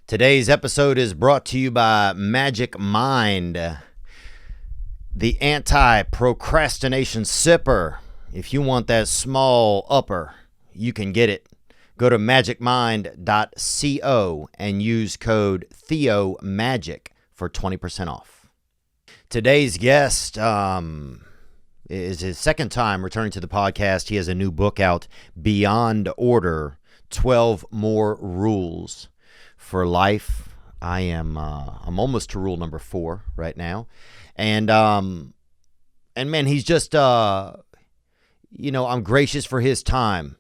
Today's episode is brought to you by Magic Mind, the anti-procrastination sipper. If you want that small upper, you can get it. Go to magicmind.co and use code TheoMagic for 20% off. Today's guest is his second time returning to the podcast. He has a new book out, Beyond Order, 12 More Rules for Life. I'm almost to rule number 4 right now. And man, he's just, I'm gracious for his time.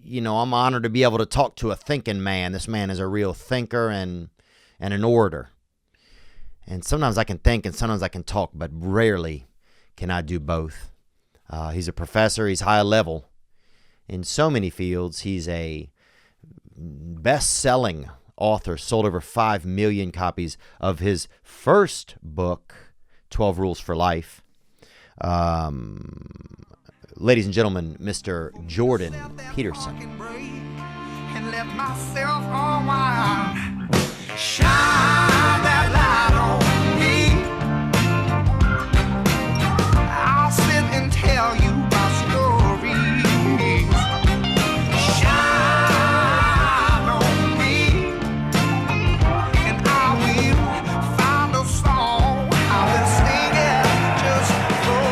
I'm honored to be able to talk to a thinking man. This man is a real thinker and an orator. And sometimes I can think and sometimes I can talk, but rarely can I do both. He's a professor. He's high level in so many fields. He's a best-selling author, sold over 5 million copies of his first book, 12 Rules for Life. Ladies and gentlemen, Mr. Jordan Peterson. And let myself shine that light on me. I'll sit and tell you my stories. Shine on me, and I will find a song. I will sing it just for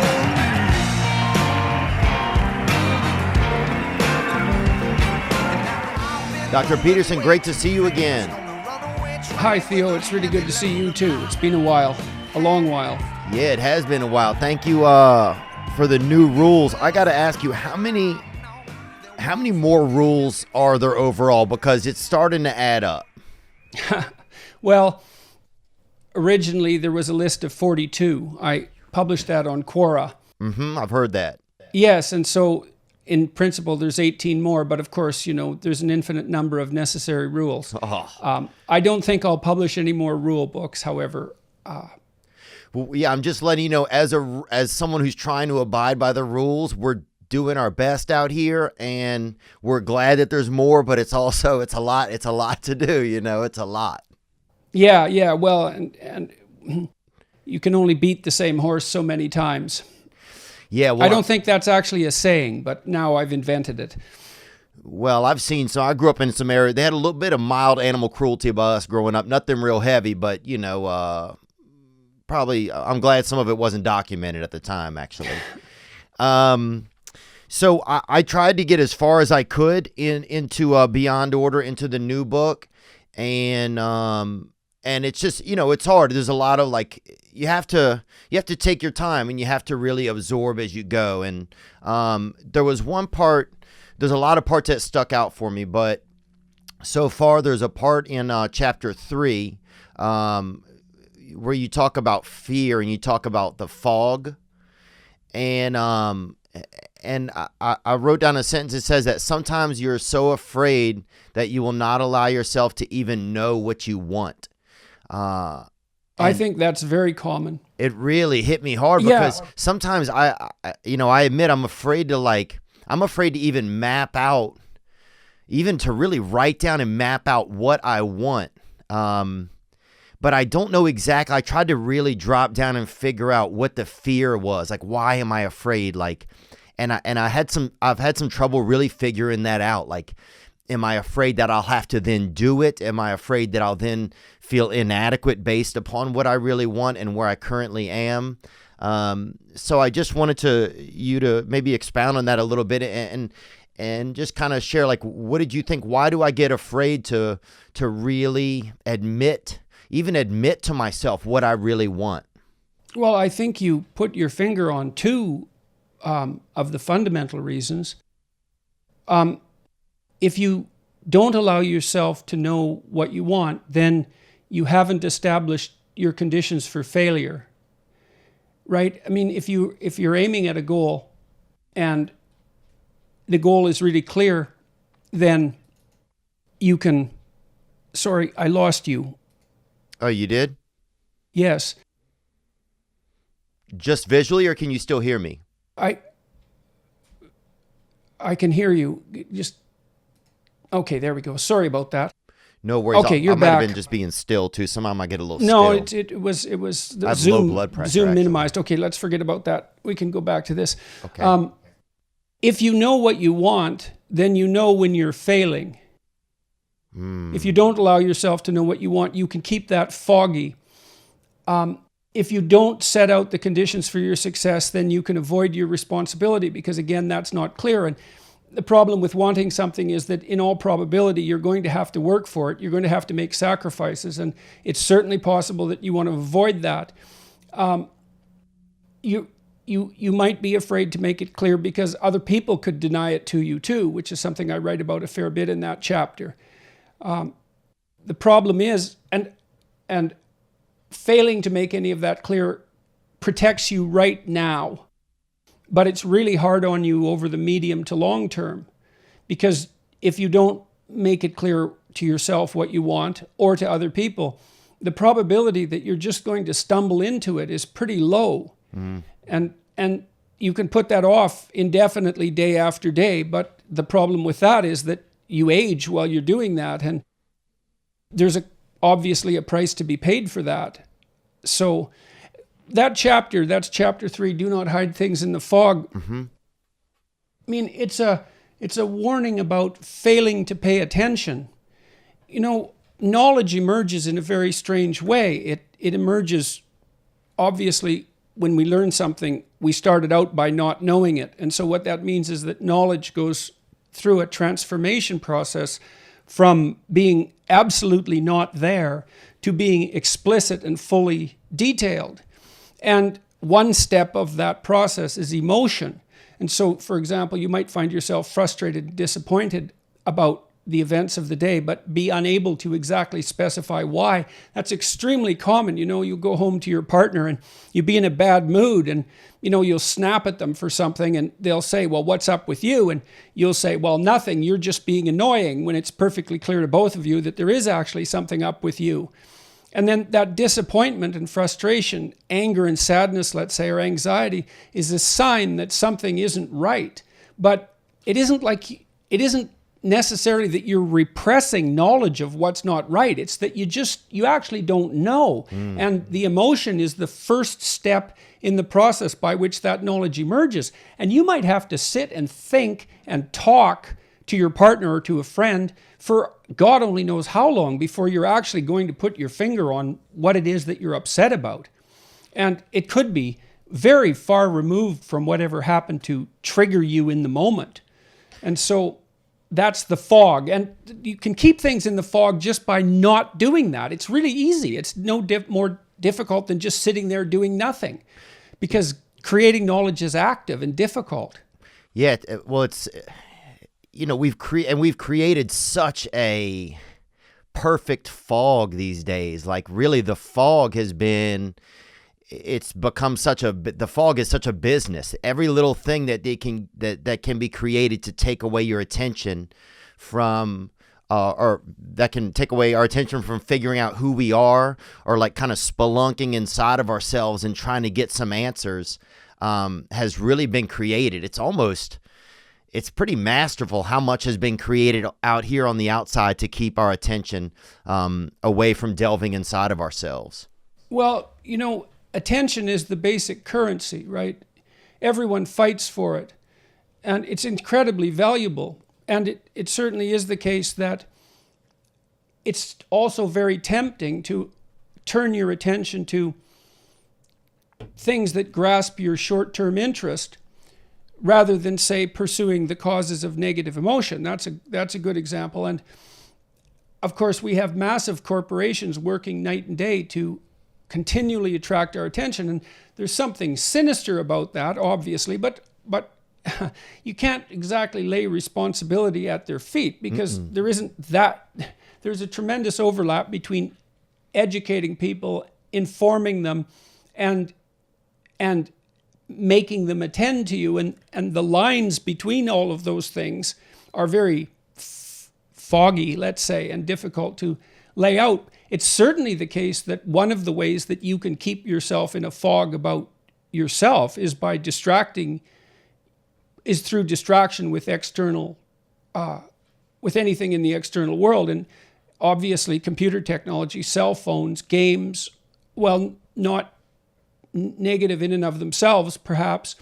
you. Dr. Peterson, great to see you again. Hi, Theo. It's really good to see you, too. It's been a while. A long while. Yeah, it has been a while. Thank you for the new rules. I got to ask you, how many more rules are there overall? Because it's starting to add up. Well, originally there was a list of 42. I published that on Quora. I've heard that. Yes, and so in principle there's 18 more, but of course, there's an infinite number of necessary rules. I don't think I'll publish any more rule books, however. Well, yeah, I'm just letting you know, as someone who's trying to abide by the rules, we're doing our best out here, and we're glad that there's more, but it's a lot to do, it's a lot. Yeah, well, and you can only beat the same horse so many times. Yeah, well, I don't think that's actually a saying, but now I've invented it. Well, I grew up in some area. They had a little bit of mild animal cruelty by us growing up. Nothing real heavy, but, probably I'm glad some of it wasn't documented at the time, actually. So I tried to get as far as I could into Beyond Order, into the new book. And it's just, it's hard. There's a lot of you have to take your time and you have to really absorb as you go. And there's a lot of parts that stuck out for me, but so far there's a part in chapter 3 where you talk about fear and you talk about the fog. And I wrote down a sentence that says that sometimes you're so afraid that you will not allow yourself to even know what you want. I think that's very common. It really hit me hard because sometimes I admit I'm afraid to even map out, even to really write down and map out what I want. But I don't know exactly. I tried to really drop down and figure out what the fear was. Why am I afraid? I've had some trouble really figuring that out. Am I afraid that I'll have to then do it? Am I afraid that I'll then feel inadequate based upon what I really want and where I currently am? So I just wanted you to maybe expound on that a little bit and just kind of share, what did you think? Why do I get afraid to really admit to myself what I really want? Well, I think you put your finger on 2 of the fundamental reasons. If you don't allow yourself to know what you want, then you haven't established your conditions for failure, right? I mean, if you're aiming at a goal and the goal is really clear, then you can... Sorry, I lost you. Oh, you did? Yes. Just visually, or can you still hear me? I can hear you. Just okay. There we go. Sorry about that. No worries. Okay, you're I might back. have been just being still too. Somehow I might get a little No, still. it was the I have Zoom low blood pressure, Zoom actually. minimized. Okay, let's forget about that. We can go back to this. Okay. If you know what you want, then you know when you're failing. If you don't allow yourself to know what you want, you can keep that foggy. If you don't set out the conditions for your success, then you can avoid your responsibility because, again, that's not clear. And the problem with wanting something is that in all probability, you're going to have to work for it. You're going to have to make sacrifices. And it's certainly possible that you want to avoid that. You might be afraid to make it clear because other people could deny it to you too, which is something I write about a fair bit in that chapter. The problem is, and failing to make any of that clear protects you right now, but it's really hard on you over the medium to long term, because if you don't make it clear to yourself what you want or to other people, the probability that you're just going to stumble into it is pretty low. And you can put that off indefinitely day after day, but the problem with that is that you age while you're doing that, and there's obviously a price to be paid for that. So that chapter, that's chapter 3, do not hide things in the fog. I mean, it's a warning about failing to pay attention. You know, knowledge emerges in a very strange way. It emerges, obviously, when we learn something, we started out by not knowing it. And so what that means is that knowledge goes through a transformation process from being absolutely not there to being explicit and fully detailed. And one step of that process is emotion. And so, for example, you might find yourself frustrated and disappointed about the events of the day, but be unable to exactly specify why. That's extremely common. You know, you go home to your partner and you be in a bad mood and, you know, you'll snap at them for something and they'll say, well, what's up with you? And you'll say, well, nothing, you're just being annoying, when it's perfectly clear to both of you that there is actually something up with you. And then that disappointment and frustration, anger and sadness, let's say, or anxiety, is a sign that something isn't right. But it isn't necessarily that you're repressing knowledge of what's not right. It's that you actually don't know. And the emotion is the first step in the process by which that knowledge emerges. And you might have to sit and think and talk to your partner or to a friend for God only knows how long before you're actually going to put your finger on what it is that you're upset about. And it could be very far removed from whatever happened to trigger you in the moment. And so that's the fog. And you can keep things in the fog just by not doing that. It's really easy. It's no more difficult than just sitting there doing nothing, because creating knowledge is active and difficult. Yeah, well, it's, you know, we've created such a perfect fog these days. Like, really, the fog has been, it's become the fog is such a business. Every little thing that can be created to take away your attention from, or that can take away our attention from figuring out who we are, or like kind of spelunking inside of ourselves and trying to get some answers, has really been created. It's pretty masterful how much has been created out here on the outside to keep our attention away from delving inside of ourselves. Well, you know, attention is the basic currency, right? Everyone fights for it, and it's incredibly valuable. And it certainly is the case that it's also very tempting to turn your attention to things that grasp your short-term interest rather than, say, pursuing the causes of negative emotion. That's a good example. And of course, we have massive corporations working night and day to continually attract our attention, and there's something sinister about that, obviously, but you can't exactly lay responsibility at their feet, because there's a tremendous overlap between educating people, informing them, and making them attend to you, and the lines between all of those things are very foggy, let's say, and difficult to lay out. It's certainly the case that one of the ways that you can keep yourself in a fog about yourself is through distraction with with anything in the external world. And obviously computer technology, cell phones, games, well, not negative in and of themselves, perhaps,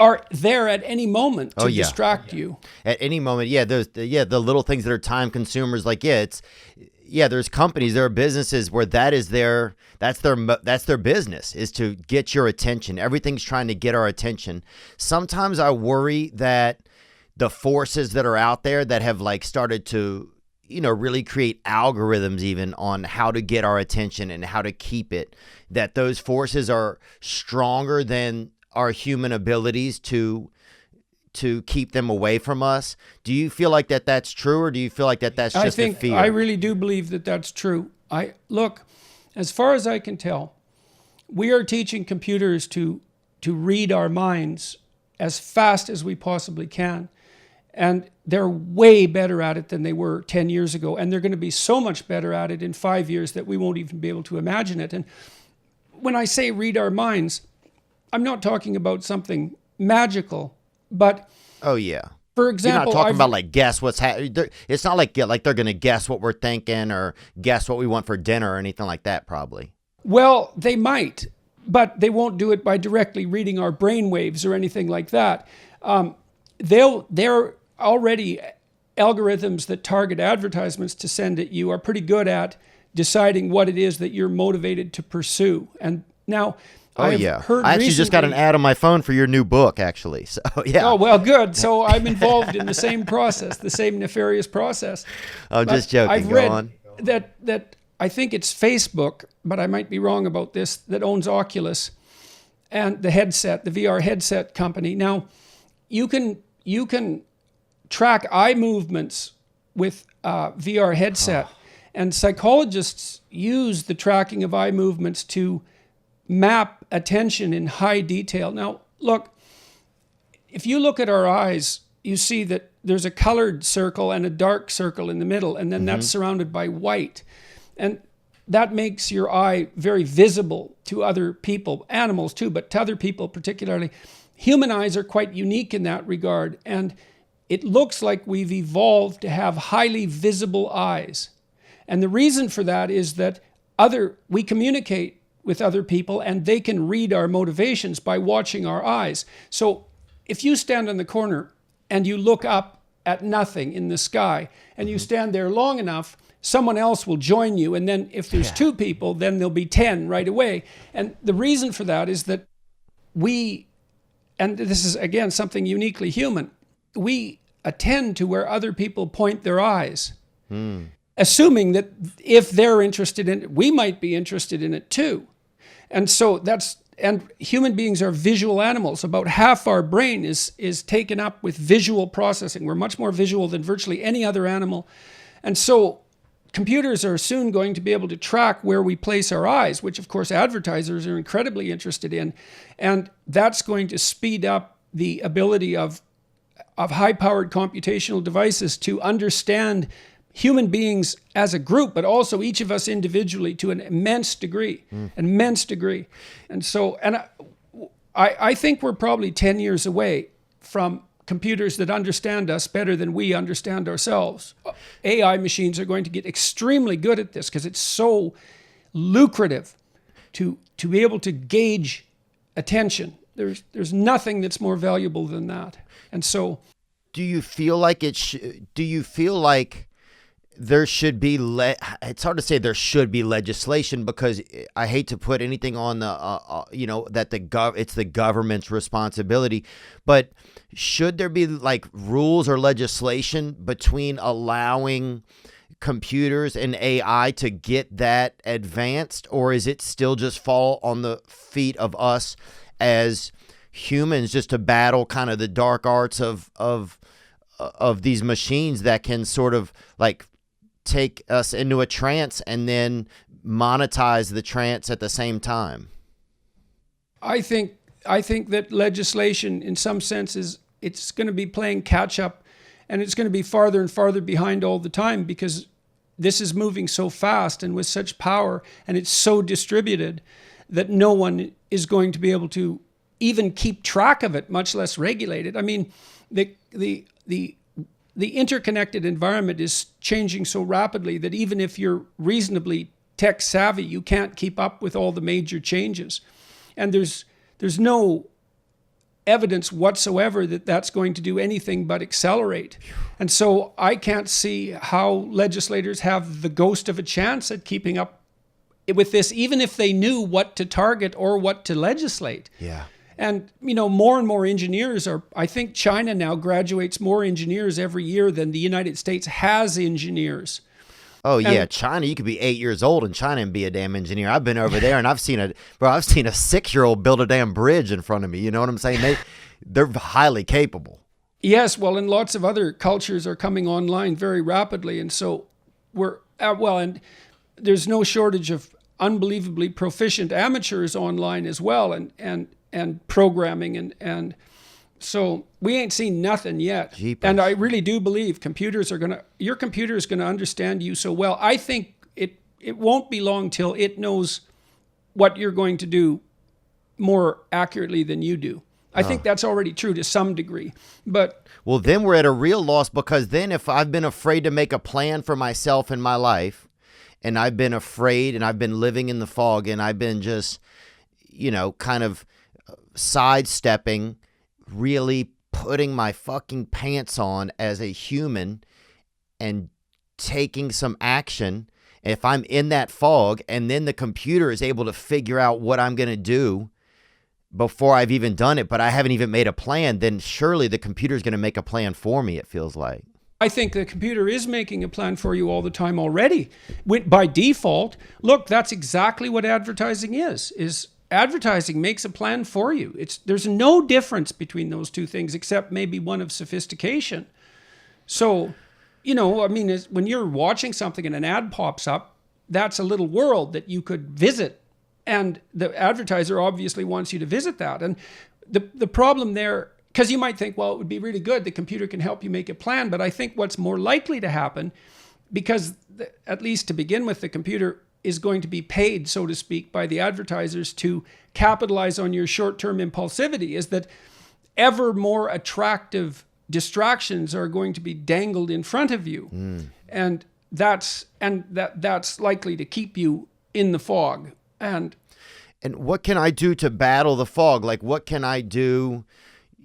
are there at any moment to distract you. At any moment, the little things that are time consumers, like there's companies, there are businesses where that's their business, is to get your attention. Everything's trying to get our attention. Sometimes I worry that the forces that are out there that have like started to, really create algorithms even on how to get our attention and how to keep it, that those forces are stronger than our human abilities to keep them away from us. Do you feel like that's true, or do you feel like that's just a fear? I really do believe that that's true. Look, as far as I can tell, we are teaching computers to read our minds as fast as we possibly can. And they're way better at it than they were 10 years ago. And they're going to be so much better at it in 5 years that we won't even be able to imagine it. And when I say read our minds, I'm not talking about something magical, but oh yeah. For example, you're not talking about like guess what's happening. It's not like they're going to guess what we're thinking or guess what we want for dinner or anything like that, probably. Well, they might, but they won't do it by directly reading our brain waves or anything like that. They're already algorithms that target advertisements to send at you are pretty good at deciding what it is that you're motivated to pursue. And now, I actually just got an ad on my phone for your new book, actually. So yeah. Oh, well, good. So I'm involved in the same process, the same nefarious process. Oh, just joking. I've read that I think it's Facebook, but I might be wrong about this, that owns Oculus and the headset, the VR headset company. Now, you can track eye movements with a VR headset, and psychologists use the tracking of eye movements to map attention in high detail. Now, look, if you look at our eyes, you see that there's a colored circle and a dark circle in the middle, and then that's surrounded by white. And that makes your eye very visible to other people, animals too, but to other people particularly. Human eyes are quite unique in that regard, and it looks like we've evolved to have highly visible eyes. And the reason for that is that we communicate with other people, and they can read our motivations by watching our eyes. So if you stand on the corner and you look up at nothing in the sky, and you stand there long enough, someone else will join you. And then if there's two people, then there'll be 10 right away. And the reason for that is that and this is again something uniquely human, we attend to where other people point their eyes, assuming that if they're interested in it, we might be interested in it too. And so and human beings are visual animals. About half our brain is taken up with visual processing. We're much more visual than virtually any other animal. And so computers are soon going to be able to track where we place our eyes, which of course advertisers are incredibly interested in. And that's going to speed up the ability of high-powered computational devices to understand human beings as a group, but also each of us individually to an immense degree. And so, I think we're probably 10 years away from computers that understand us better than we understand ourselves. AI machines are going to get extremely good at this because it's so lucrative to be able to gauge attention. There's nothing that's more valuable than that. And so, do you feel like there should be it's hard to say there should be legislation, because I hate to put anything on the that it's the government's responsibility, but should there be like rules or legislation between allowing computers and AI to get that advanced, or is it still just fall on the feet of us as humans just to battle kind of the dark arts of these machines that can sort of like take us into a trance and then monetize the trance at the same time? I think that legislation in some sense it's going to be playing catch up, and it's going to be farther and farther behind all the time, because this is moving so fast and with such power, and it's so distributed that no one is going to be able to even keep track of it, much less regulate it. I mean, the the interconnected environment is changing so rapidly that even if you're reasonably tech savvy, you can't keep up with all the major changes. And there's no evidence whatsoever that that's going to do anything but accelerate. And so I can't see how legislators have the ghost of a chance at keeping up with this, even if they knew what to target or what to legislate. Yeah. And, more and more engineers I think China now graduates more engineers every year than the United States has engineers. Oh yeah, China, you could be 8 years old in China and be a damn engineer. I've been over there and I've seen a 6-year-old build a damn bridge in front of me. You know what I'm saying? They're highly capable. Yes, well, and lots of other cultures are coming online very rapidly. And so and there's no shortage of unbelievably proficient amateurs online as well, and programming and so we ain't seen nothing yet. Jeepers. And I really do believe your computer is gonna understand you so well. I think it won't be long till it knows what you're going to do more accurately than you do. I think that's already true to some degree. But well, then we're at a real loss, because then if I've been afraid to make a plan for myself in my life, and I've been afraid and I've been living in the fog and I've been just, kind of sidestepping, really putting my fucking pants on as a human and taking some action. If I'm in that fog and then the computer is able to figure out what I'm going to do before I've even done it, but I haven't even made a plan, then surely the computer is going to make a plan for me, it feels like. I think the computer is making a plan for you all the time already. By default, look, that's exactly what advertising is advertising makes a plan for you. There's no difference between those two things, except maybe one of sophistication. So, when you're watching something and an ad pops up, that's a little world that you could visit. And the advertiser obviously wants you to visit that. And the problem there, because you might think, well, it would be really good, the computer can help you make a plan. But I think what's more likely to happen, because at least to begin with, the computer is going to be paid, so to speak, by the advertisers to capitalize on your short-term impulsivity, is that ever more attractive distractions are going to be dangled in front of you. And that's likely to keep you in the fog. And what can I do to battle the fog? Like, what can I do,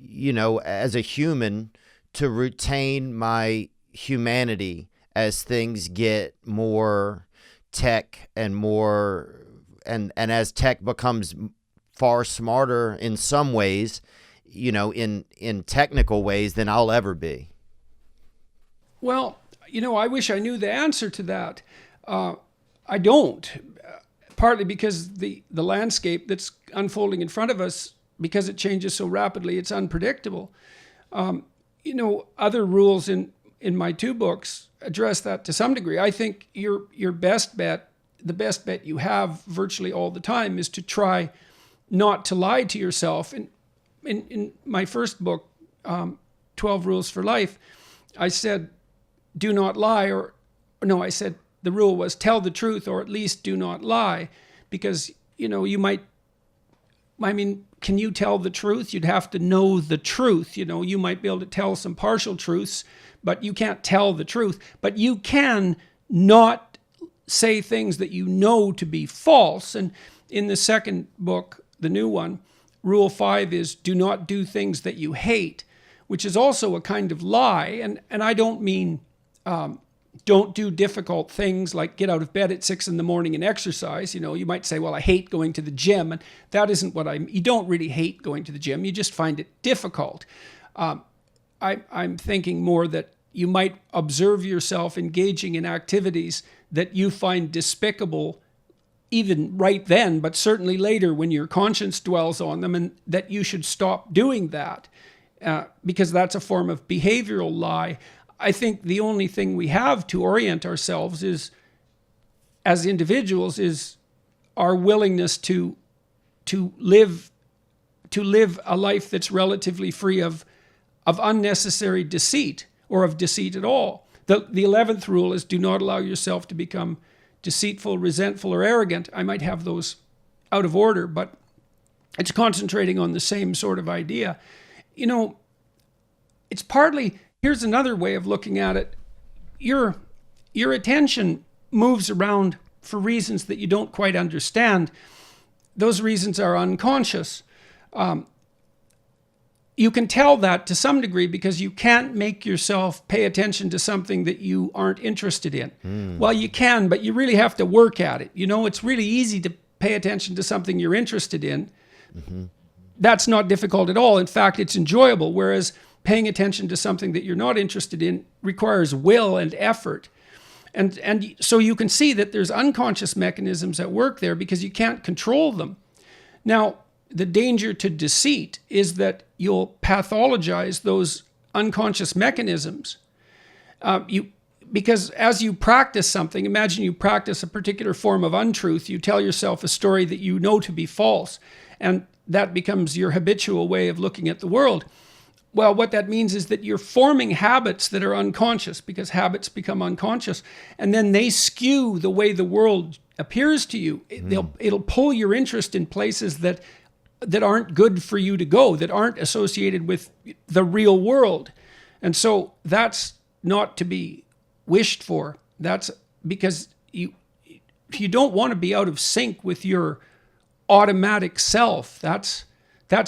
as a human to retain my humanity as things get more tech and more, and as tech becomes far smarter in some ways, in technical ways than I'll ever be? Well, I wish I knew the answer to that. I don't. Partly because the landscape that's unfolding in front of us, because it changes so rapidly, it's unpredictable. Other rules in my 2 books address that to some degree. I think your best bet, the best bet you have virtually all the time, is to try not to lie to yourself. In my first book, 12 Rules for Life, I said, do not lie, I said, the rule was tell the truth, or at least do not lie, because, you might, can you tell the truth? You'd have to know the truth. You might be able to tell some partial truths, but you can't tell the truth. But you can not say things that you know to be false. And in the second book, the new one, Rule 5 is do not do things that you hate, which is also a kind of lie. And I don't mean don't do difficult things like get out of bed at 6 a.m. and exercise. You might say, well, I hate going to the gym. And that isn't what you don't really hate going to the gym. You just find it difficult. I'm thinking more that you might observe yourself engaging in activities that you find despicable, even right then, but certainly later when your conscience dwells on them, and that you should stop doing that because that's a form of behavioral lie. I think the only thing we have to orient ourselves is, as individuals, is our willingness to live a life that's relatively free of unnecessary deceit, or of deceit at all. The 11th rule is do not allow yourself to become deceitful, resentful, or arrogant. I might have those out of order, but it's concentrating on the same sort of idea. It's partly Here's another way of looking at it. Your attention moves around for reasons that you don't quite understand. Those reasons are unconscious. You can tell that to some degree because you can't make yourself pay attention to something that you aren't interested in. Well, you can, but you really have to work at it. It's really easy to pay attention to something you're interested in. That's not difficult at all. In fact, it's enjoyable, whereas paying attention to something that you're not interested in requires will and effort. And so you can see that there's unconscious mechanisms at work there because you can't control them. Now, the danger to deceit is that you'll pathologize those unconscious mechanisms. Because as you practice something, imagine you practice a particular form of untruth, you tell yourself a story that you know to be false, and that becomes your habitual way of looking at the world. Well, what that means is that you're forming habits that are unconscious, because habits become unconscious, and then they skew the way the world appears to you. It'll pull your interest in places that aren't good for you to go, that aren't associated with the real world. And so that's not to be wished for. That's because you don't want to be out of sync with your automatic self. That's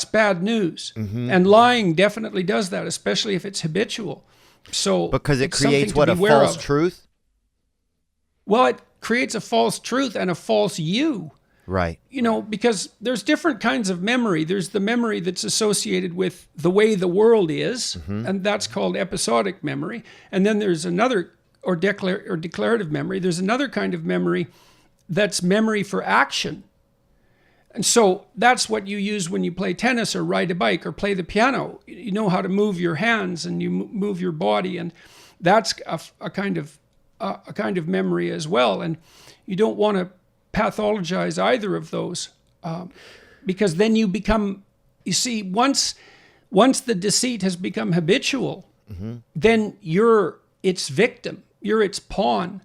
bad news. And lying definitely does that, especially if it's habitual. So because it creates what, a false truth? Well, it creates a false truth and a false you. Right. Because there's different kinds of memory. There's the memory that's associated with the way the world is, and that's called episodic memory. And then there's another, or declarative memory. There's another kind of memory that's memory for action. And so that's what you use when you play tennis or ride a bike or play the piano. You know how to move your hands and you move your body, and that's a kind of memory as well. And you don't want to pathologize either of those, because then you become, once the deceit has become habitual, then you're its victim, you're its pawn,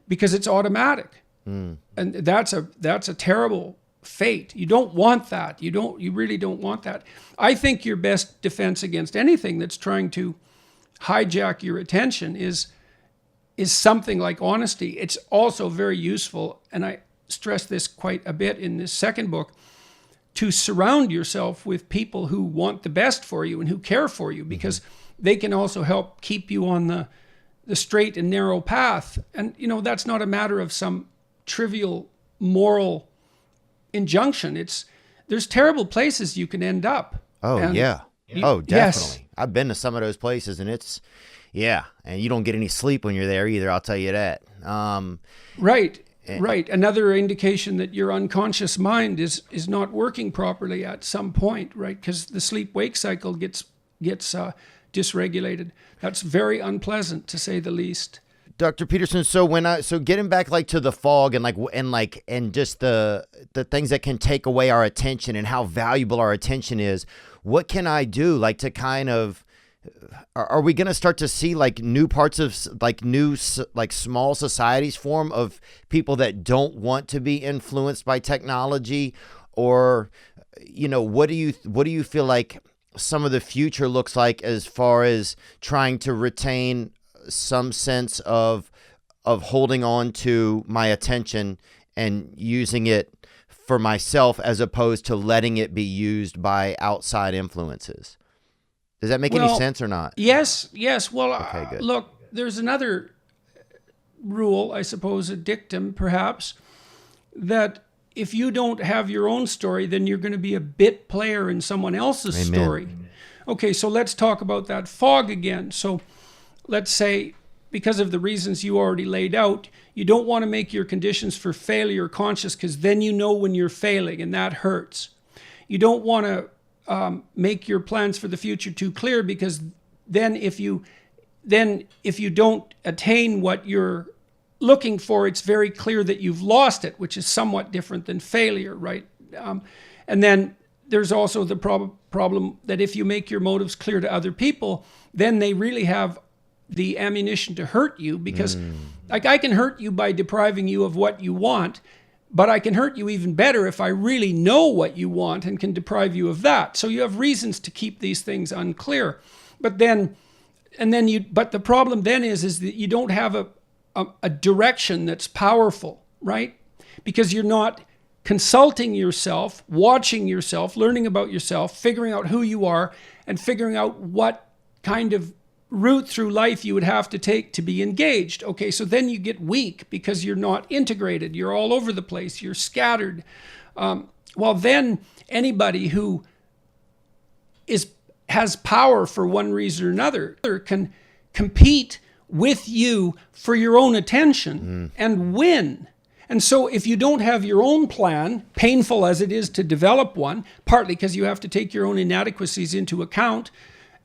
because it's automatic. And that's a terrible fate. You don't want that. You really don't want that. I think your best defense against anything that's trying to hijack your attention is something like honesty. It's also very useful, and I stress this quite a bit in this second book, to surround yourself with people who want the best for you and who care for you, because they can also help keep you on the straight and narrow path. And that's not a matter of some trivial moral injunction. There's terrible places you can end up. Oh, yeah. Oh, definitely. Yes. I've been to some of those places, and and you don't get any sleep when you're there either, I'll tell you that. Right. Another indication that your unconscious mind is not working properly at some point, right? Because the sleep-wake cycle gets dysregulated. That's very unpleasant, to say the least. Dr. Peterson, so getting back to the fog and just the things that can take away our attention and how valuable our attention is, what can I do to kind of, are we going to start to see new parts of new small societies form of people that don't want to be influenced by technology? Or what do you feel like some of the future looks like as far as trying to retain some sense of holding on to my attention and using it for myself, as opposed to letting it be used by outside influences? Does that make any sense or not? Yes. Well, okay, good. Look, there's another rule, I suppose, a dictum perhaps, that if you don't have your own story, then you're going to be a bit player in someone else's story. Okay, so let's talk about that fog again. So let's say, because of the reasons you already laid out, you don't want to make your conditions for failure conscious, because then you know when you're failing, and that hurts. You don't want to make your plans for the future too clear, because then if you don't attain what you're looking for, it's very clear that you've lost it, which is somewhat different than failure, right? And then there's also the problem that if you make your motives clear to other people, then they really have the ammunition to hurt you, because I can hurt you by depriving you of what you want, but I can hurt you even better if I really know what you want and can deprive you of that. So you have reasons to keep these things unclear. But then but the problem then is that you don't have a direction that's powerful, right? Because you're not consulting yourself, watching yourself, learning about yourself, figuring out who you are, and figuring out what kind of route through life you would have to take to be engaged. Okay, so then you get weak because you're not integrated. You're all over the place. You're scattered. Well, then anybody who has power for one reason or another can compete with you for your own attention and win. And so if you don't have your own plan, painful as it is to develop one, partly because you have to take your own inadequacies into account.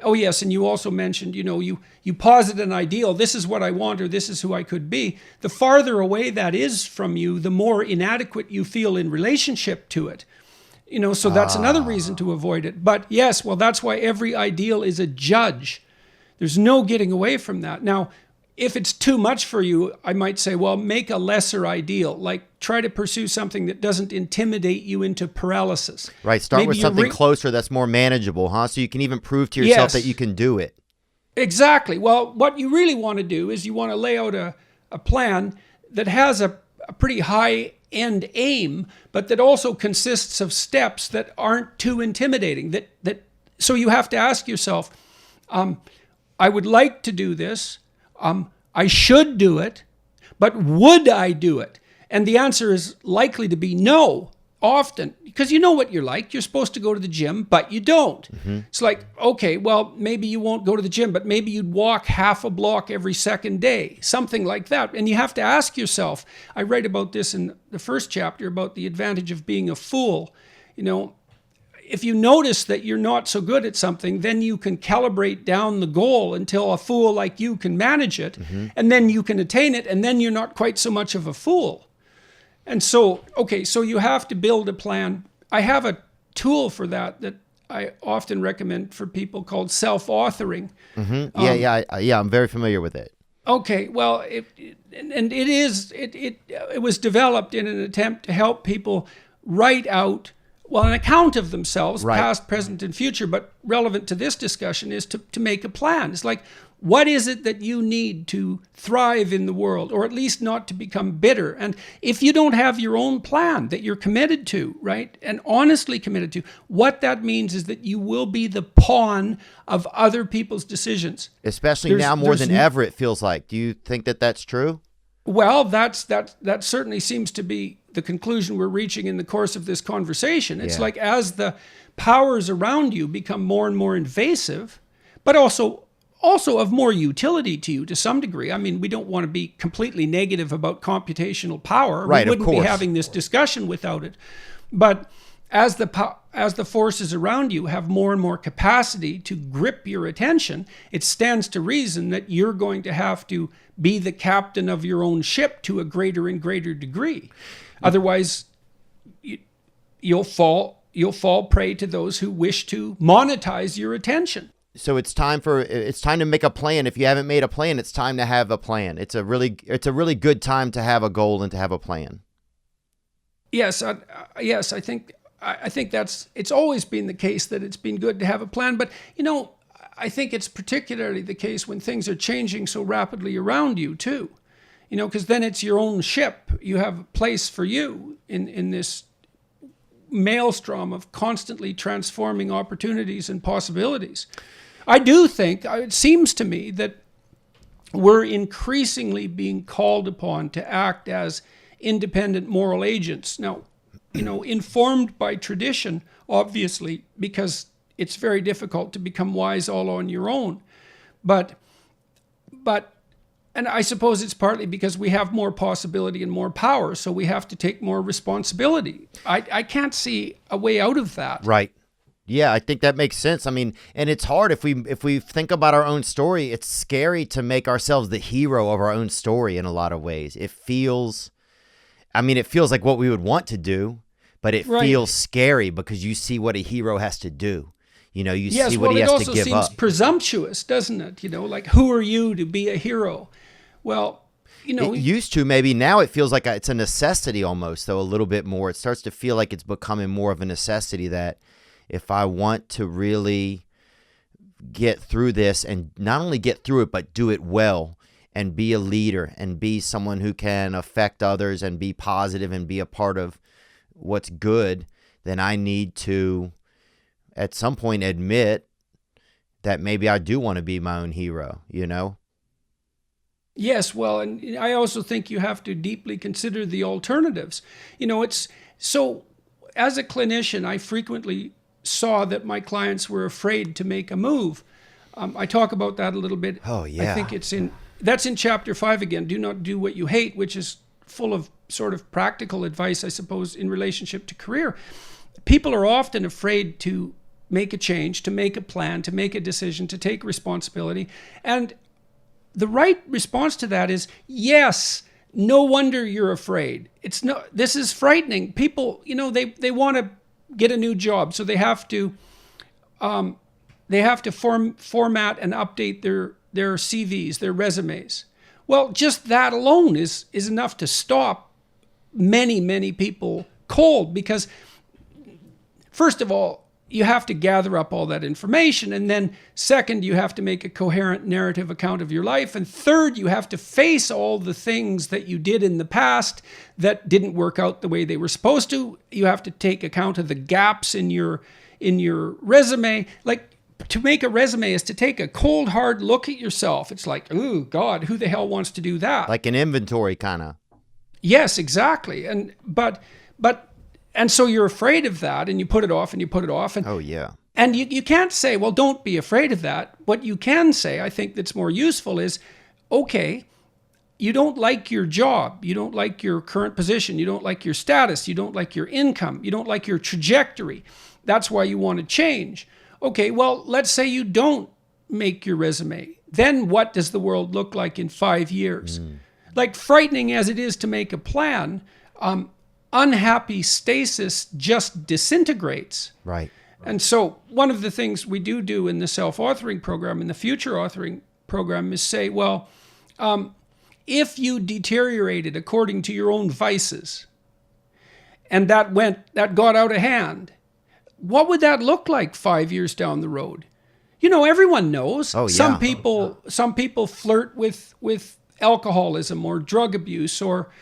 Oh yes, and you also mentioned, you posit an ideal, this is what I want, or this is who I could be. The farther away that is from you, the more inadequate you feel in relationship to it. So that's another reason to avoid it. But yes, well, that's why every ideal is a judge. There's no getting away from that. Now, if it's too much for you, I might say, well, make a lesser ideal. Like, try to pursue something that doesn't intimidate you into paralysis. Right. Start with something closer that's more manageable, huh? So you can even prove to yourself that you can do it. Exactly. Well, what you really want to do is you want to lay out a plan that has a pretty high end aim, but that also consists of steps that aren't too intimidating. So you have to ask yourself, I would like to do this. I should do it, but would I do it? And the answer is likely to be no, often, because you know what you're like. You're supposed to go to the gym, but you don't. It's like, okay, well, maybe you won't go to the gym, but maybe you'd walk half a block every second day, something like that. And you have to ask yourself, I write about this in the first chapter about the advantage of being a fool. If you notice that you're not so good at something, then you can calibrate down the goal until a fool like you can manage it, and then you can attain it, and then you're not quite so much of a fool. And so, okay, so you have to build a plan. I have a tool for that I often recommend for people called self-authoring. I'm very familiar with it. Okay, well, it was developed in an attempt to help people write out an account of themselves, right, past, present, and future, but relevant to this discussion is to make a plan. It's like, what is it that you need to thrive in the world, or at least not to become bitter? And if you don't have your own plan that you're committed to, right, and honestly committed to, what that means is that you will be the pawn of other people's decisions. Especially now more than ever, it feels like. Do you think that that's true? Well, that certainly seems to be the conclusion we're reaching in the course of this conversation. It's like as the powers around you become more and more invasive, but also of more utility to you to some degree. I mean, we don't want to be completely negative about computational power. Right, we wouldn't be having this discussion without it. But as the forces around you have more and more capacity to grip your attention, it stands to reason that you're going to have to be the captain of your own ship to a greater and greater degree. Otherwise, you'll fall prey to those who wish to monetize your attention. So it's time to make a plan. If you haven't made a plan, it's time to have a plan. It's a really good time to have a goal and to have a plan. Yes, I think it's always been the case that it's been good to have a plan. But I think it's particularly the case when things are changing so rapidly around you too. Because then it's your own ship. You have a place for you in this maelstrom of constantly transforming opportunities and possibilities. I do think, it seems to me that we're increasingly being called upon to act as independent moral agents. Now, informed by tradition, obviously, because it's very difficult to become wise all on your own. But and I suppose it's partly because we have more possibility and more power, so we have to take more responsibility. I can't see a way out of that. Right. Yeah, I think that makes sense. I mean, and it's hard if we think about our own story. It's scary to make ourselves the hero of our own story in a lot of ways. It feels like what we would want to do, but it feels scary because you see what a hero has to do. See what he has to give up. Yes, well, it also seems presumptuous, doesn't it? Like, who are you to be a hero? Well, it used to. Maybe now it feels like it's a necessity almost, though, a little bit more. It starts to feel like it's becoming more of a necessity that if I want to really get through this, and not only get through it, but do it well, and be a leader and be someone who can affect others and be positive and be a part of what's good, then I need to at some point admit that maybe I do want to be my own hero, you know? Yes, well, and I also think you have to deeply consider the alternatives. You know, it's so as a clinician, I frequently saw that my clients were afraid to make a move. I talk about that a little bit. Oh, yeah. I think that's in chapter 5 again. Do not do what you hate, which is full of sort of practical advice, I suppose, in relationship to career. People are often afraid to make a change, to make a plan, to make a decision, to take responsibility. And the right response to that is, yes, no wonder you're afraid. This is frightening. People, you know, they want to get a new job, so they have to format and update their CVs, their resumes. Well, just that alone is enough to stop many people cold, because first of all, you have to gather up all that information. And then second, you have to make a coherent narrative account of your life. And third, you have to face all the things that you did in the past that didn't work out the way they were supposed to. You have to take account of the gaps in your resume. Like, to make a resume is to take a cold, hard look at yourself. It's like, oh God, who the hell wants to do that? Like an inventory kind of. Yes, exactly. And so you're afraid of that, and you put it off and you put it off. And, oh, yeah. And you can't say, well, don't be afraid of that. What you can say, I think that's more useful, is, okay, you don't like your job. You don't like your current position. You don't like your status. You don't like your income. You don't like your trajectory. That's why you want to change. Okay, well, let's say you don't make your resume. Then what does the world look like in 5 years? Like, frightening as it is to make a plan, unhappy stasis just disintegrates. Right. And so one of the things we do in the self-authoring program, in the future authoring program, is say, well, if you deteriorated according to your own vices, and that got out of hand, what would that look like 5 years down the road? You know, everyone knows. Oh, yeah. Some people flirt with alcoholism or drug abuse or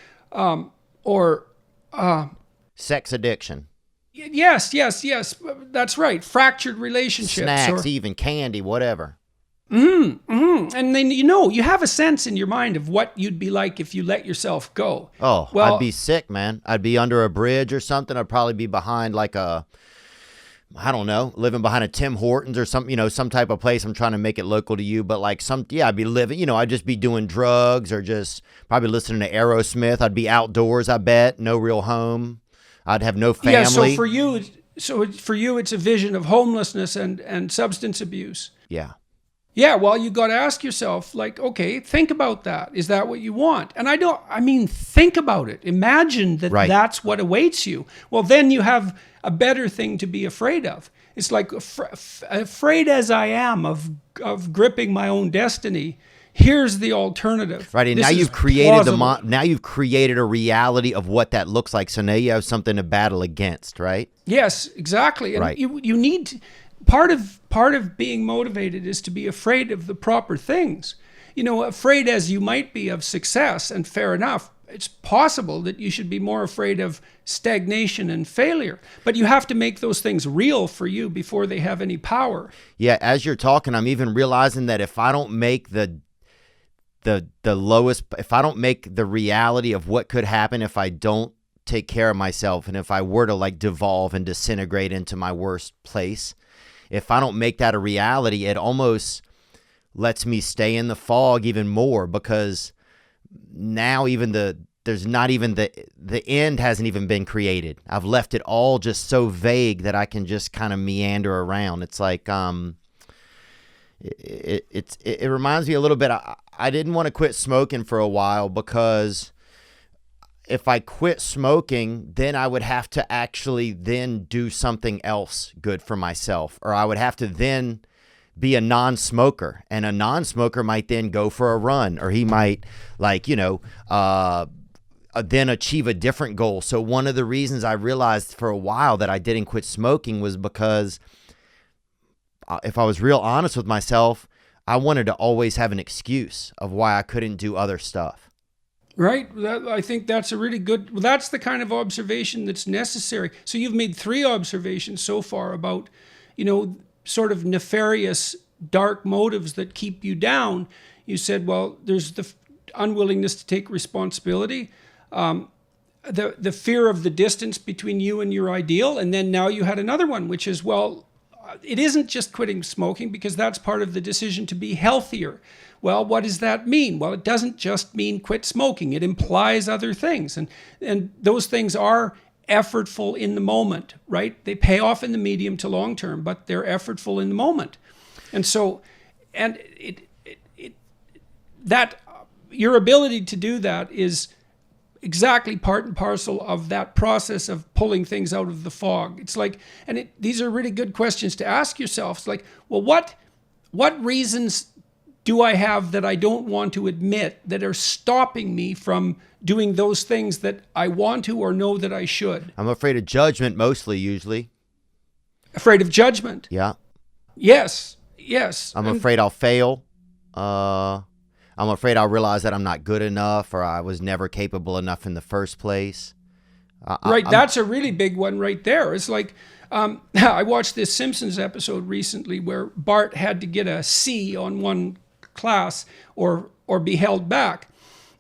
sex addiction. Yes. That's right. Fractured relationships. Snacks, even candy, whatever. And then, you know, you have a sense in your mind of what you'd be like if you let yourself go. Oh, well, I'd be sick, man. I'd be under a bridge or something. I'd probably be behind like I don't know, living behind a Tim Hortons or some, you know, some type of place. I'm trying to make it local to you, but like I'd be living, you know, I'd just be doing drugs or just probably listening to Aerosmith. I'd be outdoors, I bet, no real home. I'd have no family. Yeah, so for you, it's a vision of homelessness and substance abuse. Yeah. Yeah, well, you got to ask yourself, like, okay, think about that. Is that what you want? And think about it. Imagine that That's what awaits you. Well, then you have a better thing to be afraid of. It's like, afraid as I am of gripping my own destiny, here's the alternative. Right, and now you've created a reality of what that looks like. So now you have something to battle against, right? Yes, exactly. And you need to, part of being motivated is to be afraid of the proper things. You know, afraid as you might be of success, and fair enough, it's possible that you should be more afraid of stagnation and failure. But you have to make those things real for you before they have any power. Yeah, as you're talking, I'm even realizing that if I don't make the lowest, if I don't make the reality of what could happen if I don't take care of myself, and if I were to like devolve and disintegrate into my worst place, if I don't make that a reality, it almost lets me stay in the fog even more, because now even the end hasn't even been created. I've left it all just so vague that I can just kind of meander around. It's like it reminds me a little bit. I didn't want to quit smoking for a while, because if I quit smoking, then I would have to actually then do something else good for myself, or I would have to then be a non-smoker, and a non-smoker might then go for a run, or he might then achieve a different goal. So one of the reasons I realized for a while that I didn't quit smoking was because if I was real honest with myself, I wanted to always have an excuse of why I couldn't do other stuff. Right. I think that's a really good, well, that's the kind of observation that's necessary. So you've made 3 observations so far about, sort of nefarious, dark motives that keep you down. You said, well, there's the unwillingness to take responsibility, the fear of the distance between you and your ideal. And then now you had another one, which is, well, it isn't just quitting smoking, because that's part of the decision to be healthier. Well, what does that mean? Well, it doesn't just mean quit smoking. It implies other things. And those things are effortful in the moment, right? They pay off in the medium to long term, but they're effortful in the moment. And so, and that your ability to do that is exactly part and parcel of that process of pulling things out of the fog. It's like, these are really good questions to ask yourself. It's like, well, what reasons do I have that I don't want to admit that are stopping me from doing those things that I want to or know that I should? I'm afraid of judgment mostly, usually. Afraid of judgment? Yeah. Yes. I'm afraid I'll fail. I'm afraid I'll realize that I'm not good enough, or I was never capable enough in the first place. Right, that's a really big one right there. It's like, I watched this Simpsons episode recently where Bart had to get a C on one class or be held back.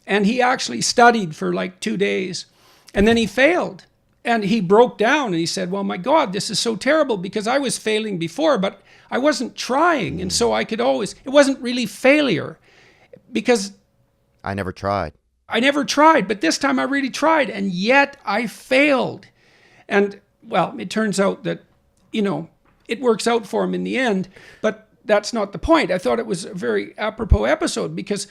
And he actually studied for like 2 days, and then he failed. And he broke down and he said, well, my God, this is so terrible, because I was failing before, but I wasn't trying. And so it wasn't really failure, because I never tried. But this time I really tried, and yet I failed. And, well, it turns out that, it works out for him in the end, but that's not the point. I thought it was a very apropos episode, because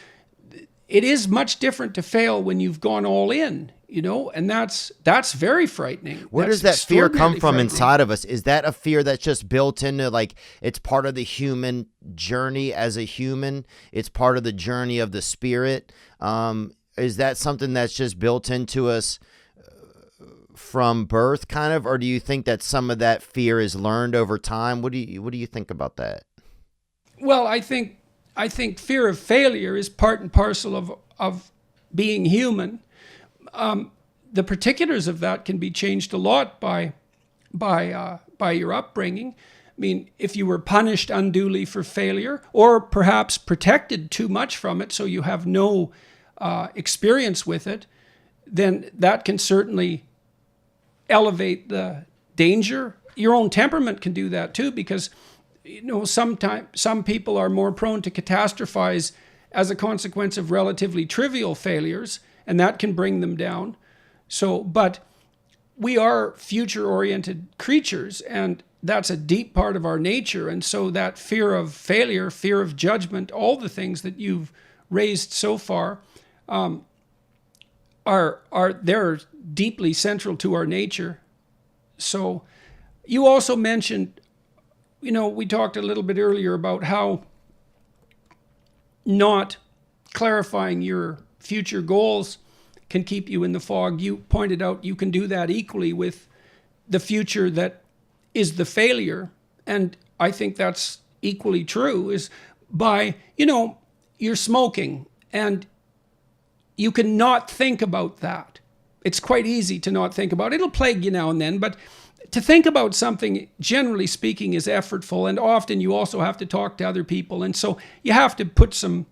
it is much different to fail when you've gone all in, and that's very frightening. Where does that fear come from inside of us? Is that a fear that's just built into, like, it's part of the human journey as a human? It's part of the journey of the spirit? Is that something that's just built into us from birth, kind of? Or do you think that some of that fear is learned over time? What do you think about that? Well, I think fear of failure is part and parcel of being human. The particulars of that can be changed a lot by your upbringing. I mean, if you were punished unduly for failure, or perhaps protected too much from it, so you have no experience with it, then that can certainly elevate the danger. Your own temperament can do that too, because sometimes some people are more prone to catastrophize as a consequence of relatively trivial failures, and that can bring them down. So, but we are future-oriented creatures, and that's a deep part of our nature. And so that fear of failure, fear of judgment, all the things that you've raised so far, they're deeply central to our nature. So you also mentioned, we talked a little bit earlier about how not clarifying your future goals can keep you in the fog. You pointed out you can do that equally with the future that is the failure. And I think that's equally true, is by, you're smoking and you can not think about that. It's quite easy to not think about it. It'll plague you now and then, but to think about something, generally speaking, is effortful, and often you also have to talk to other people, and so you have to put some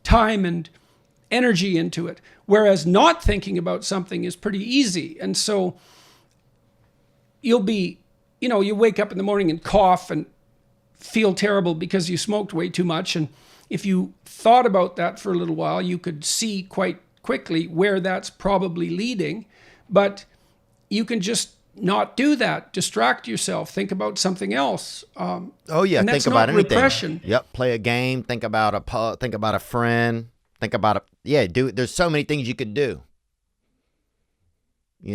time and energy into it, whereas not thinking about something is pretty easy. And so you'll be, you wake up in the morning and cough and feel terrible because you smoked way too much, and if you thought about that for a little while, you could see quite quickly where that's probably leading, but you can just not do that. Distract yourself. Think about something else. Think about anything. Repression. Yep. Play a game. Think about a friend. Think about there's so many things you could do.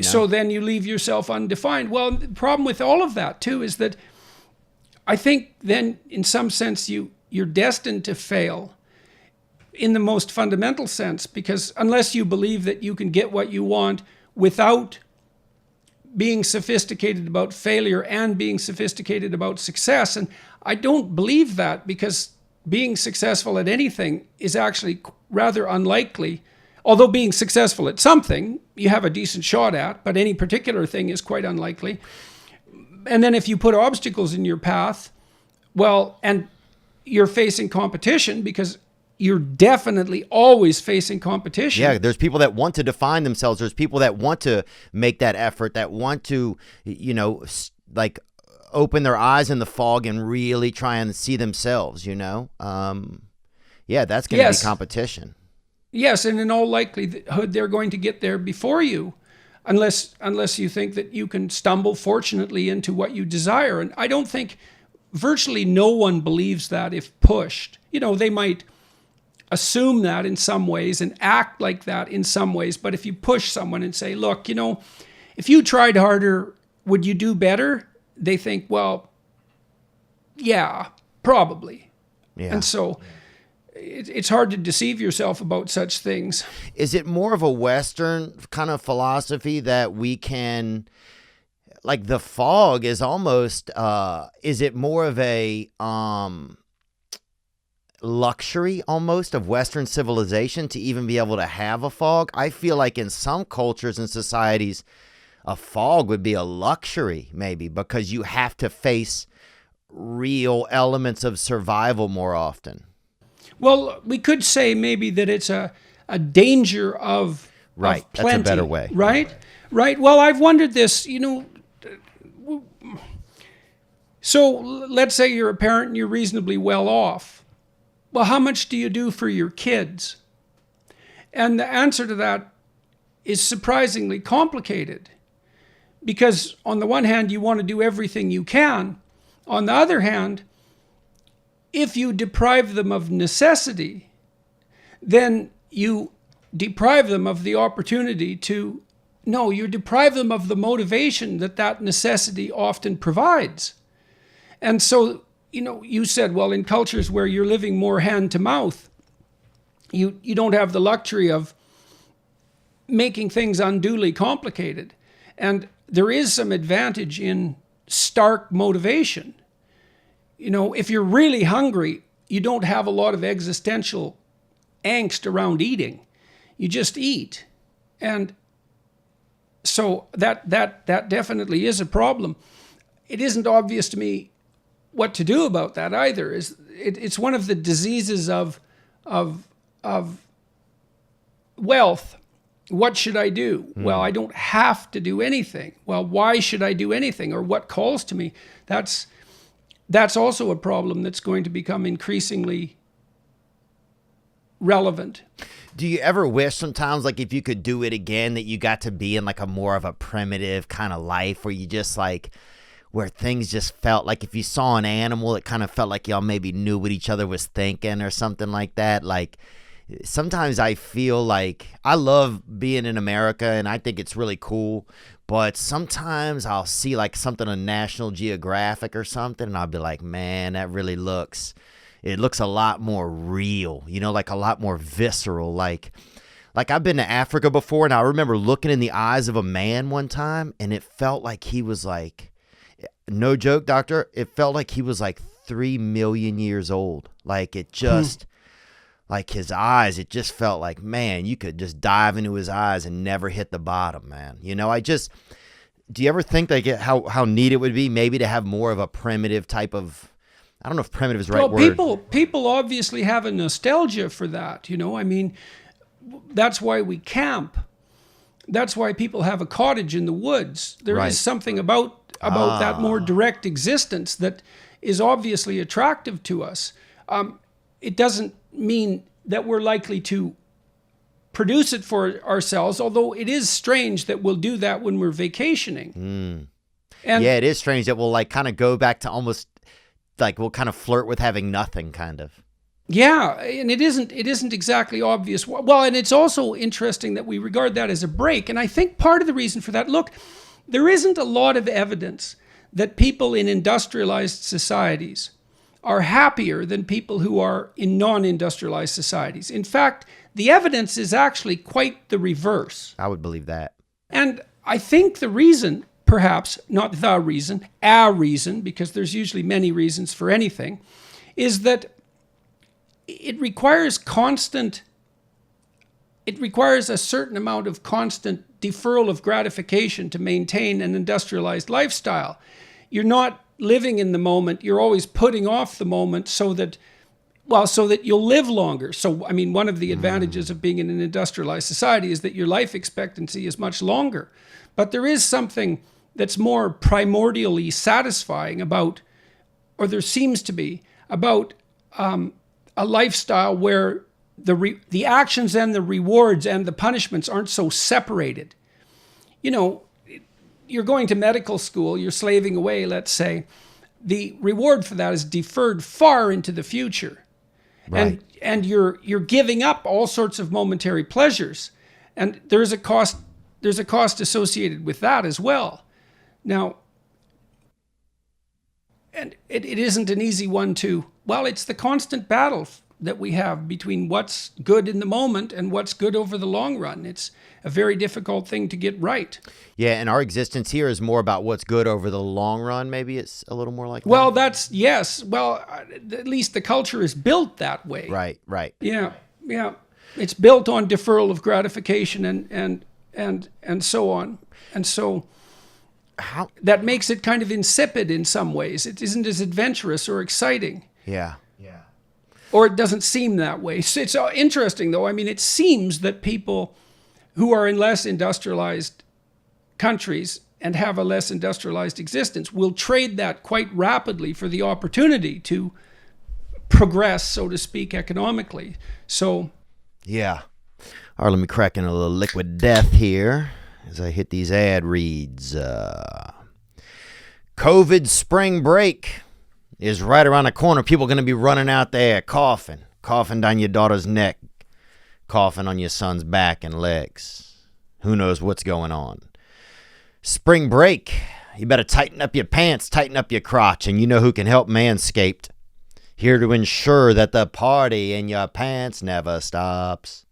So then you leave yourself undefined. Well, the problem with all of that too is that I think then in some sense you're destined to fail in the most fundamental sense, because unless you believe that you can get what you want without being sophisticated about failure and being sophisticated about success. And I don't believe that, because being successful at anything is actually rather unlikely. Although being successful at something you have a decent shot at, but any particular thing is quite unlikely. And then if you put obstacles in your path, well, and you're facing competition, because you're definitely always facing competition. Yeah, there's people that want to define themselves. There's people that want to make that effort, that want to, like open their eyes in the fog and really try and see themselves, Yeah, that's going to be competition. Yes, and in all likelihood, they're going to get there before you, unless you think that you can stumble fortunately into what you desire. And I don't think virtually no one believes that if pushed. They might assume that in some ways and act like that in some ways. But if you push someone and say, look, if you tried harder, would you do better? They think, well, yeah, probably. Yeah. And so it's hard to deceive yourself about such things. Is it more of a Western kind of philosophy that we can, like the fog is almost, is it more of a luxury almost of Western civilization to even be able to have a fog? I feel like in some cultures and societies, a fog would be a luxury maybe, because you have to face real elements of survival more often. Well, we could say maybe that it's a danger of right. Of plenty, that's a better way. Right. Well, I've wondered this, so let's say you're a parent and you're reasonably well off. Well, how much do you do for your kids? And the answer to that is surprisingly complicated, because on the one hand, you want to do everything you can. On the other hand, if you deprive them of necessity, then you deprive them of the opportunity to, you deprive them of the motivation that necessity often provides. And so, you said, well, in cultures where you're living more hand to mouth, you don't have the luxury of making things unduly complicated. And there is some advantage in stark motivation. If you're really hungry, you don't have a lot of existential angst around eating. You just eat. And so that definitely is a problem. It isn't obvious to me what to do about that either. It's one of the diseases of wealth. What should I do? Well, I don't have to do anything. Well, why should I do anything? Or what calls to me? That's also a problem that's going to become increasingly relevant. Do you ever wish sometimes, like, if you could do it again, that you got to be in like a more of a primitive kind of life where you just like, where things just felt like if you saw an animal, it kind of felt like y'all maybe knew what each other was thinking or something like that? Like, sometimes I feel like I love being in America and I think it's really cool, but sometimes I'll see like something on National Geographic or something and I'll be like, man, that really looks a lot more real, like a lot more visceral. Like I've been to Africa before and I remember looking in the eyes of a man one time and it felt like he was like, no joke, doctor, it felt like he was like 3 million years old. Like it just... like his eyes, it just felt like, man, you could just dive into his eyes and never hit the bottom, man. Do you ever think like how neat it would be maybe to have more of a primitive type of, I don't know if primitive is the right word. People obviously have a nostalgia for that, I mean, that's why we camp. That's why people have a cottage in the woods. There is something about that more direct existence that is obviously attractive to us. It doesn't mean that we're likely to produce it for ourselves, although it is strange that we'll do that when we're vacationing. And yeah, it is strange that we'll like kind of go back to almost like we'll kind of flirt with having nothing, kind of. Yeah, and it isn't exactly obvious. Well, and it's also interesting that we regard that as a break. And I think part of the reason for that, look, there isn't a lot of evidence that people in industrialized societies are happier than people who are in non-industrialized societies. In fact, the evidence is actually quite the reverse. I would believe that. And I think the reason perhaps, not the reason, a reason, because there's usually many reasons for anything, is that it requires a certain amount of constant deferral of gratification to maintain an industrialized lifestyle. You're not living in the moment. You're always putting off the moment so that you'll live longer. So, I mean, one of the advantages of being in an industrialized society is that your life expectancy is much longer. But there is something that's more primordially satisfying about, or there seems to be, about a lifestyle where the actions and the rewards and the punishments aren't so separated. You know, you're going to medical school, you're slaving away, let's say. The reward for that is deferred far into the future. Right. And you're giving up all sorts of momentary pleasures. And there's a cost associated with that as well. Now, and it isn't an easy one to, well, it's the constant battle that we have between what's good in the moment and what's good over the long run. It's a very difficult thing to get right. Yeah, and our existence here is more about what's good over the long run. Maybe it's a little more like well, that. Yes. Well, at least the culture is built that way. Right. Yeah. It's built on deferral of gratification and so on. And so that makes it kind of insipid in some ways. It isn't as adventurous or exciting. Yeah. Or it doesn't seem that way. So it's interesting, though. I mean, it seems that people who are in less industrialized countries and have a less industrialized existence will trade that quite rapidly for the opportunity to progress, so to speak, economically. So, yeah. All right, let me crack in a little liquid death here as I hit these ad reads. COVID spring break is right around the corner. People are going to be running out there coughing down your daughter's neck, coughing on your son's back and legs. Who knows what's going on? Spring break, you better tighten up your pants, tighten up your crotch, and you know who can help Manscaped. Here to ensure that the party in your pants never stops.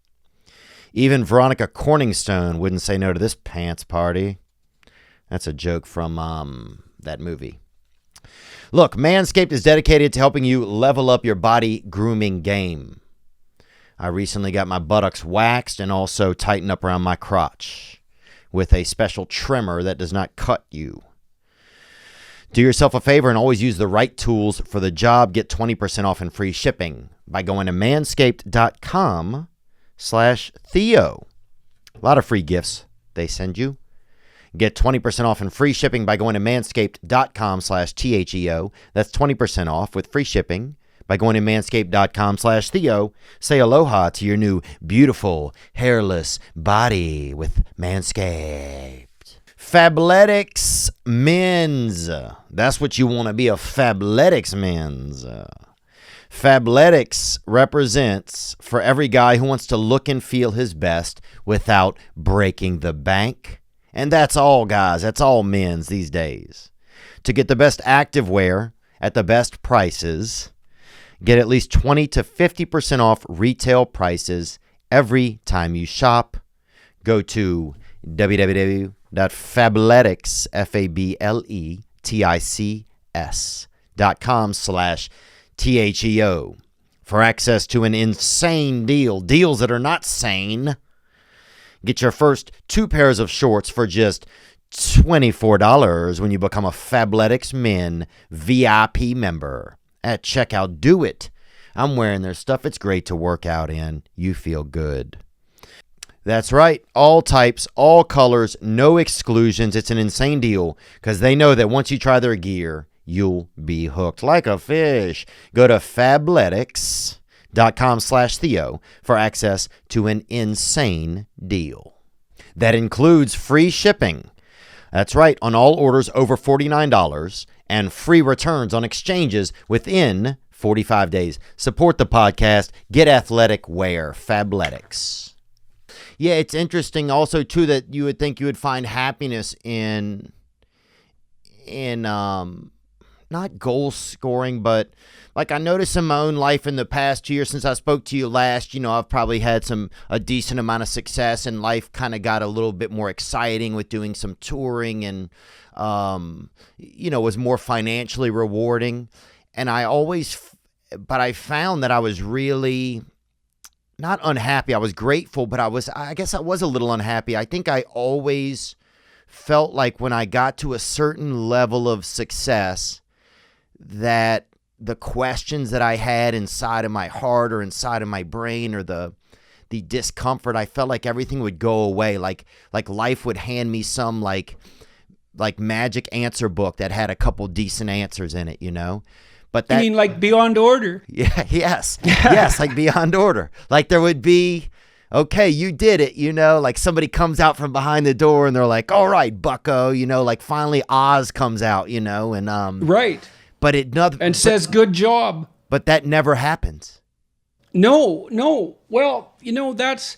Even Veronica Corningstone wouldn't say no to this pants party. That's a joke from that movie. Look, Manscaped is dedicated to helping you level up your body grooming game. I recently got my buttocks waxed and also tightened up around my crotch with a special trimmer that does not cut you. Do yourself a favor and always use the right tools for the job. Get 20% off and free shipping by going to manscaped.com/Theo. A lot of free gifts they send you. Get 20% off and free shipping by going to manscaped.com/THEO. That's 20% off with free shipping by going to manscaped.com/Theo. Say aloha to your new beautiful hairless body with Manscaped. Fabletics men's. That's what you want to be, a Fabletics men's. Fabletics represents for every guy who wants to look and feel his best without breaking the bank. And that's all, guys. That's all men's these days. To get the best activewear at the best prices, get at least 20 to 50% off retail prices every time you shop. Go to www.fabletics.com/THEO for access to an insane deal. Deals that are not sane. Get your first 2 pairs of shorts for just $24 when you become a Fabletics Men VIP member. At checkout, do it. I'm wearing their stuff. It's great to work out in. You feel good. That's right. All types, all colors, no exclusions. It's an insane deal because they know that once you try their gear, you'll be hooked like a fish. Go to Fabletics.com/Theo for access to an insane deal. That includes free shipping. That's right, on all orders over $49 and free returns on exchanges within 45 days. Support the podcast. Get athletic wear. Fabletics. Yeah, it's interesting also too that you would think you would find happiness in not goal scoring, but like I noticed in my own life in the past year since I spoke to you last, I've probably had a decent amount of success, and life kind of got a little bit more exciting with doing some touring, and was more financially rewarding. And but I found that I was really not unhappy. I was grateful, but I guess I was a little unhappy. I think I always felt like when I got to a certain level of success, that the questions that I had inside of my heart or inside of my brain, or the discomfort, I felt like everything would go away. Like life would hand me some like magic answer book that had a couple decent answers in it, But that, you mean like Beyond Order? Yeah, yes, like Beyond Order. Like there would be, okay, you did it, like somebody comes out from behind the door and they're like, all right, bucko, like finally Oz comes out, and right. But it says good job. But that never happens. No. Well, that's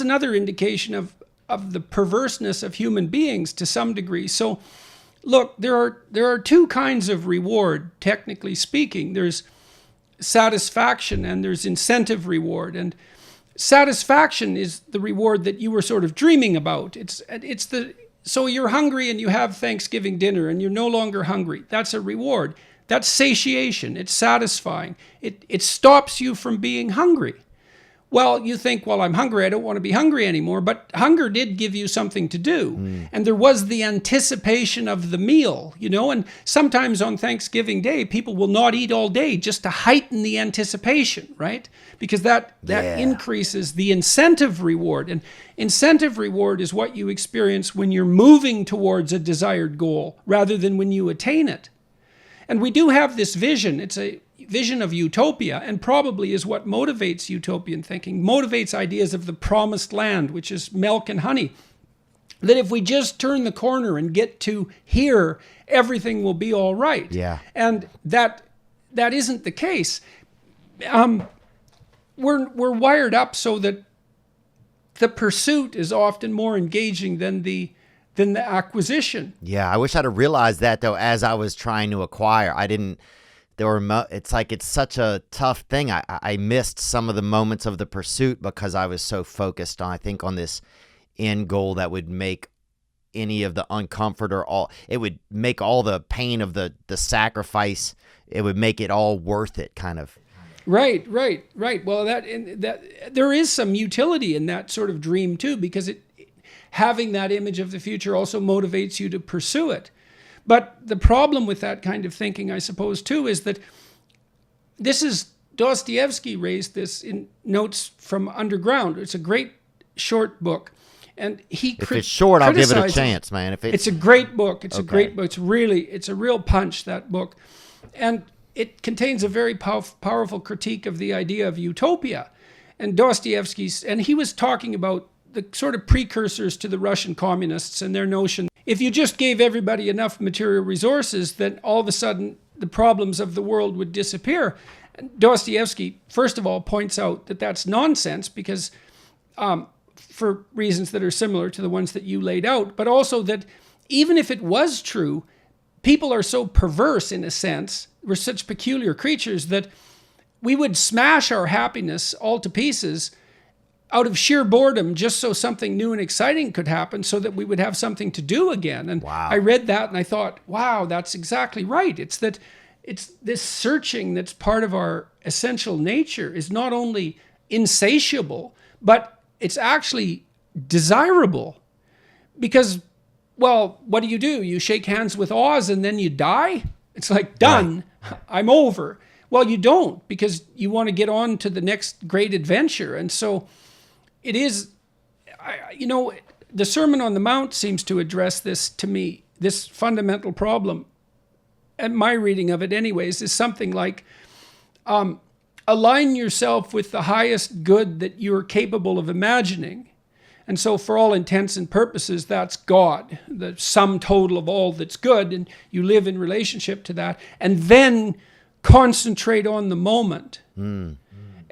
another indication of the perverseness of human beings to some degree. So look, there are two kinds of reward, technically speaking. There's satisfaction and there's incentive reward. And satisfaction is the reward that you were sort of dreaming about. So you're hungry and you have Thanksgiving dinner and you're no longer hungry. That's a reward. That's satiation. It's satisfying. It stops you from being hungry. Well, you think, well, I'm hungry. I don't want to be hungry anymore. But hunger did give you something to do. And there was the anticipation of the meal, and sometimes on Thanksgiving Day, people will not eat all day just to heighten the anticipation, right? Because that increases the incentive reward. And incentive reward is what you experience when you're moving towards a desired goal rather than when you attain it. And we do have this vision. It's a vision of utopia, and probably is what motivates utopian thinking, motivates ideas of the promised land, which is milk and honey. That if we just turn the corner and get to here, everything will be all right. Yeah. And that isn't the case. We're wired up so that the pursuit is often more engaging than the acquisition. Yeah, I wish I'd have realized that though as I was trying to acquire. It's like it's such a tough thing. I missed some of the moments of the pursuit because I was so focused on this end goal that would make any of the uncomfort it would make all the pain of the sacrifice, it would make it all worth it, kind of. Right. Well, that there is some utility in that sort of dream too, because having that image of the future also motivates you to pursue it. But the problem with that kind of thinking, I suppose, too, is that Dostoevsky raised this in Notes from Underground. It's a great short book. And if it's short, I'll give it a chance, man. It's a great book. It's a great book. It's a real punch, that book. And it contains a very powerful critique of the idea of utopia. And he was talking about the sort of precursors to the Russian communists and their notion, if you just gave everybody enough material resources, then all of a sudden the problems of the world would disappear. And Dostoevsky, first of all, points out that that's nonsense because for reasons that are similar to the ones that you laid out, but also that even if it was true, people are so perverse in a sense, we're such peculiar creatures that we would smash our happiness all to pieces out of sheer boredom just so something new and exciting could happen so that we would have something to do again. And wow. I read that and I thought, wow, that's exactly right. It's this searching that's part of our essential nature is not only insatiable, but it's actually desirable. Because, well, what do? You shake hands with Oz and then you die? It's like, done, right. I'm over. Well, you don't, because you want to get on to the next great adventure. And so it is, the Sermon on the Mount seems to address this to me, this fundamental problem. And my reading of it anyways is something like, align yourself with the highest good that you're capable of imagining. And so for all intents and purposes, that's God, the sum total of all that's good. And you live in relationship to that. And then concentrate on the moment.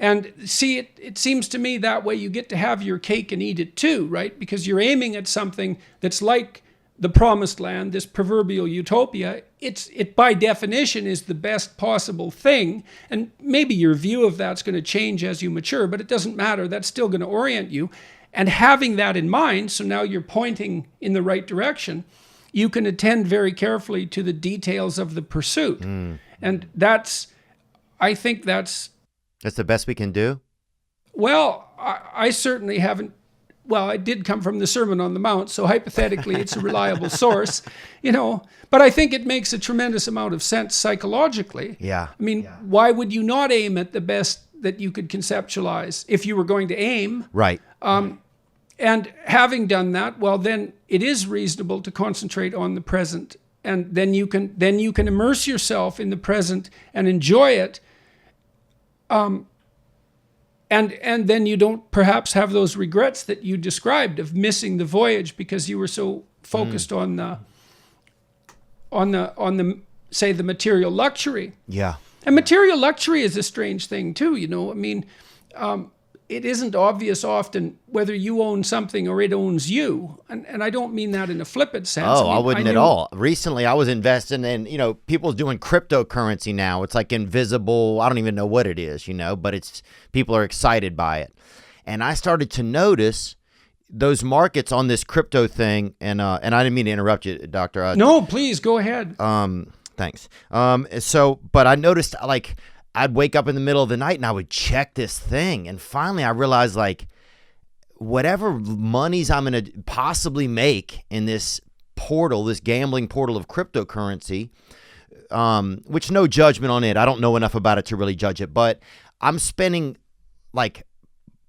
And see, it seems to me that way you get to have your cake and eat it too, right? Because you're aiming at something that's like the promised land, this proverbial utopia, it by definition is the best possible thing. And maybe your view of that's going to change as you mature, but it doesn't matter. That's still going to orient you. And having that in mind, so now you're pointing in the right direction, you can attend very carefully to the details of the pursuit. And I think that's the best we can do. Well, I certainly haven't. Well, I did come from the Sermon on the Mount, so hypothetically it's a reliable source, But I think it makes a tremendous amount of sense psychologically. Yeah. I mean, why would you not aim at the best that you could conceptualize if you were going to aim? Right. And having done that, well, then it is reasonable to concentrate on the present, and then you can immerse yourself in the present and enjoy it. And then you don't perhaps have those regrets that you described of missing the voyage because you were so focused on the say the material luxury. Yeah. And material luxury is a strange thing too, I mean, it isn't obvious often whether you own something or it owns you. And I don't mean that in a flippant sense. Oh, I wouldn't at all. Recently, I was investing in, people's doing cryptocurrency now. It's like invisible. I don't even know what it is, but people are excited by it. And I started to notice those markets on this crypto thing. And I didn't mean to interrupt you, Doctor. No, please go ahead. Thanks. But I noticed I'd wake up in the middle of the night and I would check this thing. And finally I realized whatever monies I'm going to possibly make in this portal, this gambling portal of cryptocurrency, which no judgment on it. I don't know enough about it to really judge it, but I'm spending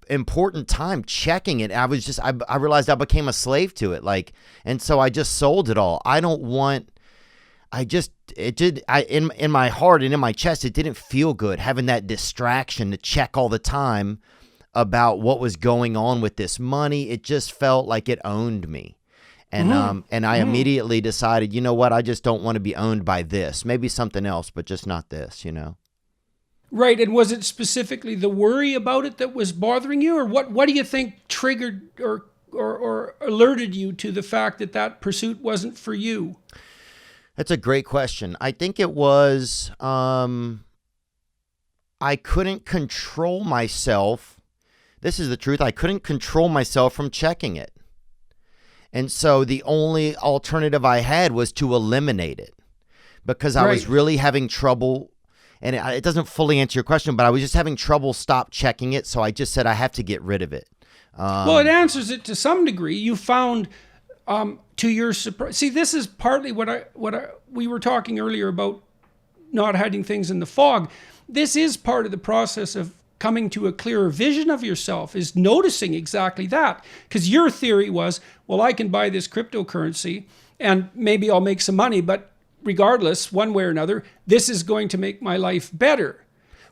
important time checking it. I realized I became a slave to it. And so I just sold it all. In my heart and in my chest, it didn't feel good having that distraction to check all the time about what was going on with this money. It just felt like it owned me. And I immediately decided, you know what? I just don't want to be owned by this. Maybe something else, but just not this, Right. And was it specifically the worry about it that was bothering you, or what do you think triggered or alerted you to the fact that pursuit wasn't for you? That's a great question. I think it was I couldn't control myself. This is the truth. I couldn't control myself from checking it. And so the only alternative I had was to eliminate it because I was really having trouble. And it doesn't fully answer your question, but I was just having trouble stop checking it. So I just said I have to get rid of it. Well, it answers it to some degree. You found... to your surprise, see, this is partly we were talking earlier about not hiding things in the fog. This is part of the process of coming to a clearer vision of yourself, is noticing exactly that. Because your theory was, well, I can buy this cryptocurrency and maybe I'll make some money, but regardless, one way or another, this is going to make my life better.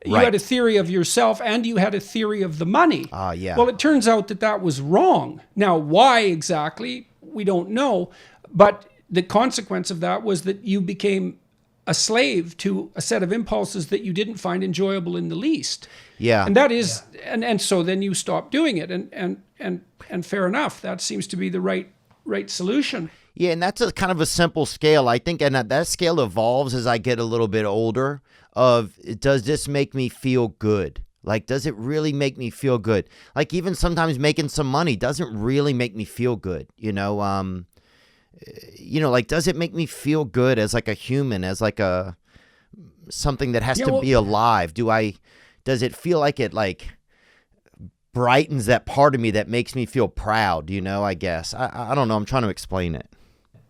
You had a theory of yourself and you had a theory of the money. Yeah. Well, it turns out that was wrong. Now, why exactly? We don't know, but the consequence of that was that you became a slave to a set of impulses that you didn't find enjoyable in the least. Yeah. And that is, and so then you stopped doing it, and fair enough. That seems to be the right solution. Yeah, and that's a kind of a simple scale, I think, and that scale evolves as I get a little bit older. Does this make me feel good? Does it really make me feel good? Even sometimes making some money doesn't really make me feel good, does it make me feel good as a human, as something that has to be alive? Does it feel like it brightens that part of me that makes me feel proud, I guess. I don't know. I'm trying to explain it.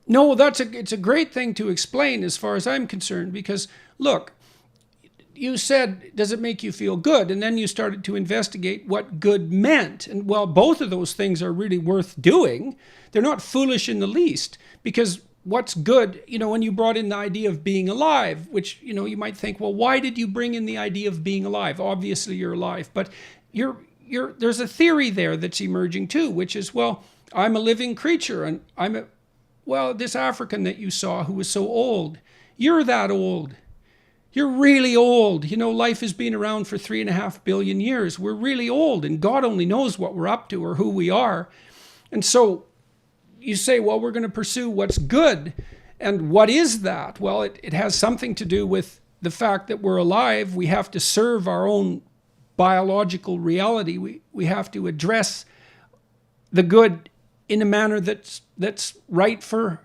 No, it's a great thing to explain as far as I'm concerned, because look, you said, does it make you feel good? And then you started to investigate what good meant. And well, both of those things are really worth doing. They're not foolish in the least, because what's good, when you brought in the idea of being alive, which, you might think, well, why did you bring in the idea of being alive? Obviously you're alive, but there's a theory there that's emerging too, which is, well, I'm a living creature and this African that you saw who was so old, you're that old. You're really old. Life has been around for 3.5 billion years. We're really old, and God only knows what we're up to or who we are. And so you say, well, we're going to pursue what's good. And what is that? Well, it has something to do with the fact that we're alive. We have to serve our own biological reality. We have to address the good in a manner that's right for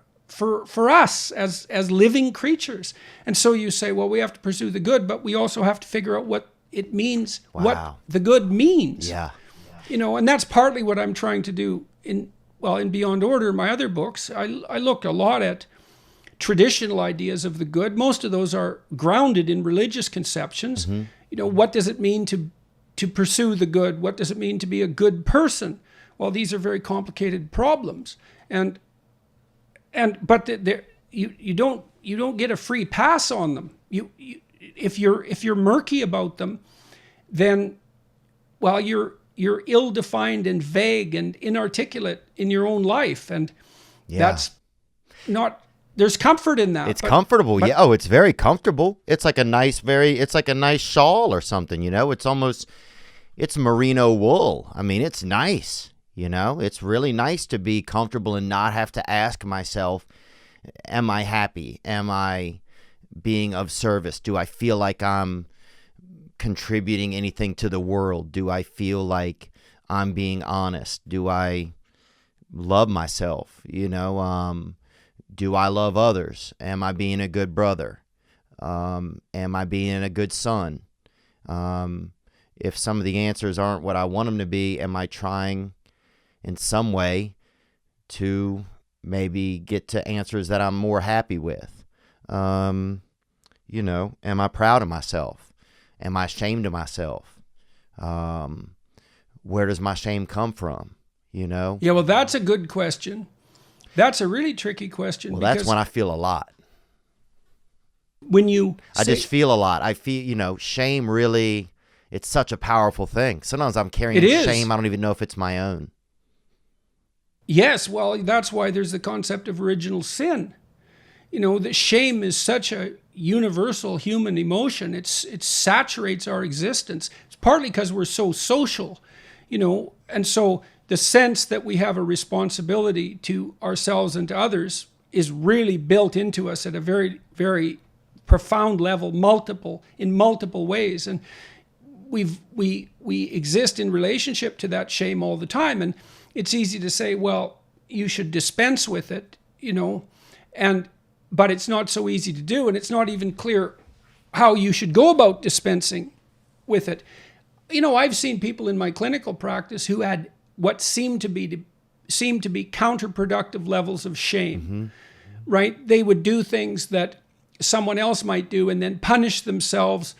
us as living creatures. And so you say, well, we have to pursue the good, but we also have to figure out what it means, what the good means. Yeah. And that's partly what I'm trying to do in Beyond Order, my other books. I looked a lot at traditional ideas of the good. Most of those are grounded in religious conceptions. What does it mean to pursue the good? What does it mean to be a good person? Well, these are very complicated problems, but you don't get a free pass on them. If you're murky about them, then you're ill-defined and vague and inarticulate in your own life, and that's not. There's comfort in that. It's comfortable. Yeah. Oh, it's very comfortable. It's like a nice shawl or something, it's merino wool. I mean, it's nice, it's really nice to be comfortable and not have to ask myself, am I happy? Am I being of service? Do I feel like I'm contributing anything to the world? Do I feel like I'm being honest? Do I love myself? Do I love others? Am I being a good brother? Am I being a good son? If some of the answers aren't what I want them to be, am I trying in some way to maybe get to answers that I'm more happy with? Am I proud of myself? Am I ashamed of myself? Where does my shame come from? Yeah, well, that's a good question. That's a really tricky question. Well, that's when I feel a lot. When I just feel a lot. I feel, shame really, it's such a powerful thing. Sometimes I'm carrying shame. I don't even know if it's my own. Yes, well, that's why there's the concept of original sin. That shame is such a universal human emotion. It saturates our existence. It's partly because we're so social, and so the sense that we have a responsibility to ourselves and to others is really built into us at a very, very profound level, in multiple ways. And we exist in relationship to that shame all the time. And it's easy to say, well, you should dispense with it, but it's not so easy to do. And it's not even clear how you should go about dispensing with it. I've seen people in my clinical practice who had what seemed to be counterproductive levels of shame, right? They would do things that someone else might do and then punish themselves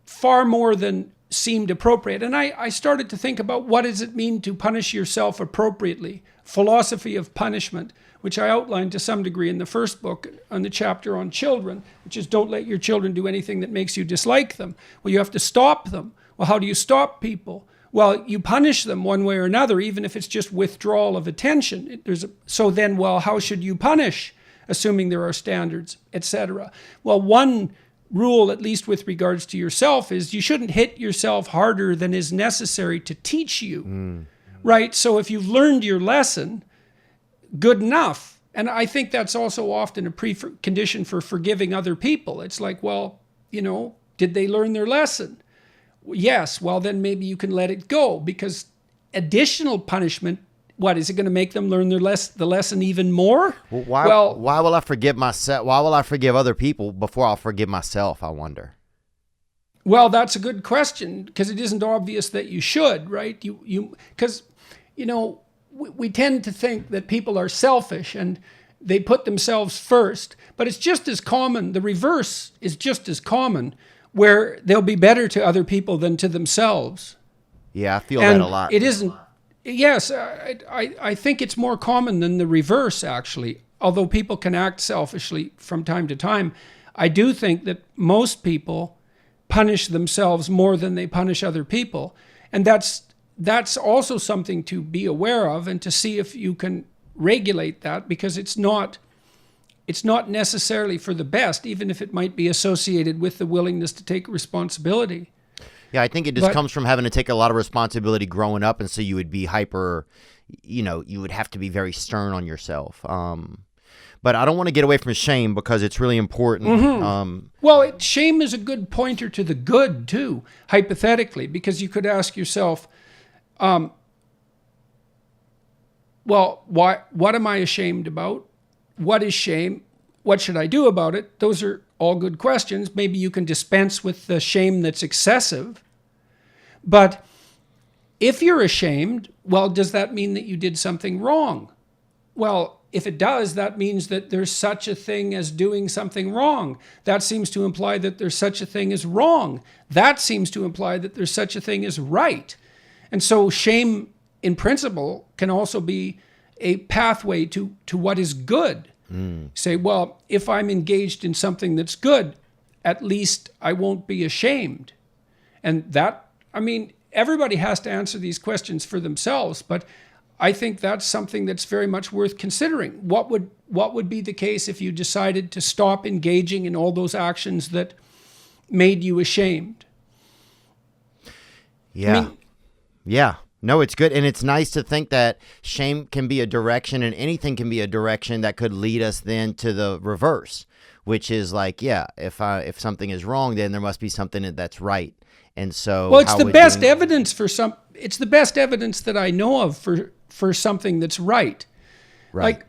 far more than seemed appropriate. And I started to think about, what does it mean to punish yourself appropriately? Philosophy of punishment, which I outlined to some degree in the first book on the chapter on children, which is don't let your children do anything that makes you dislike them. Well, you have to stop them. Well, how do you stop people? Well, you punish them one way or another, even if it's just withdrawal of attention. So then, how should you punish, assuming there are standards, etc.? Well, one rule, at least with regards to yourself, is you shouldn't hit yourself harder than is necessary to teach you, right? So if you've learned your lesson, good enough. And I think that's also often a precondition for forgiving other people. It's like, did they learn their lesson? Yes, well, then maybe you can let it go, because additional punishment, what, is it going to make them learn the lesson even more? Why will I forgive myself? Why will I forgive other people before I'll forgive myself, I wonder? Well, that's a good question, because it isn't obvious that you should, right? Because we tend to think that people are selfish and they put themselves first, but it's just as common. The reverse is just as common, where they'll be better to other people than to themselves. Yeah, I feel that a lot. It isn't. Yes, I think it's more common than the reverse, actually. Although people can act selfishly from time to time, I do think that most people punish themselves more than they punish other people. And that's also something to be aware of and to see if you can regulate that, because it's not necessarily for the best, even if it might be associated with the willingness to take responsibility. Yeah, I think it just comes from having to take a lot of responsibility growing up, and so you would be hyper you would have to be very stern on yourself. But I don't want to get away from shame because it's really important. Mm-hmm. Well, shame is a good pointer to the good too, hypothetically, because you could ask yourself, well, what am I ashamed about? What is shame? What should I do about it? Those are all good questions. Maybe you can dispense with the shame that's excessive. But if you're ashamed, well, does that mean that you did something wrong? Well, if it does, that means that there's such a thing as doing something wrong. That seems to imply that there's such a thing as wrong. That seems to imply that there's such a thing as right. And so shame, in principle, can also be a pathway to what is good. Say, well, if I'm engaged in something that's good, at least I won't be ashamed. And that, I mean, everybody has to answer these questions for themselves, but I think that's something that's very much worth considering. What would be the case if you decided to stop engaging in all those actions that made you ashamed? Yeah. I mean, yeah. No, it's good. And it's nice to think that shame can be a direction, and anything can be a direction that could lead us then to the reverse, which is like, yeah, if something is wrong, then there must be something that's right. And so, well, it's the best evidence for it's the best evidence that I know of for something that's right. Right. Like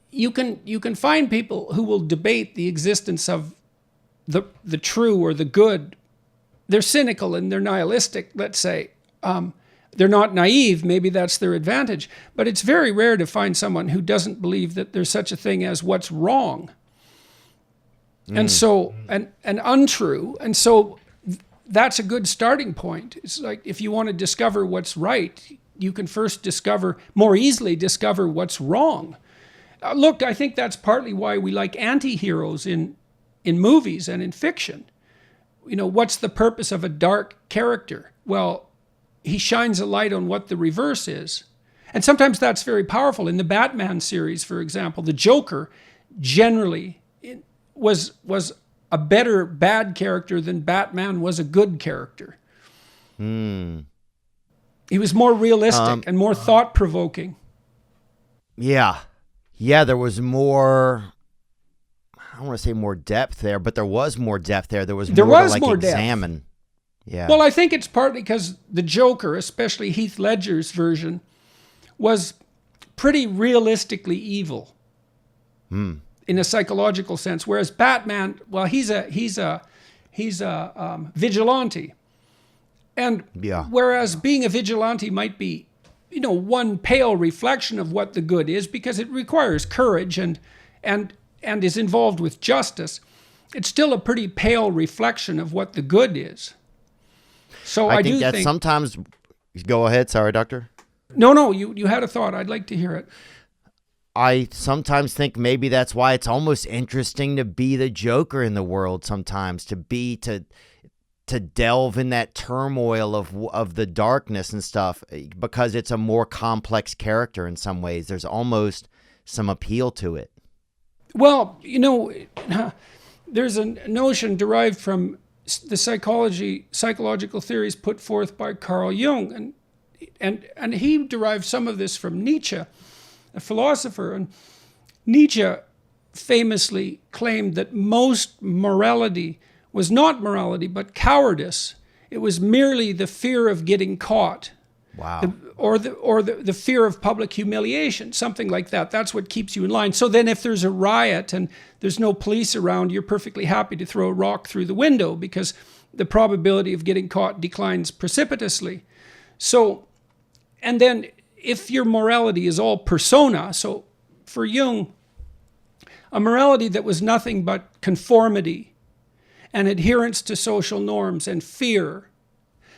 you can find people who will debate the existence of the true or the good. They're cynical and they're nihilistic, let's say. They're not naive, maybe that's their advantage. But it's very rare to find someone who doesn't believe that there's such a thing as what's wrong. And so, and untrue. And so that's a good starting point. It's like if you want to discover what's right, you can first more easily discover what's wrong. Look, I think that's partly why we like anti-heroes in movies and in fiction. What's the purpose of a dark character? Well, he shines a light on what the reverse is. And sometimes that's very powerful. In the Batman series, for example, the Joker generally was a better bad character than Batman was a good character. He was more realistic and more thought-provoking. Yeah. Yeah, there was more... I don't want to say more depth there, but there was more depth there. There was more to examine. Depth. Yeah. Well, I think it's partly because the Joker, especially Heath Ledger's version, was pretty realistically evil in a psychological sense. Whereas Batman, well, he's a vigilante, and whereas being a vigilante might be, one pale reflection of what the good is because it requires courage and is involved with justice, it's still a pretty pale reflection of what the good is. So I do think sometimes... Go ahead. Sorry, Doctor. No, you had a thought. I'd like to hear it. I sometimes think maybe that's why it's almost interesting to be the Joker in the world sometimes, to delve in that turmoil of the darkness and stuff, because it's a more complex character in some ways. There's almost some appeal to it. Well, there's a notion derived from the psychological theories put forth by Carl Jung, and he derived some of this from Nietzsche, a philosopher. And Nietzsche famously claimed that most morality was not morality, but cowardice. It was merely the fear of getting caught. Wow. Or the fear of public humiliation, something like that. That's what keeps you in line. So then if there's a riot and there's no police around, you're perfectly happy to throw a rock through the window because the probability of getting caught declines precipitously. So, and then if your morality is all persona, so for Jung, a morality that was nothing but conformity and adherence to social norms and fear,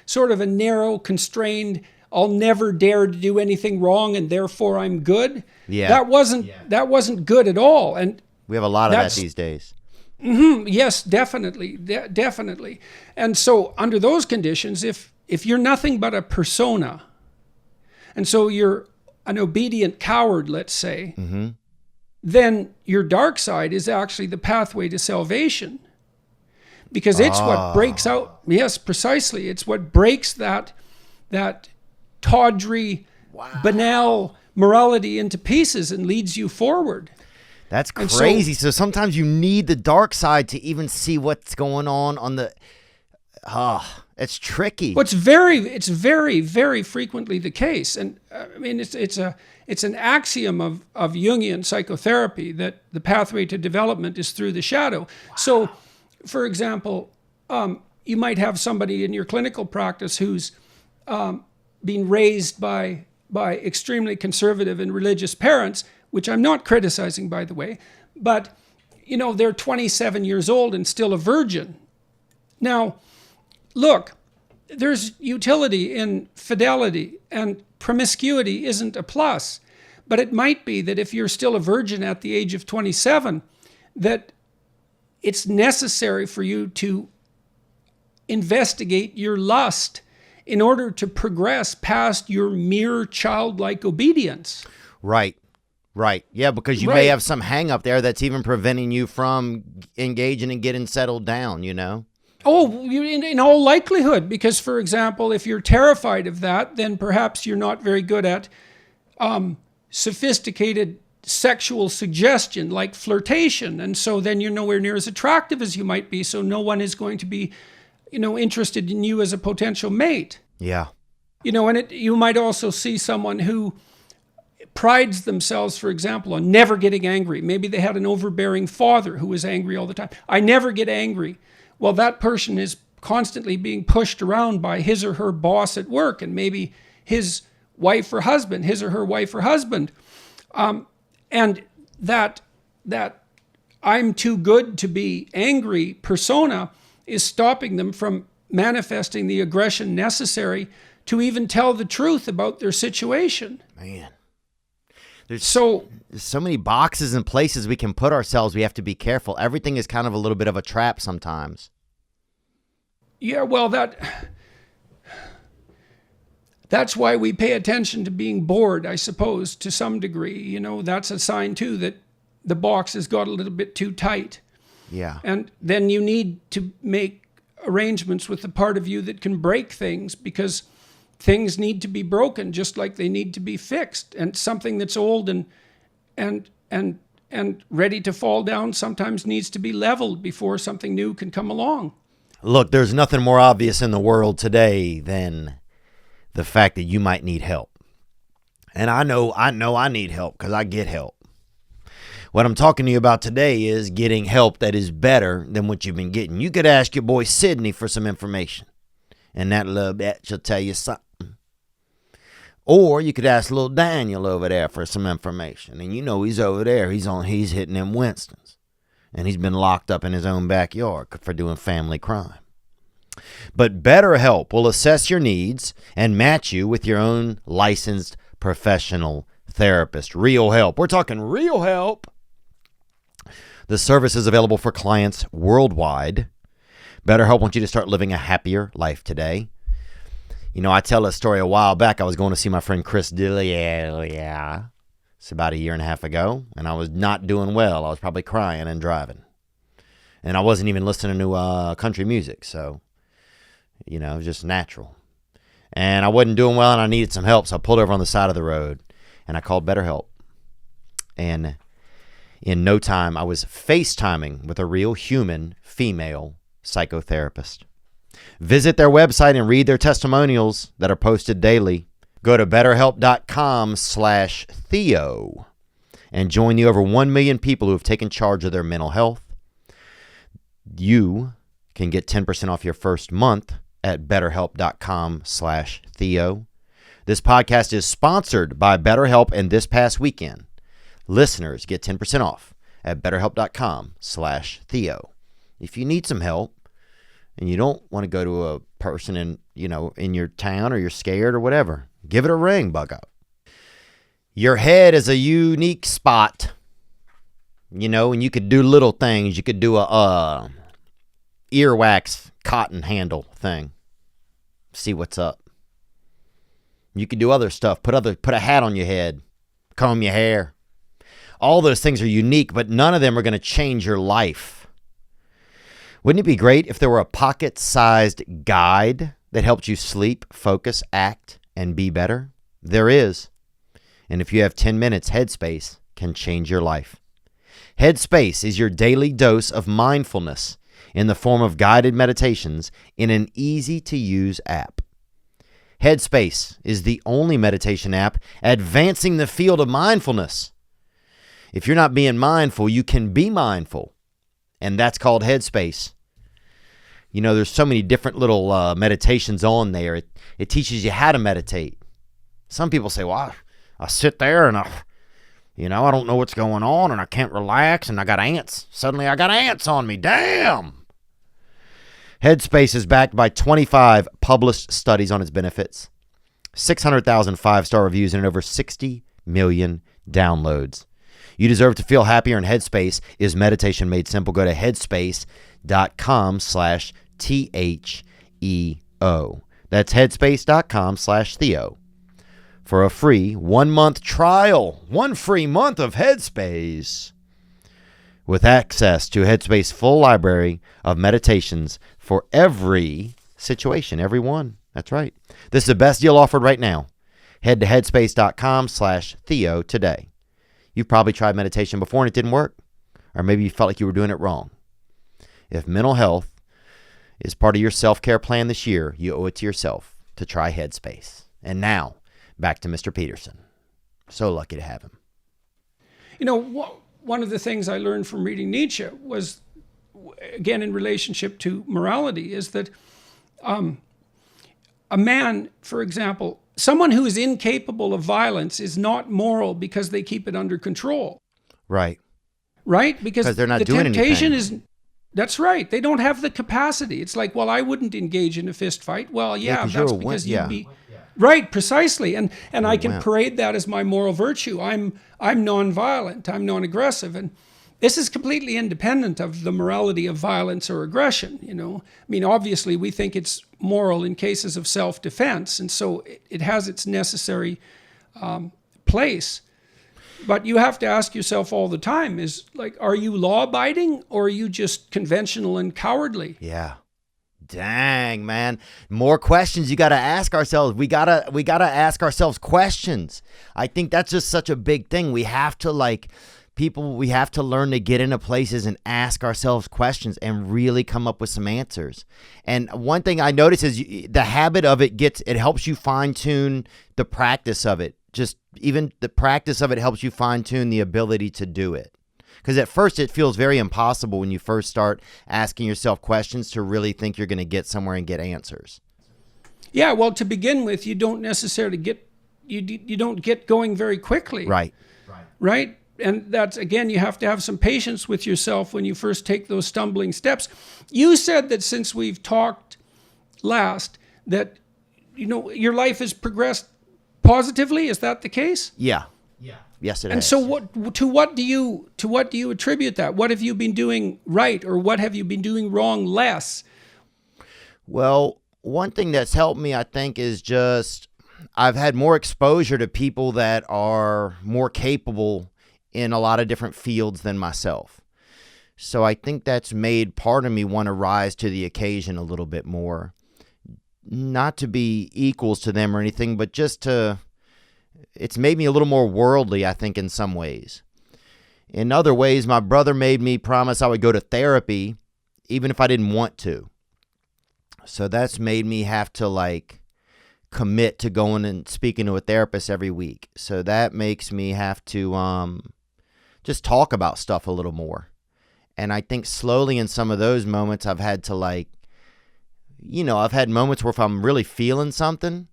sort of a narrow, constrained, I'll never dare to do anything wrong and therefore I'm good. Yeah. That wasn't good at all. And we have a lot of that these days. Yes, definitely. Definitely. And so under those conditions, if you're nothing but a persona, and so you're an obedient coward, let's say, then your dark side is actually the pathway to salvation. Because it's what breaks out. Yes, precisely. It's what breaks that tawdry, banal morality into pieces and leads you forward. That's crazy. So sometimes you need the dark side to even see what's going on the. It's tricky. Well, it's very, very frequently the case, and I mean it's an axiom of Jungian psychotherapy that the pathway to development is through the shadow. Wow. So, for example, you might have somebody in your clinical practice who's been raised by extremely conservative and religious parents, which I'm not criticizing, by the way, but they're 27 years old and still a virgin. Now, look, there's utility in fidelity, and promiscuity isn't a plus. But it might be that if you're still a virgin at the age of 27, that it's necessary for you to investigate your lust in order to progress past your mere childlike obedience. Right. Yeah, because you may have some hang up there that's even preventing you from engaging and getting settled down, Oh, in all likelihood, because, for example, if you're terrified of that, then perhaps you're not very good at sophisticated sexual suggestion like flirtation. And so then you're nowhere near as attractive as you might be. So no one is going to be, interested in you as a potential mate. Yeah. And you might also see someone who prides themselves, for example, on never getting angry. Maybe they had an overbearing father who was angry all the time. I never get angry. Well, that person is constantly being pushed around by his or her boss at work, and maybe his or her wife or husband. And that I'm too good to be angry persona is stopping them from manifesting the aggression necessary to even tell the truth about their situation. Man. There's so many boxes and places we can put ourselves. We have to be careful. Everything is kind of a little bit of a trap sometimes. Yeah, well, that's why we pay attention to being bored, I suppose, to some degree. That's a sign, too, that the box has got a little bit too tight. Yeah. And then you need to make arrangements with the part of you that can break things, because things need to be broken just like they need to be fixed. And something that's old and ready to fall down sometimes needs to be leveled before something new can come along. Look, there's nothing more obvious in the world today than the fact that you might need help. And I know I need help because I get help. What I'm talking to you about today is getting help that is better than what you've been getting. You could ask your boy Sydney for some information, and that little bitch will tell you something. Or you could ask little Daniel over there for some information. And he's over there. He's hitting them Winstons. And he's been locked up in his own backyard for doing family crime. But BetterHelp will assess your needs and match you with your own licensed professional therapist. Real help. We're talking real help. The service is available for clients worldwide. BetterHelp wants you to start living a happier life today. I tell a story a while back. I was going to see my friend Chris D'Elia. It's about 1.5 years ago, and I was not doing well. I was probably crying and driving. And I wasn't even listening to country music, so, it was just natural. And I wasn't doing well, and I needed some help, so I pulled over on the side of the road, and I called BetterHelp. And in no time, I was FaceTiming with a real human female psychotherapist. Visit their website and read their testimonials that are posted daily. Go to BetterHelp.com/Theo and join the over 1 million people who have taken charge of their mental health. You can get 10% off your first month at BetterHelp.com/Theo. This podcast is sponsored by BetterHelp, and this past weekend, listeners get 10% off at BetterHelp.com/Theo. If you need some help, and you don't want to go to a person in your town, or you're scared or whatever, give it a ring, bug out. Your head is a unique spot, and you could do little things. You could do a earwax cotton handle thing. See what's up. You could do other stuff. Put a hat on your head. Comb your hair. All those things are unique, but none of them are going to change your life. Wouldn't it be great if there were a pocket-sized guide that helped you sleep, focus, act, and be better? There is. And if you have 10 minutes, Headspace can change your life. Headspace is your daily dose of mindfulness in the form of guided meditations in an easy-to-use app. Headspace is the only meditation app advancing the field of mindfulness. If you're not being mindful, you can be mindful, and that's called Headspace. You know, there's so many different little meditations on there. It teaches you how to meditate. Some people say, well, I sit there and I don't know what's going on and I can't relax and I got ants. Suddenly I got ants on me. Damn. Headspace is backed by 25 published studies on its benefits, 600,000 5-star reviews, and over 60 million downloads. You deserve to feel happier, and Headspace is meditation made simple. Go to headspace.com/THEO. That's headspace.com/Theo for a free 1-month trial, 1 free month of Headspace, with access to Headspace's full library of meditations for every situation, every one. That's right. This is the best deal offered right now. Head to headspace.com/Theo today. You've probably tried meditation before and it didn't work, or maybe you felt like you were doing it wrong. If mental health is part of your self-care plan this year, you owe it to yourself to try Headspace. And now, back to Mr. Peterson. So lucky to have him. You know, one of the things I learned from reading Nietzsche was, again, in relationship to morality, is that a man, for example, someone who is incapable of violence is not moral because they keep it under control. Right. Right? Because they're not the doing temptation anything. That's right. They don't have the capacity. It's like, well, I wouldn't engage in a fist fight. Well, yeah, that's because you'd be... Right, precisely. And I can parade that as my moral virtue. I'm nonviolent. I'm non-aggressive. And this is completely independent of the morality of violence or aggression, you know. I mean, obviously, we think it's moral in cases of self-defense, and so it has its necessary place. But you have to ask yourself all the time, is like, are you law-abiding or are you just conventional and cowardly? Yeah. Dang, man. More questions you got to ask ourselves. We got to ask ourselves questions. I think that's just such a big thing. We have to we have to learn to get into places and ask ourselves questions and really come up with some answers. And one thing I notice is the habit of it helps you fine tune the practice of it. Just even the practice of it helps you fine tune the ability to do it. Because at first it feels very impossible when you first start asking yourself questions to really think you're going to get somewhere and get answers. Yeah, well, to begin with, you don't necessarily you don't get going very quickly. Right. And that's, again, you have to have some patience with yourself when you first take those stumbling steps. You said that since we've talked last, that, you know, your life has progressed positively. Is that the case? Yeah. Yes, it has. And so to what do you attribute that? What have you been doing right, or what have you been doing wrong less? Well, one thing that's helped me, I think, is just I've had more exposure to people that are more capable in a lot of different fields than myself. So I think that's made part of me want to rise to the occasion a little bit more. Not to be equals to them or anything, but just it's made me a little more worldly, I think, in some ways. In other ways, my brother made me promise I would go to therapy even if I didn't want to. So that's made me have to commit to going and speaking to a therapist every week. So that makes me have to just talk about stuff a little more. And I think slowly in some of those moments I've had to I've had moments where if I'm really feeling something,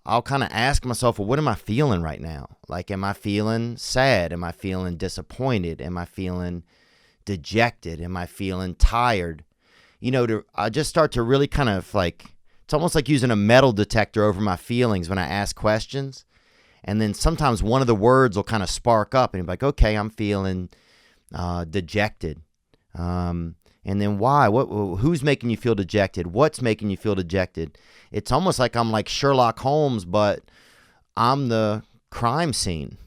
I'll kind of ask myself, well, what am I feeling right now? Like, am I feeling sad? Am I feeling disappointed? Am I feeling dejected? Am I feeling tired? I just start to really kind of it's almost like using a metal detector over my feelings when I ask questions. And then sometimes one of the words will kind of spark up and you're like, okay, I'm feeling dejected. And then why? Who's making you feel dejected? What's making you feel dejected? It's almost like I'm like Sherlock Holmes, but I'm the crime scene.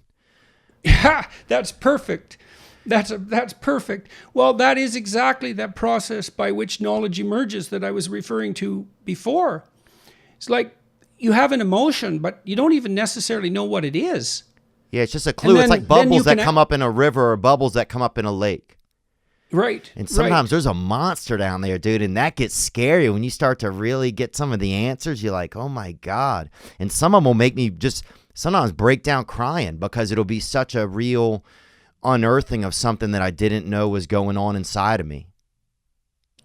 Yeah, that's perfect. That's perfect. Well, that is exactly that process by which knowledge emerges that I was referring to before. It's like, you have an emotion, but you don't even necessarily know what it is. Yeah, it's just a clue. It's like bubbles that come up in a river or bubbles that come up in a lake. Right. And sometimes there's a monster down there, dude, and that gets scary when you start to really get some of the answers. You're like, oh my God. And some of them will make me just sometimes break down crying because it'll be such a real unearthing of something that I didn't know was going on inside of me.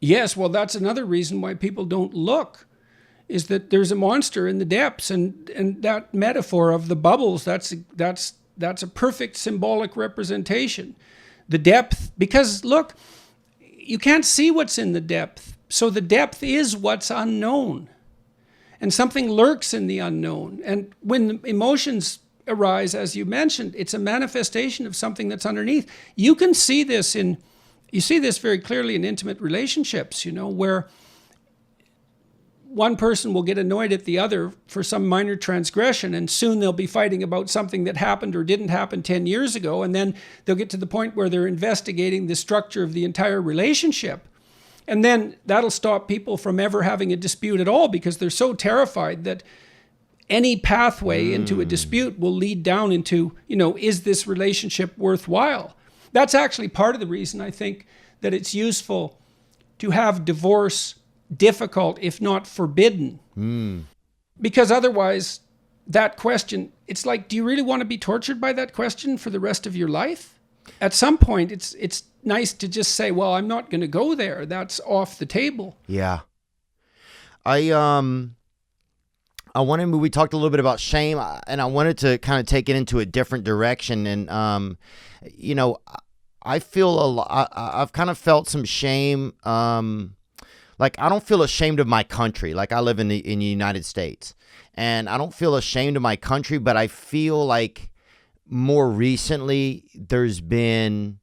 Yes, well, that's another reason why people don't look, is that there's a monster in the depths, and that metaphor of the bubbles, that's a perfect symbolic representation. The depth, because look, you can't see what's in the depth, so the depth is what's unknown, and something lurks in the unknown. And when emotions arise, as you mentioned, it's a manifestation of something that's underneath. You can see this you see this very clearly in intimate relationships, where one person will get annoyed at the other for some minor transgression, and soon they'll be fighting about something that happened or didn't happen 10 years ago, and then they'll get to the point where they're investigating the structure of the entire relationship. And then that'll stop people from ever having a dispute at all, because they're so terrified that any pathway into a dispute will lead down into, is this relationship worthwhile? That's actually part of the reason I think that it's useful to have divorce difficult, if not forbidden. Because otherwise, that question, it's like, do you really want to be tortured by that question for the rest of your life? At some point, it's nice to just say, well, I'm not going to go there. That's off the table. Yeah. We talked a little bit about shame, and I wanted to kind of take it into a different direction. And, I feel I've kind of felt some shame. Like, I don't feel ashamed of my country. Like, I live in the United States, and I don't feel ashamed of my country, but I feel like more recently there's been,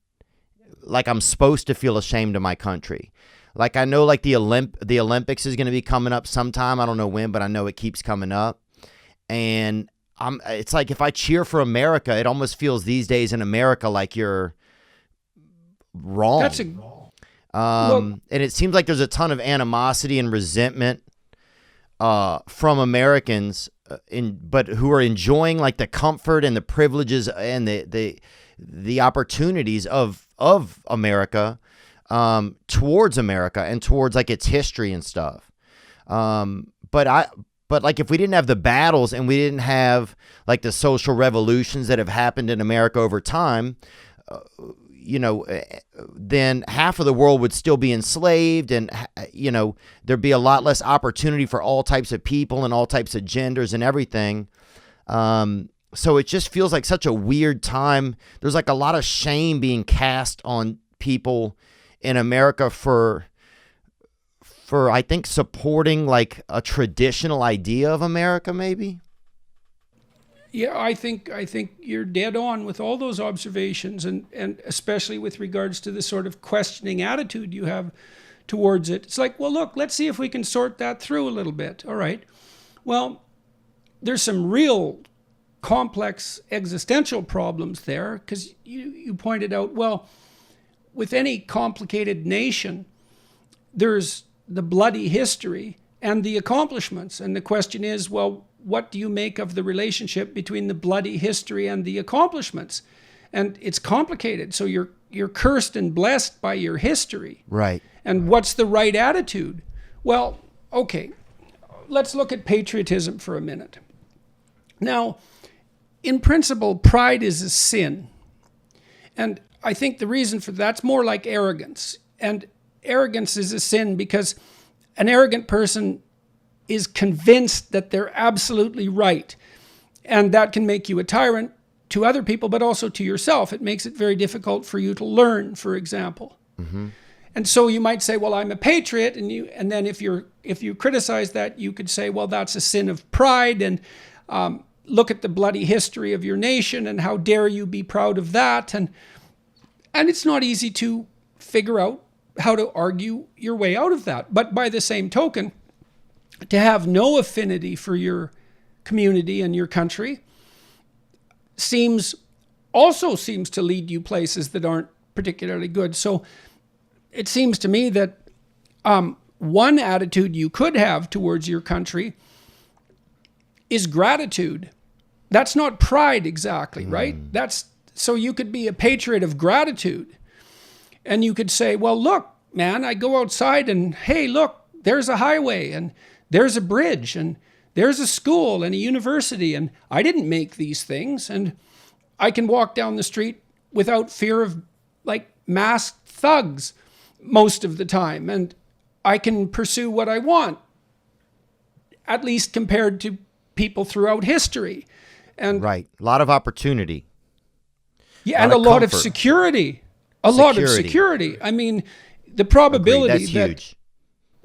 like, I'm supposed to feel ashamed of my country. Like, I know, like, the Olympics is going to be coming up sometime. I don't know when, but I know it keeps coming up. And it's like, if I cheer for America, it almost feels these days in America like you're wrong. And it seems like there's a ton of animosity and resentment from Americans, but who are enjoying, like, the comfort and the privileges and the opportunities of America, towards America and towards, like, its history and stuff. But like, if we didn't have the battles and we didn't have, like, the social revolutions that have happened in America over time, then half of the world would still be enslaved, and, there'd be a lot less opportunity for all types of people and all types of genders and everything. So it just feels like such a weird time. There's, like, a lot of shame being cast on people in America for I think supporting, like, a traditional idea of America, maybe. Yeah, I think you're dead on with all those observations, and especially with regards to the sort of questioning attitude you have towards it. It's like, well, look, let's see if we can sort that through a little bit. All right. Well, there's some real complex existential problems there, because you pointed out, well, with any complicated nation, there's the bloody history and the accomplishments. And the question is, well, what do you make of the relationship between the bloody history and the accomplishments? And it's complicated. So you're cursed and blessed by your history. Right. And what's the right attitude? Well, okay, let's look at patriotism for a minute. Now, in principle, pride is a sin. And I think the reason for that's more like arrogance. And arrogance is a sin because an arrogant person is convinced that they're absolutely right. And that can make you a tyrant to other people, but also to yourself. It makes it very difficult for you to learn, for example. Mm-hmm. And so you might say, well, I'm a patriot. And then if you criticize that, you could say, well, that's a sin of pride. And look at the bloody history of your nation, and how dare you be proud of that. And it's not easy to figure out how to argue your way out of that. But by the same token, to have no affinity for your community and your country seems to lead you places that aren't particularly good. So it seems to me that one attitude you could have towards your country is gratitude. That's not pride exactly, right? So you could be a patriot of gratitude. And you could say, well, look, man, I go outside and, hey, look, there's a highway and there's a bridge and there's a school and a university, and I didn't make these things. And I can walk down the street without fear of like masked thugs most of the time. And I can pursue what I want, at least compared to people throughout history. And right. A lot of opportunity. Yeah, and a lot of security. A lot of security. I mean, the probability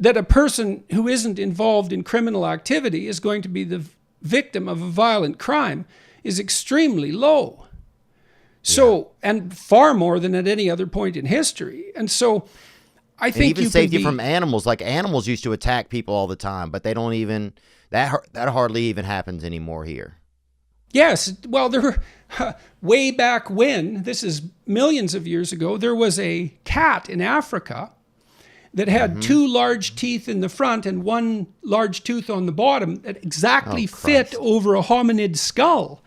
that a person who isn't involved in criminal activity is going to be the victim of a violent crime is extremely low. So, and far more than at any other point in history. And so I think even safety from animals, like animals used to attack people all the time, but they don't even, that hardly even happens anymore here. Yes. Well, there were, way back when, this is millions of years ago, there was a cat in Africa that had two large teeth in the front and one large tooth on the bottom that exactly fit over a hominid skull.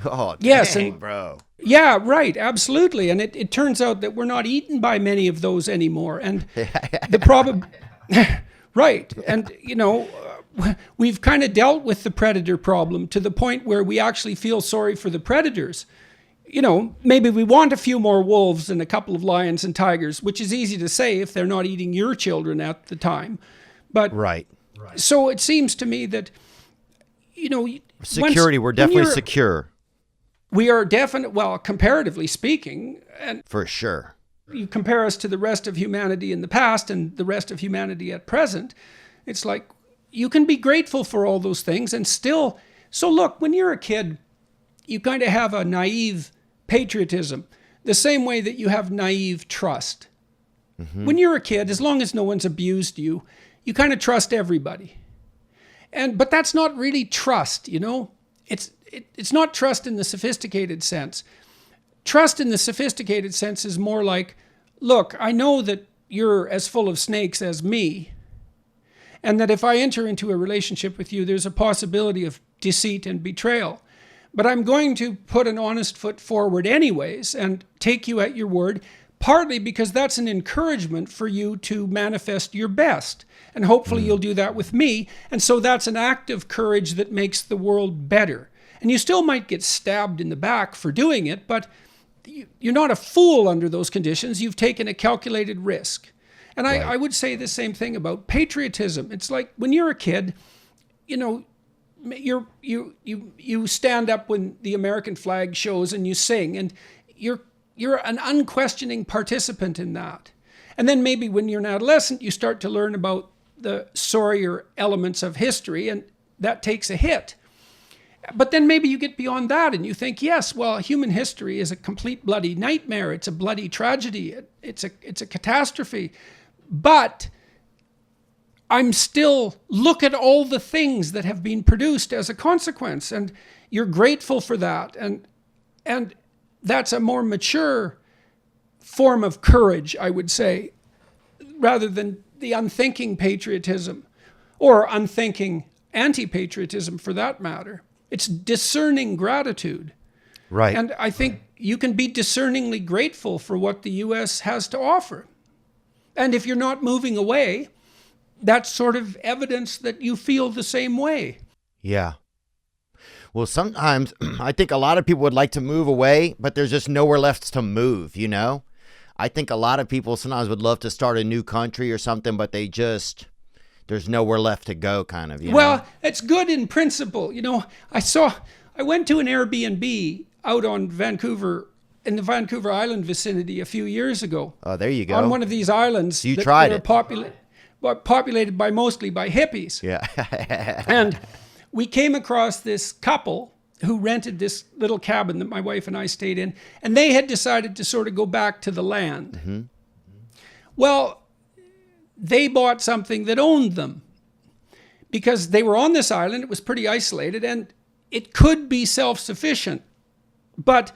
Oh, yes, dang, bro. Yeah, right, absolutely. And it turns out that we're not eaten by many of those anymore. And the problem, right. And, you know, we've kind of dealt with the predator problem to the point where we actually feel sorry for the predators. You know, maybe we want a few more wolves and a couple of lions and tigers, which is easy to say if they're not eating your children at the time. But right. So it seems to me that, you know, security, we're definitely secure. We are definitely, well, comparatively speaking. And for sure. You compare us to the rest of humanity in the past and the rest of humanity at present. It's like, you can be grateful for all those things and still. So look, when you're a kid, you kind of have a naive patriotism, the same way that you have naive trust. When you're a kid, as long as no one's abused you, you kind of trust everybody. But that's not really trust, you know? It's not trust in the sophisticated sense. Trust in the sophisticated sense is more like, look, I know that you're as full of snakes as me, and that if I enter into a relationship with you, there's a possibility of deceit and betrayal. But I'm going to put an honest foot forward anyways and take you at your word, partly because that's an encouragement for you to manifest your best. And hopefully you'll do that with me. And so that's an act of courage that makes the world better. And you still might get stabbed in the back for doing it, but you're not a fool under those conditions. You've taken a calculated risk. And I would say the same thing about patriotism. It's like when you're a kid, you know, you stand up when the American flag shows and you sing, and you're an unquestioning participant in that. And then maybe when you're an adolescent, you start to learn about the sorrier elements of history, and that takes a hit. But then maybe you get beyond that and you think, yes, well, human history is a complete bloody nightmare. It's a bloody tragedy. It's a catastrophe. But I'm still, look at all the things that have been produced as a consequence, and you're grateful for that. And that's a more mature form of courage, I would say, rather than the unthinking patriotism or unthinking anti-patriotism for that matter. It's discerning gratitude. Right. And I think you can be discerningly grateful for what the U.S. has to offer. And if you're not moving away, that's sort of evidence that you feel the same way. Yeah. Well, sometimes I think a lot of people would like to move away, but there's just nowhere left to move, you know? I think a lot of people sometimes would love to start a new country or something, but there's nowhere left to go, kind of, you know? It's good in principle. You know, I went to an Airbnb out on Vancouver, in the Vancouver Island vicinity a few years ago. Oh, there you go. On one of these islands so you tried it. Populated mostly by hippies. Yeah. And we came across this couple who rented this little cabin that my wife and I stayed in, and they had decided to sort of go back to the land. Mm-hmm. Well, they bought something that owned them because they were on this island. It was pretty isolated and it could be self-sufficient. But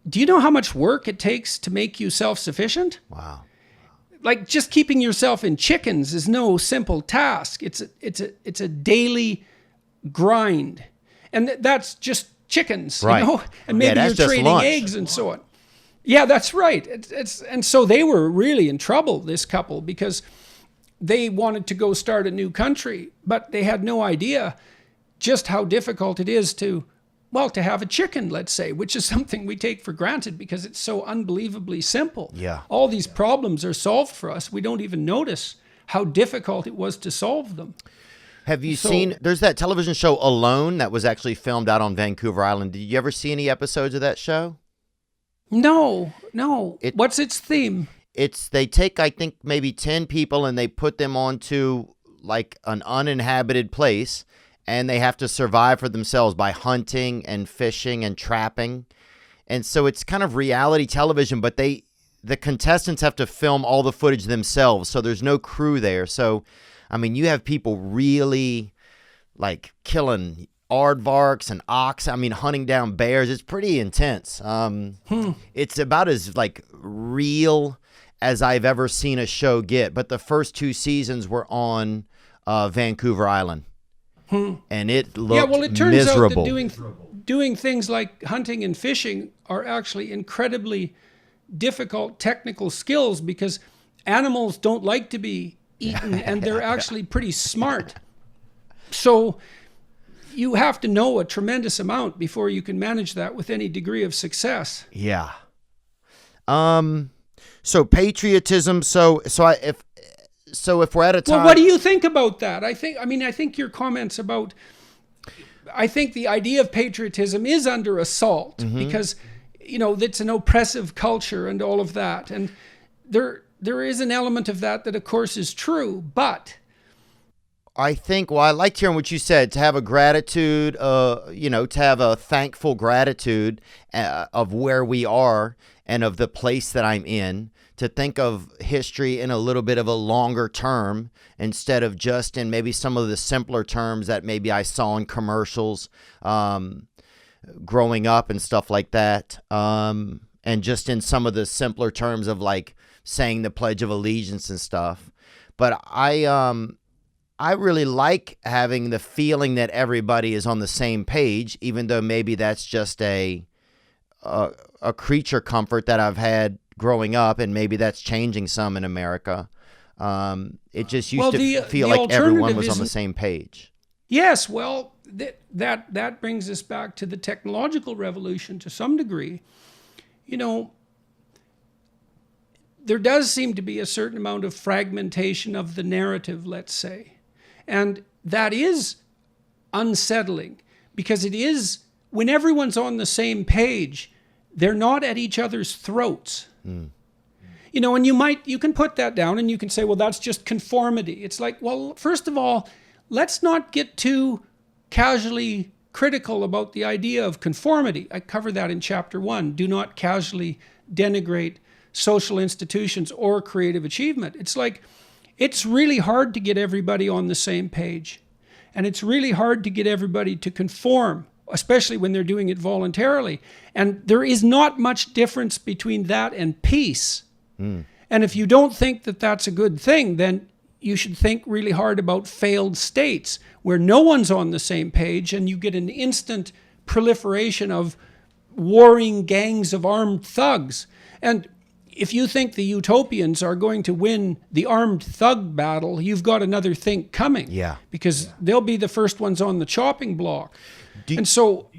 do you know how much work it takes to make you self-sufficient? Wow. Like just keeping yourself in chickens is no simple task. It's a daily grind. And that's just chickens, Right. and maybe that's you're just trading lunch. eggs and so on. Yeah, that's right. And so they were really in trouble, this couple, because they wanted to go start a new country, but they had no idea just how difficult it is to have a chicken, let's say, which is something we take for granted because it's so unbelievably simple. Yeah. All these problems are solved for us. We don't even notice how difficult it was to solve them. Have you seen, there's that television show Alone that was actually filmed out on Vancouver Island. Did you ever see any episodes of that show? No. What's its theme? They take, I think, maybe 10 people and they put them onto like an uninhabited place, and they have to survive for themselves by hunting and fishing and trapping. And so it's kind of reality television, but the contestants have to film all the footage themselves. So there's no crew there. So, I mean, you have people really like killing aardvarks and ox. I mean, hunting down bears. It's pretty intense. It's about as like real as I've ever seen a show get. But the first 2 seasons were on Vancouver Island. And it looked it turns miserable. out that doing things like hunting and fishing are actually incredibly difficult technical skills because animals don't like to be eaten and they're actually pretty smart. So you have to know a tremendous amount before you can manage that with any degree of success. Yeah. So patriotism. So if we're at a time, well, what do you think about that? I think your comments about, I think the idea of patriotism is under assault because, it's an oppressive culture and all of that. And there is an element of that of course is true, but I think, I liked hearing what you said, to have a gratitude, to have a thankful gratitude of where we are and of the place that I'm in, to think of history in a little bit of a longer term instead of just in maybe some of the simpler terms that maybe I saw in commercials growing up and stuff like that. And just in some of the simpler terms of like saying the Pledge of Allegiance and stuff. But I really like having the feeling that everybody is on the same page, even though maybe that's just a creature comfort that I've had growing up, and maybe that's changing some in America. It just used to feel like everyone was on the same page. Yes, well, that brings us back to the technological revolution to some degree. There does seem to be a certain amount of fragmentation of the narrative, let's say. And that is unsettling because it is, when everyone's on the same page, they're not at each other's throats. And you can put that down and you can say, well, that's just conformity. It's like, well, first of all, let's not get too casually critical about the idea of conformity. I cover that in chapter 1. Do not casually denigrate social institutions or creative achievement. It's like, it's really hard to get everybody on the same page. And it's really hard to get everybody to conform, especially when they're doing it voluntarily. And there is not much difference between that and peace. And if you don't think that that's a good thing, then you should think really hard about failed states where no one's on the same page and you get an instant proliferation of warring gangs of armed thugs. And if you think the utopians are going to win the armed thug battle, you've got another think coming. Yeah. Because they'll be the first ones on the chopping block. And so,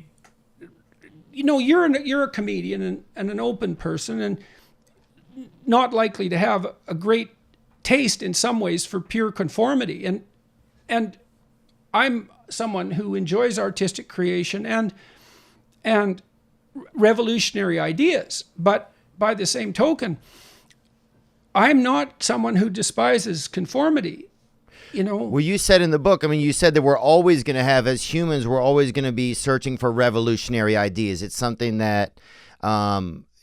you're a comedian and an open person and not likely to have a great taste in some ways for pure conformity. And I'm someone who enjoys artistic creation and revolutionary ideas. But by the same token, I'm not someone who despises conformity. Well, you said in the book, you said that we're always going to have, as humans, we're always going to be searching for revolutionary ideas. It's something that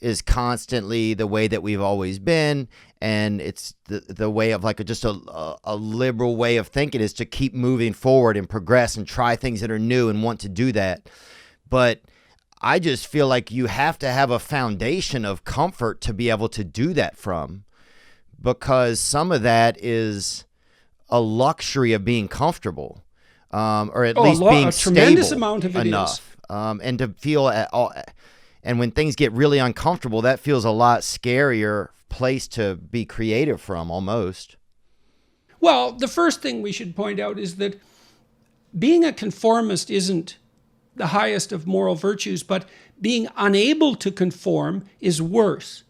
is constantly the way that we've always been. And it's the way of like just a liberal way of thinking is to keep moving forward and progress and try things that are new and want to do that. But I just feel like you have to have a foundation of comfort to be able to do that from, because some of that is a luxury of being comfortable. or at least being a tremendous stable amount of it enough. And to feel at all, and when things get really uncomfortable, that feels a lot scarier place to be creative from, almost. Well, the first thing we should point out is that being a conformist isn't the highest of moral virtues, but being unable to conform is worse.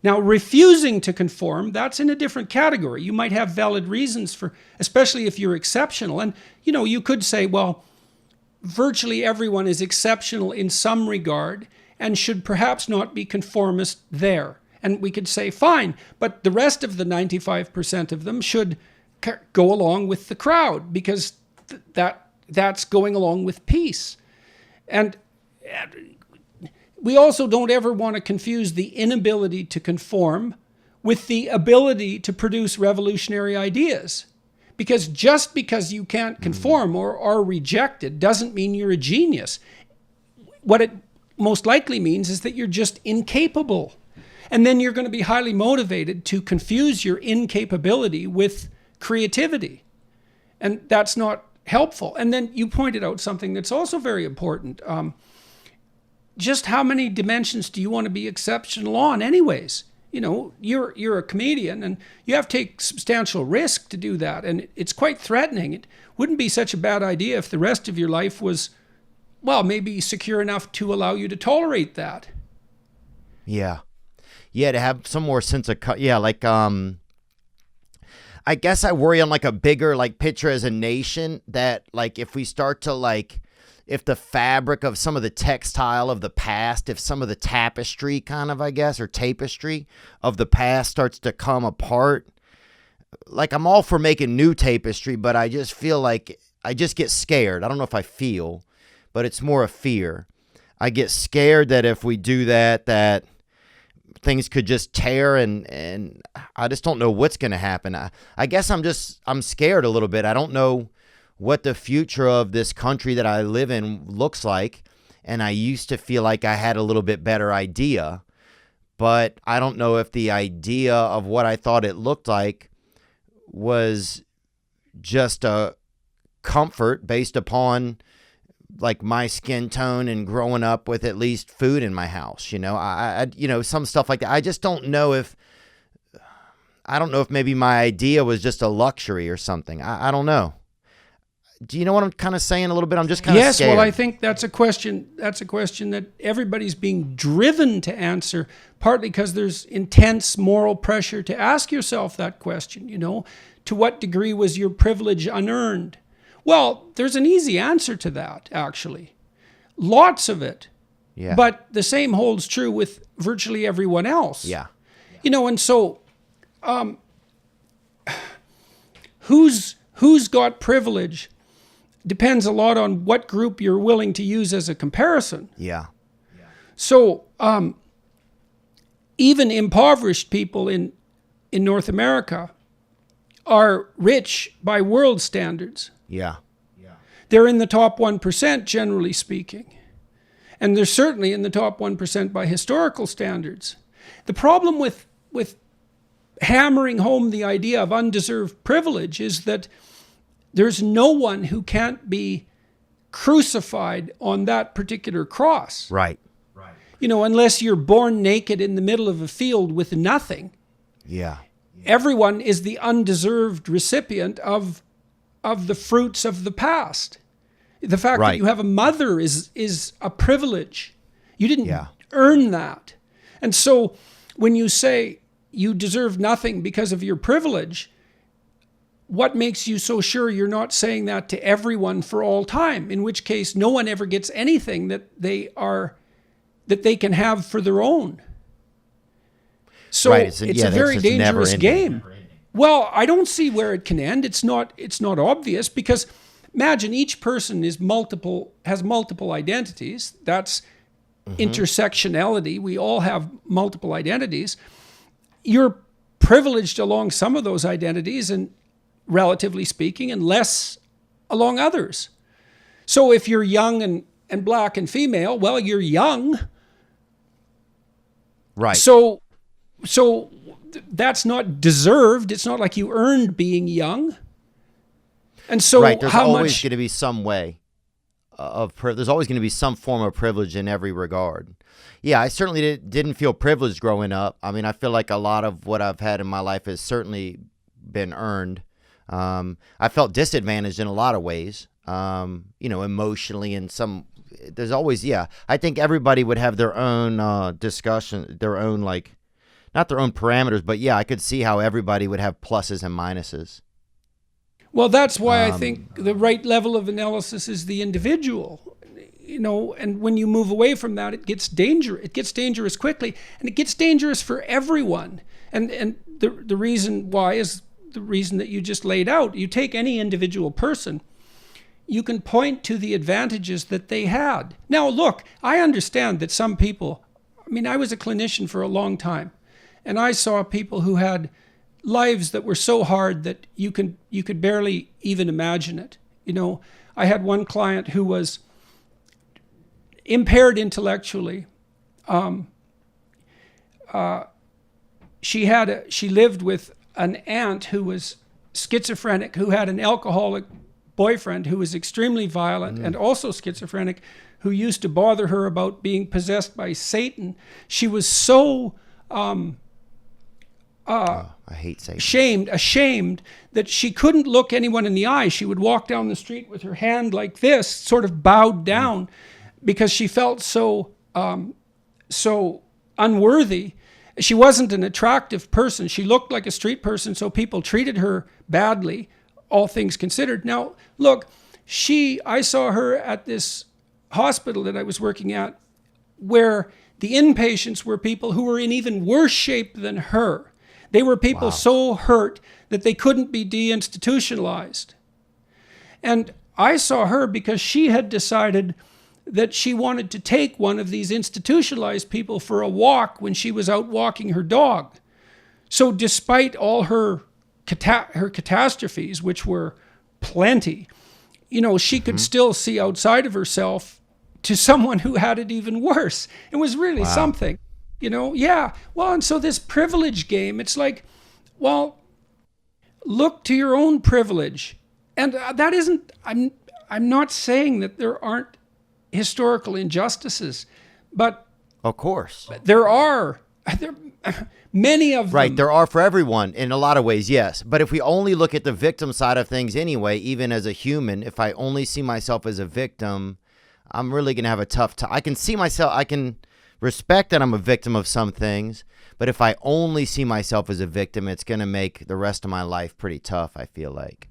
Now, refusing to conform, that's in a different category. You might have valid reasons for, especially if you're exceptional. And, you could say, well, virtually everyone is exceptional in some regard and should perhaps not be conformist there. And we could say, fine, but the rest of the 95% of them should go along with the crowd, because that's going along with peace. And we also don't ever want to confuse the inability to conform with the ability to produce revolutionary ideas. Because just because you can't conform or are rejected doesn't mean you're a genius. What it most likely means is that you're just incapable. And then you're going to be highly motivated to confuse your incapability with creativity. And that's not helpful. And then you pointed out something that's also very important. Just how many dimensions do you want to be exceptional on anyways? You're a comedian and you have to take substantial risk to do that. And it's quite threatening. It wouldn't be such a bad idea if the rest of your life was, well, maybe secure enough to allow you to tolerate that. Yeah. Yeah, to have some more sense of, I guess I worry on like a bigger picture as a nation, that if we start to if the fabric of some of the textile of the past, if some of the tapestry kind of, I guess, or tapestry of the past starts to come apart, I'm all for making new tapestry, but I just feel like I just get scared. I don't know if I feel, but it's more a fear. I get scared that if we do that things could just tear, and I just don't know what's going to happen. I guess I'm scared a little bit. I don't know what the future of this country that I live in looks like. And I used to feel like I had a little bit better idea, but I don't know if the idea of what I thought it looked like was just a comfort based upon my skin tone and growing up with at least food in my house. I some stuff like that. I just don't know if maybe my idea was just a luxury or something. I don't know. Do you know what I'm kind of saying a little bit? I'm just kind of scared. Yes, well, I think that's a question that everybody's being driven to answer, partly because there's intense moral pressure to ask yourself that question, to what degree was your privilege unearned? Well, there's an easy answer to that, actually. Lots of it. Yeah. But the same holds true with virtually everyone else. Yeah. And so who's got privilege depends a lot on what group you're willing to use as a comparison. Yeah. So even impoverished people in North America are rich by world standards. Yeah. They're in the top 1%, generally speaking. And they're certainly in the top 1% by historical standards. The problem with hammering home the idea of undeserved privilege is that there's no one who can't be crucified on that particular cross. Right. Unless you're born naked in the middle of a field with nothing. Yeah. Everyone is the undeserved recipient of the fruits of the past. The fact that you have a mother is a privilege. You didn't earn that. And so when you say you deserve nothing because of your privilege, what makes you so sure you're not saying that to everyone for all time? In which case, no one ever gets anything that they can have for their own. So it's a very dangerous game. Well, I don't see where it can end. It's not obvious, because imagine each person has multiple identities. That's intersectionality. We all have multiple identities. You're privileged along some of those identities, and relatively speaking, and less along others. So if you're young and black and female, well, you're young. Right. So that's not deserved. It's not like you earned being young. And so right. There's how always much going to be some way there's always going to be some form of privilege in every regard. Yeah, I certainly didn't feel privileged growing up. I mean, I feel like a lot of what I've had in my life has certainly been earned. I felt disadvantaged in a lot of ways, emotionally and there's always, I think everybody would have their own discussion, their own, like, not their own parameters, but I could see how everybody would have pluses and minuses. Well, that's why I think the right level of analysis is the individual, and when you move away from that, it gets dangerous. It gets dangerous quickly, and it gets dangerous for everyone. And the reason why is the reason that you just laid out. You take any individual person, you can point to the advantages that they had. Now, look, I understand that some people, I was a clinician for a long time, and I saw people who had lives that were so hard that you could barely even imagine it. I had one client who was impaired intellectually. She lived with an aunt who was schizophrenic, who had an alcoholic boyfriend who was extremely violent and also schizophrenic, who used to bother her about being possessed by Satan. She was so I hate Satan. Ashamed that she couldn't look anyone in the eye. She would walk down the street with her hand like this, sort of bowed down, because she felt so unworthy. She wasn't an attractive person. She looked like a street person, so people treated her badly, all things considered. Now, look, I saw her at this hospital that I was working at, where the inpatients were people who were in even worse shape than her. They were people so hurt that they couldn't be deinstitutionalized. And I saw her because she had decided that she wanted to take one of these institutionalized people for a walk when she was out walking her dog. So despite all her catastrophes, which were plenty, she could still see outside of herself to someone who had it even worse. It was really something. Well, and so this privilege game, it's like, well, look to your own privilege. And that isn't, I'm not saying that there aren't historical injustices, but of course there are many of them. Right, there are for everyone in a lot of ways, yes. But if we only look at the victim side of things anyway, even as a human, if I only see myself as a victim, I'm really going to have a tough time. I can respect that I'm a victim of some things, but if I only see myself as a victim, it's going to make the rest of my life pretty tough, I feel like.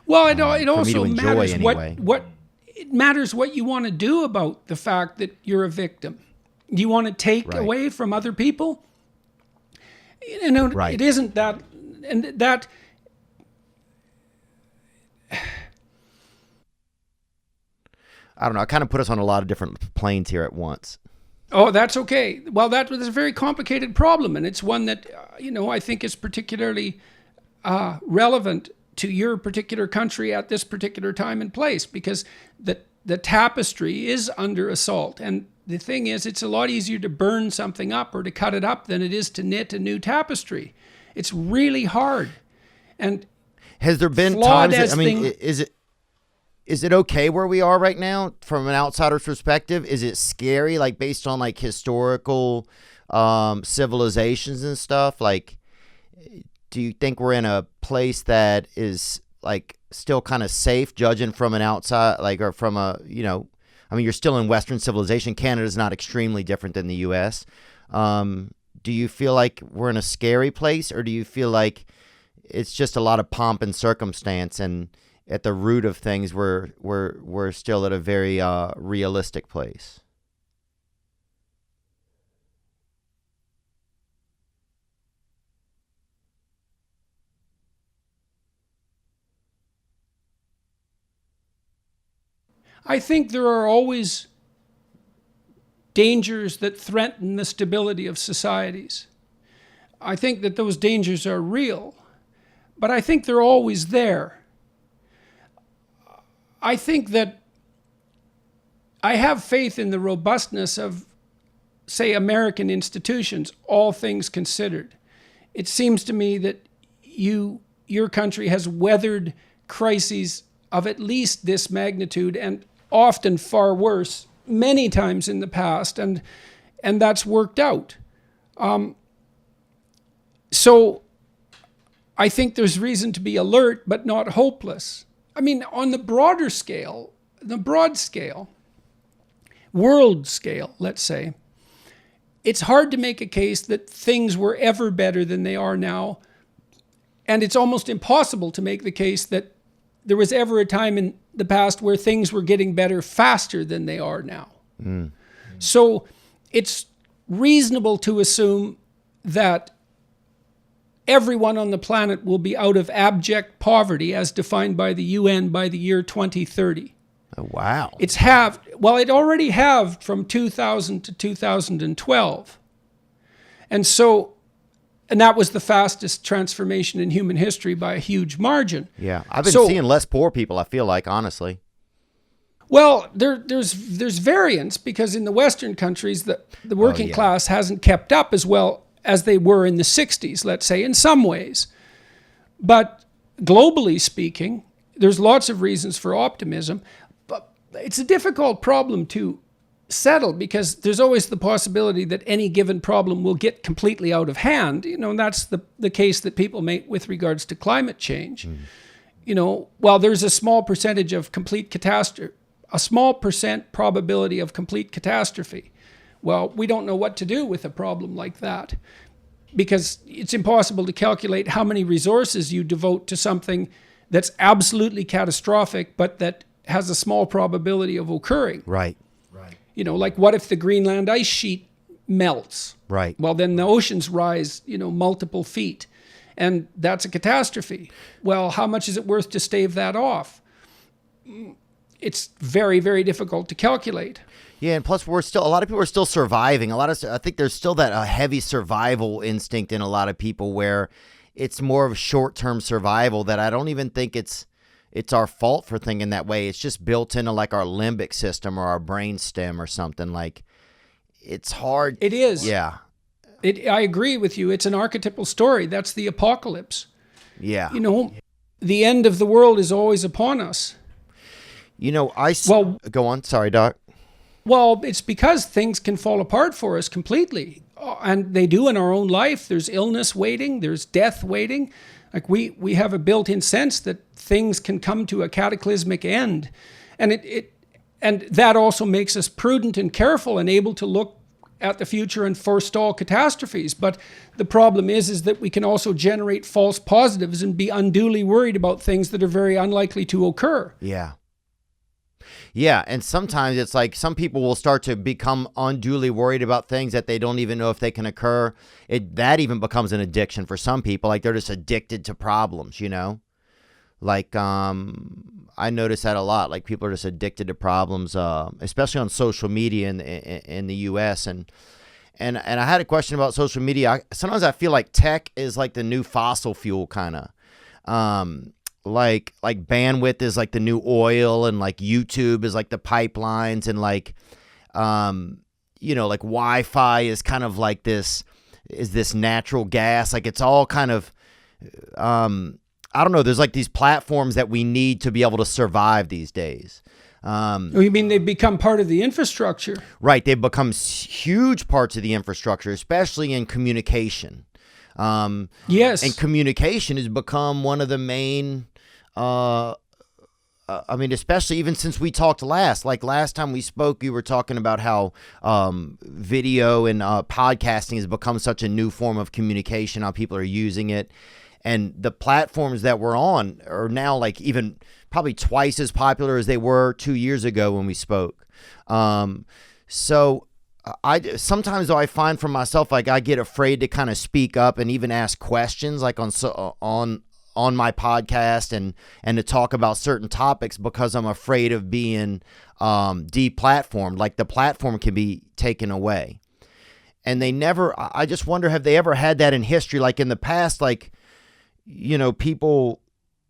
Well, it also matters it matters what you want to do about the fact that you're a victim. Do you want to take away from other people? It isn't that, and that. I don't know. I kind of put us on a lot of different planes here at once. Oh, that's okay. Well, that was a very complicated problem, and it's one that, I think is particularly relevant to your particular country at this particular time and place, because the tapestry is under assault. And the thing is, it's a lot easier to burn something up or to cut it up than it is to knit a new tapestry. It's really hard. And has there been times is it okay where we are right now from an outsider's perspective? Is it scary, like based on like historical civilizations and stuff? Like, do you think we're in a place that is like still kind of safe, judging from an outside, like, or from a, you're still in Western civilization. Canada's not extremely different than the U.S. Do you feel like we're in a scary place, or do you feel like it's just a lot of pomp and circumstance, and at the root of things, we're still at a very realistic place? I think there are always dangers that threaten the stability of societies. I think that those dangers are real, but I think they're always there. I think that I have faith in the robustness of, say, American institutions, all things considered. It seems to me that your country has weathered crises of at least this magnitude, and often far worse many times in the past, and that's worked out. So I think there's reason to be alert, but not hopeless. I mean, on the broad scale, world scale, let's say, it's hard to make a case that things were ever better than they are now. And it's almost impossible to make the case that there was ever a time in the past where things were getting better faster than they are now. Mm. So it's reasonable to assume that everyone on the planet will be out of abject poverty as defined by the UN by the year 2030. Oh, wow. It's halved. Well, it already halved from 2000 to 2012. And that was the fastest transformation in human history by a huge margin. Yeah. I've been seeing less poor people, I feel like, honestly. Well, there's variance, because in the Western countries, the working class hasn't kept up as well as they were in the 60s, let's say, in some ways. But globally speaking, there's lots of reasons for optimism. But it's a difficult problem to settle, because there's always the possibility that any given problem will get completely out of hand. And that's the case that people make with regards to climate change. While there's a small percentage of complete catastrophe, a small percent probability of complete catastrophe. Well, we don't know what to do with a problem like that, because it's impossible to calculate how many resources you devote to something that's absolutely catastrophic, but that has a small probability of occurring. Right. Like what if the Greenland ice sheet melts? Right. Well, then the oceans rise, multiple feet, and that's a catastrophe. Well, how much is it worth to stave that off? It's very, very difficult to calculate. Yeah, and plus a lot of people are still surviving. I think there's still that heavy survival instinct in a lot of people, where it's more of short-term survival, that I don't even think it's our fault for thinking that way. It's just built into like our limbic system or our brain stem or something. Like, it's hard. It is. Yeah. I agree with you. It's an archetypal story. That's the apocalypse. Yeah. The end of the world is always upon us. Go on. Sorry, Doc. Well, it's because things can fall apart for us completely. And they do in our own life. There's illness waiting. There's death waiting. Like we have a built-in sense that things can come to a cataclysmic end. And and that also makes us prudent and careful and able to look at the future and forestall catastrophes. But the problem is that we can also generate false positives and be unduly worried about things that are very unlikely to occur. Yeah. Yeah, and sometimes it's like some people will start to become unduly worried about things that they don't even know if they can occur. That even becomes an addiction for some people. Like, they're just addicted to problems, Like, I notice that a lot. Like, people are just addicted to problems, especially on social media in the U.S. And I had a question about social media. Sometimes I feel like tech is like the new fossil fuel, kind of. Like bandwidth is like the new oil, and like YouTube is like the pipelines, and like like Wi-Fi is kind of like this natural gas. Like, it's all kind of I don't know, there's like these platforms that we need to be able to survive these days. You mean they've become part of the infrastructure? Right, they've become huge parts of the infrastructure, especially in communication. Yes. And communication has become one of the main, especially even since we talked last. Like, last time we spoke, you were talking about how video and podcasting has become such a new form of communication, how people are using it. And the platforms that we're on are now like even probably twice as popular as they were 2 years ago when we spoke. So sometimes though I find for myself, like, I get afraid to kind of speak up and even ask questions, like on my podcast and to talk about certain topics, because I'm afraid of being deplatformed. Like, the platform can be taken away, and I just wonder, have they ever had that in history? Like, in the past, like, people,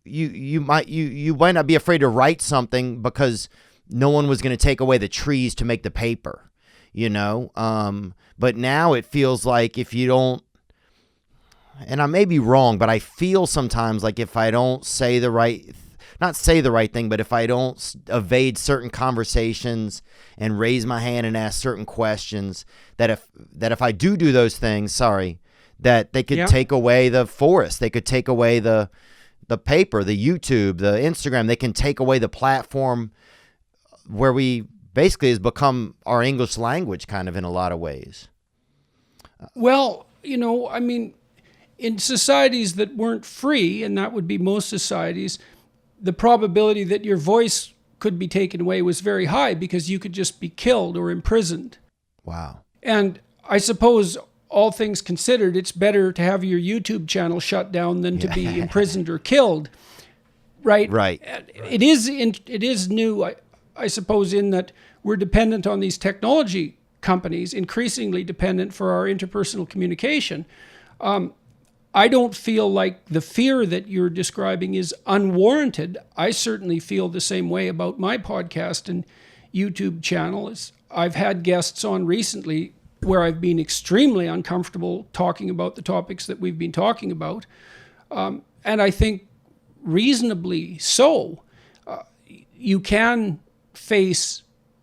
you might not be afraid to write something because no one was going to take away the trees to make the paper. But now it feels like if you don't, and I may be wrong, but I feel sometimes like if I don't say the right, not say the right thing, but if I don't evade certain conversations and raise my hand and ask certain questions, that if I do those things, that they could take away the forest. They could take away the paper, the YouTube, the Instagram. They can take away the platform where we basically has become our English language kind of in a lot of ways. Well, I mean, in societies that weren't free, and that would be most societies, the probability that your voice could be taken away was very high because you could just be killed or imprisoned. Wow. And I suppose, all things considered, it's better to have your YouTube channel shut down than to be imprisoned or killed, right? Right. It is new, I suppose, in that we're dependent on these technology companies, increasingly dependent for our interpersonal communication. I don't feel like the fear that you're describing is unwarranted. I certainly feel the same way about my podcast and YouTube channel. I've had guests on recently where I've been extremely uncomfortable talking about the topics that we've been talking about. And I think reasonably so. You can face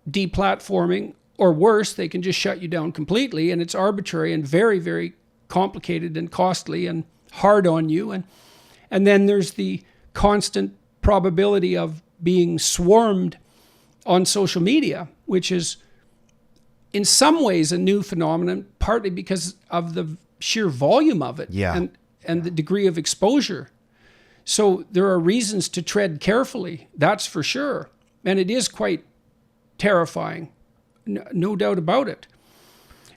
deplatforming, or worse, they can just shut you down completely, and it's arbitrary and very, very complicated and costly and hard on you. And then there's the constant probability of being swarmed on social media, which is in some ways a new phenomenon, partly because of the sheer volume of it and the degree of exposure. So there are reasons to tread carefully, that's for sure. And it is quite terrifying, no doubt about it.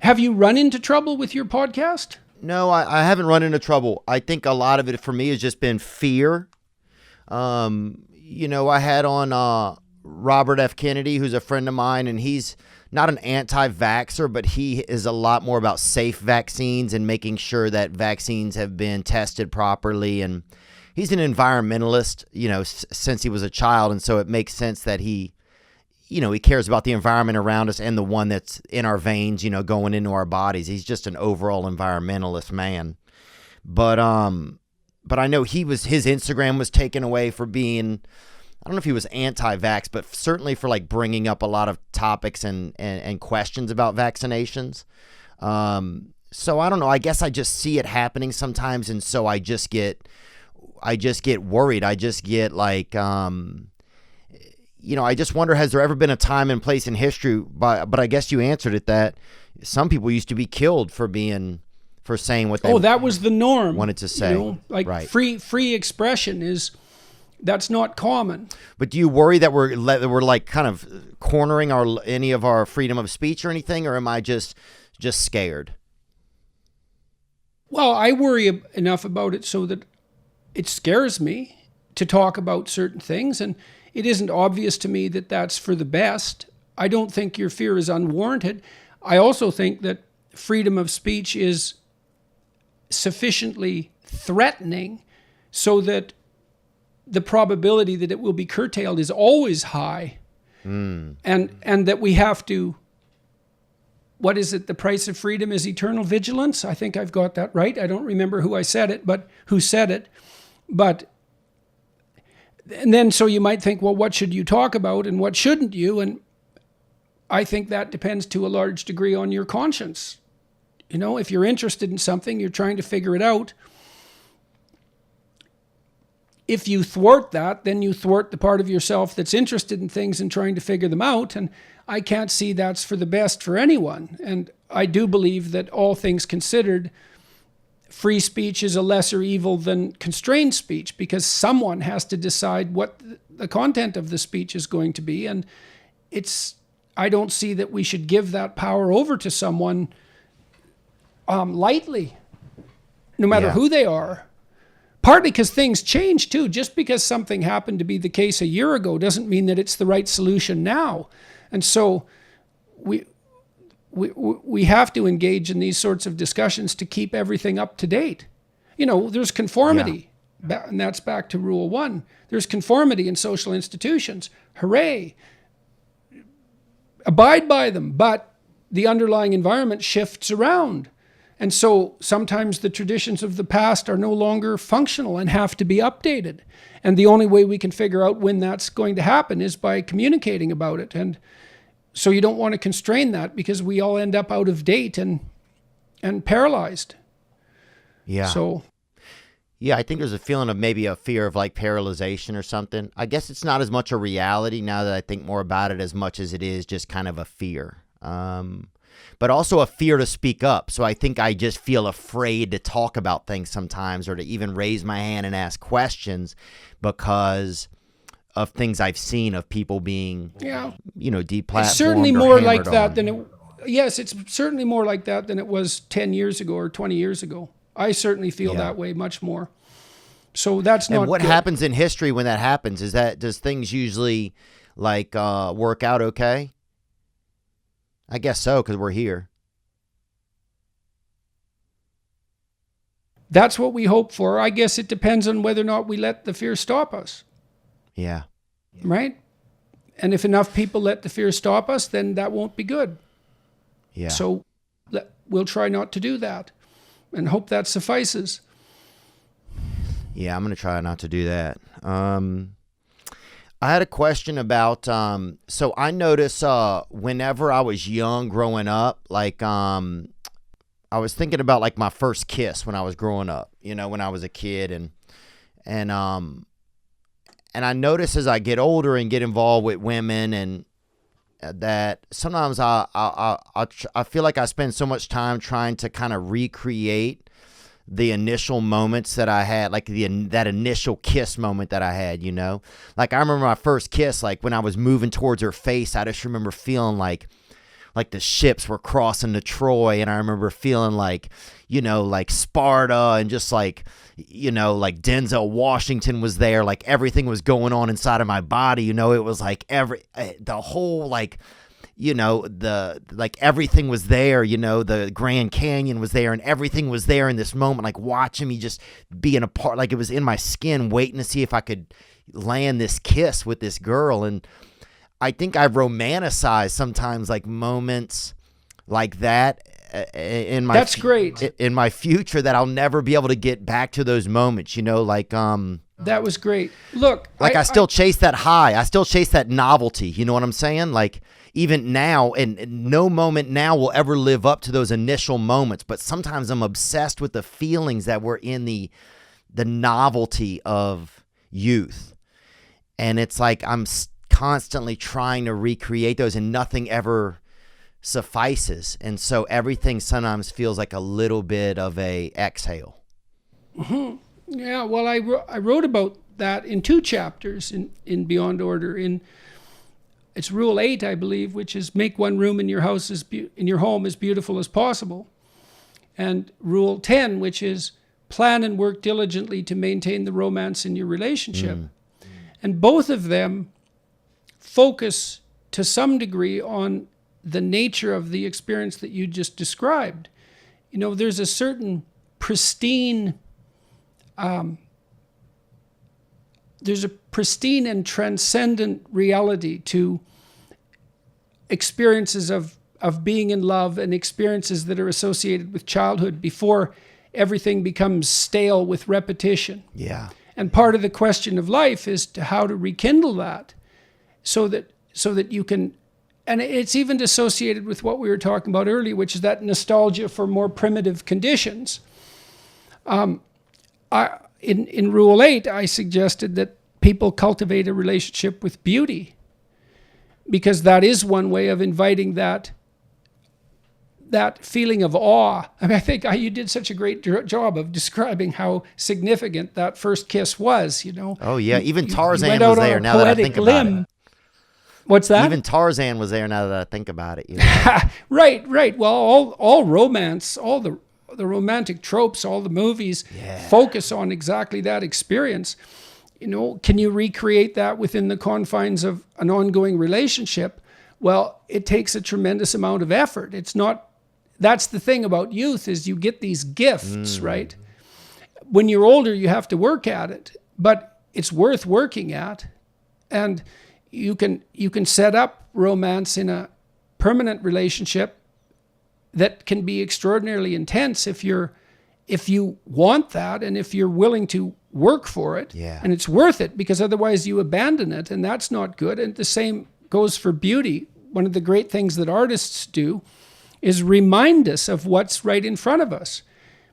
Have you run into trouble with your podcast? No, I haven't run into trouble. I think a lot of it for me has just been fear. I had on Robert F. Kennedy, who's a friend of mine, and he's not an anti-vaxxer, but he is a lot more about safe vaccines and making sure that vaccines have been tested properly. And he's an environmentalist, since he was a child. And so it makes sense that he cares about the environment around us and the one that's in our veins, going into our bodies. He's just an overall environmentalist man. But I know his Instagram was taken away for being, I don't know if he was anti-vax, but certainly for like bringing up a lot of topics and questions about vaccinations. So I don't know. I guess I just see it happening sometimes, and so I just get worried. I just get like, I just wonder, has there ever been a time and place in history, but I guess you answered it, that some people used to be killed for saying what they that was the norm. Wanted to say. Right. Free expression that's not common. But do you worry that we're like kind of cornering any of our freedom of speech or anything, or am I just scared? Well, I worry enough about it so that it scares me to talk about certain things, and it isn't obvious to me that that's for the best. I don't think your fear is unwarranted. I also think that freedom of speech is sufficiently threatening so that the probability that it will be curtailed is always high. And that we have to, what is it? The price of freedom is eternal vigilance. I think I've got that right. I don't remember who said it. But and then so you might think, well, what should you talk about and what shouldn't you? And I think that depends to a large degree on your conscience. If you're interested in something, you're trying to figure it out. If you thwart that, then you thwart the part of yourself that's interested in things and trying to figure them out. And I can't see that's for the best for anyone. And I do believe that, all things considered, free speech is a lesser evil than constrained speech, because someone has to decide what the content of the speech is going to be. And I don't see that we should give that power over to someone lightly, no matter who they are. Partly because things change too. Just because something happened to be the case a year ago doesn't mean that it's the right solution now. And so we have to engage in these sorts of discussions to keep everything up to date. There's conformity, and that's back to Rule 1. There's conformity in social institutions. Hooray. Abide by them, but the underlying environment shifts around. And so sometimes the traditions of the past are no longer functional and have to be updated. And the only way we can figure out when that's going to happen is by communicating about it. And so you don't want to constrain that, because we all end up out of date and paralyzed. Yeah. So, yeah, I think there's a feeling of maybe a fear of like paralyzation or something. I guess it's not as much a reality now that I think more about it, as much as it is just kind of a fear. But also a fear to speak up. So I think I just feel afraid to talk about things sometimes, or to even raise my hand and ask questions, because of things I've seen of people being, deplatformed. It's certainly more like that than it. Yes, it's certainly more like that than it was 10 years ago or 20 years ago. I certainly feel that way much more. So that's not. And what good. happens in history when that happens? Does things usually like work out okay? I guess so, because we're here. That's what we hope for. I guess it depends on whether or not we let the fear stop us. Yeah. Right? And if enough people let the fear stop us, then that won't be good. Yeah. So we'll try not to do that and hope that suffices. Yeah, I'm going to try not to do that. I had a question about, so I notice whenever I was young growing up, like I was thinking about like my first kiss when I was growing up, when I was a kid, and I notice as I get older and get involved with women, and that sometimes I feel like I spend so much time trying to kind of recreate the initial moments that I had, like that initial kiss moment that I had, like I remember my first kiss, like when I was moving towards her face, I just remember feeling like the ships were crossing to Troy, and I remember feeling like, like Sparta, and just like, like Denzel Washington was there, like everything was going on inside of my body, it was like the whole, like, everything was there, the Grand Canyon was there, and everything was there in this moment, like watching me just being a part, like it was in my skin, waiting to see if I could land this kiss with this girl. And I think I've romanticized sometimes like moments like that in my That's great. In my future, that I'll never be able to get back to those moments, that was great. Look, like I still chase that high. I still chase that novelty. You know what I'm saying? Like even now, and no moment now will ever live up to those initial moments. But sometimes I'm obsessed with the feelings that were in the novelty of youth. And it's like I'm constantly trying to recreate those, and nothing ever suffices. And so everything sometimes feels like a little bit of a exhale. Mm-hmm. Yeah, well, I wrote about that in 2 chapters in Beyond Order. It's Rule 8, I believe, which is make one room in your house in your home as beautiful as possible, and Rule 10, which is plan and work diligently to maintain the romance in your relationship. And both of them focus to some degree on the nature of the experience that you just described. There's a certain pristine there's a pristine and transcendent reality to experiences of being in love, and experiences that are associated with childhood before everything becomes stale with repetition. Yeah. And part of the question of life is how to rekindle that so that you can, and it's even associated with what we were talking about earlier, which is that nostalgia for more primitive conditions. In Rule 8, I suggested that people cultivate a relationship with beauty, because that is one way of inviting that feeling of awe. I mean, I think you did such a great job of describing how significant that first kiss was, Oh, yeah. Even Tarzan was there now that I think about it. What's that? Even Tarzan was there now that I think about it. Right. Well, all romance, all the romantic tropes, all the movies focus on exactly that experience. Can you recreate that within the confines of an ongoing relationship? Well, it takes a tremendous amount of effort. That's the thing about youth, is you get these gifts, right? When you're older, you have to work at it, but it's worth working at. And you can set up romance in a permanent relationship that can be extraordinarily intense if you want that and if you're willing to work for it. Yeah. And it's worth it, because otherwise you abandon it, and that's not good. And the same goes for beauty. One of the great things that artists do is remind us of what's right in front of us.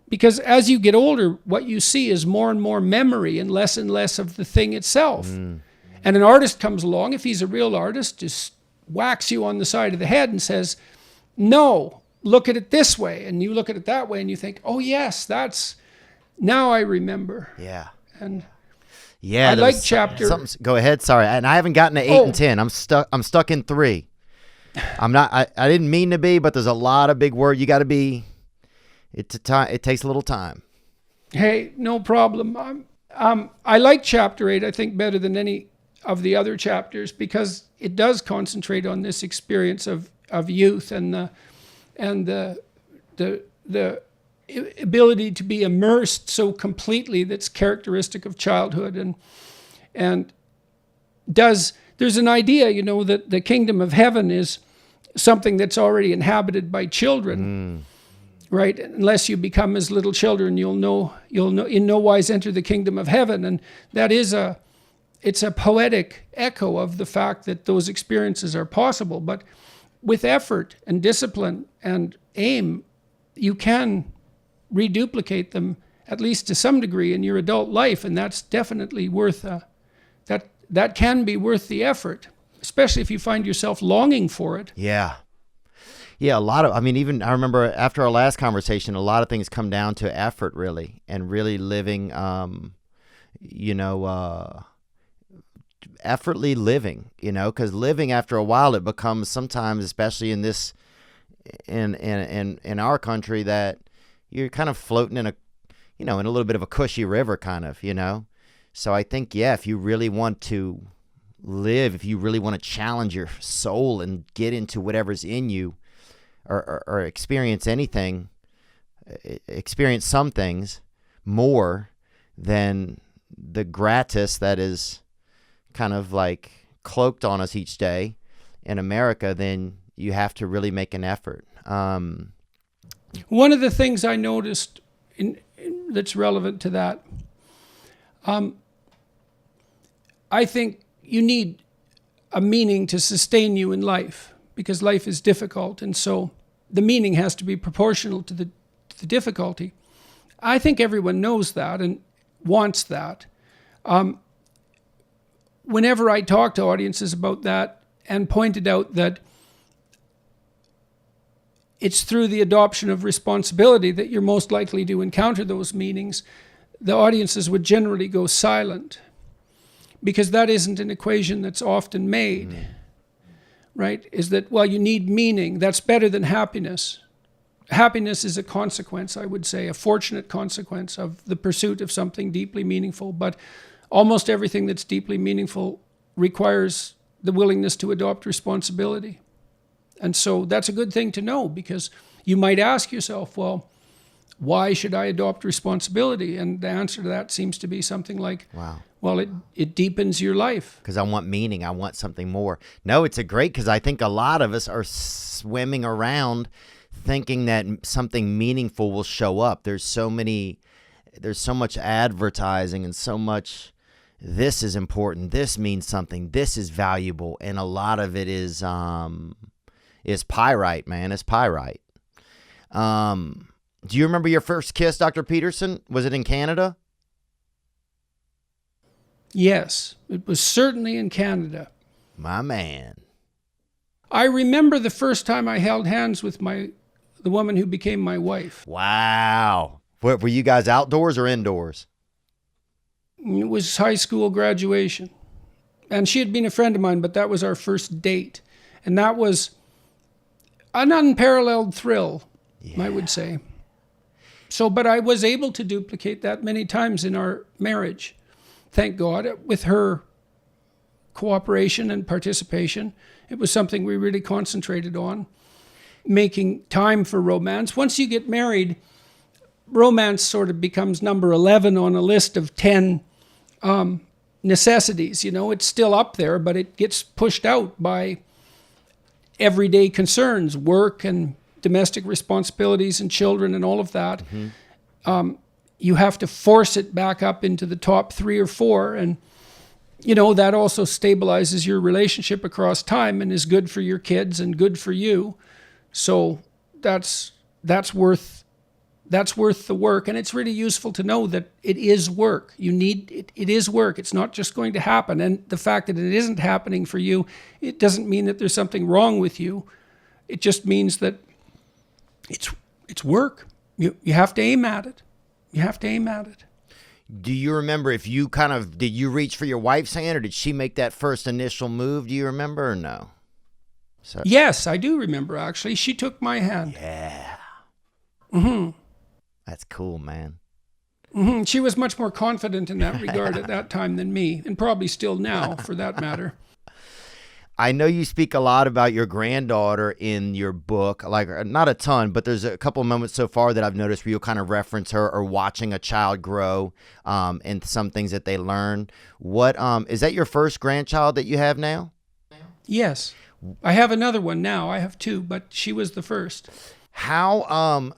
Because as you get older, what you see is more and more memory and less of the thing itself. And an artist comes along, if he's a real artist, just whacks you on the side of the head and says, no, look at it this way. And you look at it that way and you think, oh yes, now I remember. Yeah. And yeah, I like chapter. Go ahead. Sorry. And I haven't gotten to 8 and 10. I'm stuck in 3. I'm not, I didn't mean to be, but there's a lot of big words. You got to be, it takes a little time. Hey, no problem. I like chapter 8, I think, better than any of the other chapters, because it does concentrate on this experience of youth and the ability to be immersed so completely that's characteristic of childhood. And there's an idea, that the kingdom of heaven is something that's already inhabited by children. Right? Unless you become as little children, you'll in no wise enter the kingdom of heaven. And that is it's a poetic echo of the fact that those experiences are possible. But with effort and discipline and aim, you can reduplicate them, at least to some degree, in your adult life. And that's definitely worth that can be worth the effort, especially if you find yourself longing for it. Yeah. Yeah, even I remember after our last conversation, a lot of things come down to effort, really, and really living, effortly living, because living after a while, it becomes sometimes, especially in this, in our country, that you're kind of floating in in a little bit of a cushy river, kind of, So I think, if you really want to live, if you really want to challenge your soul and get into whatever's in you, or experience anything, experience some things more than the gratis that is kind of like cloaked on us each day in America, then you have to really make an effort. One of the things I noticed that's relevant to that, I think you need a meaning to sustain you in life, because life is difficult, and so the meaning has to be proportional to the difficulty. I think everyone knows that and wants that. Whenever I talk to audiences about that and pointed out that it's through the adoption of responsibility that you're most likely to encounter those meanings, the audiences would generally go silent, because that isn't an equation that's often made. Right? Is that, you need meaning. That's better than happiness. Happiness is a consequence, I would say, a fortunate consequence of the pursuit of something deeply meaningful. But almost everything that's deeply meaningful requires the willingness to adopt responsibility. And so that's a good thing to know, because you might ask yourself, why should I adopt responsibility? And the answer to that seems to be something like, wow. Well, it deepens your life. Because I want meaning. I want something more. No, it's because I think a lot of us are swimming around thinking that something meaningful will show up. There's so much advertising and so much, this is important, this means something, this is valuable. And a lot of it is pyrite, man. It's pyrite. Do you remember your first kiss, Dr. Peterson? Was it in Canada? Yes, it was certainly in Canada. My man. I remember the first time I held hands with the woman who became my wife. Wow. What, were you guys outdoors or indoors? It was high school graduation. And she had been a friend of mine, but that was our first date. And that was an unparalleled thrill, I would say. So, but I was able to duplicate that many times in our marriage. Thank God, with her cooperation and participation. It was something we really concentrated on, making time for romance. Once you get married, romance sort of becomes number 11 on a list of 10 necessities. It's still up there, but it gets pushed out by everyday concerns, work and domestic responsibilities and children and all of that, you have to force it back up into the top 3 or 4. And, that also stabilizes your relationship across time and is good for your kids and good for you. So that's worth the work. And it's really useful to know that it is work. It is work. It's not just going to happen. And the fact that it isn't happening for you, it doesn't mean that there's something wrong with you. It just means that it's work. You have to aim at it. You have to aim at it. Do you remember if you did you reach for your wife's hand, or did she make that first initial move? Do you remember or no? So. Yes, I do remember, actually. She took my hand. Yeah. That's cool, man. She was much more confident in that regard at that time than me, and probably still now, for that matter. I know you speak a lot about your granddaughter in your book, like not a ton, but there's a couple of moments so far that I've noticed where you'll kind of reference her or watching a child grow and some things that they learn. What is that your first grandchild that you have now? Yes. I have another one now. I have 2, but she was the first. How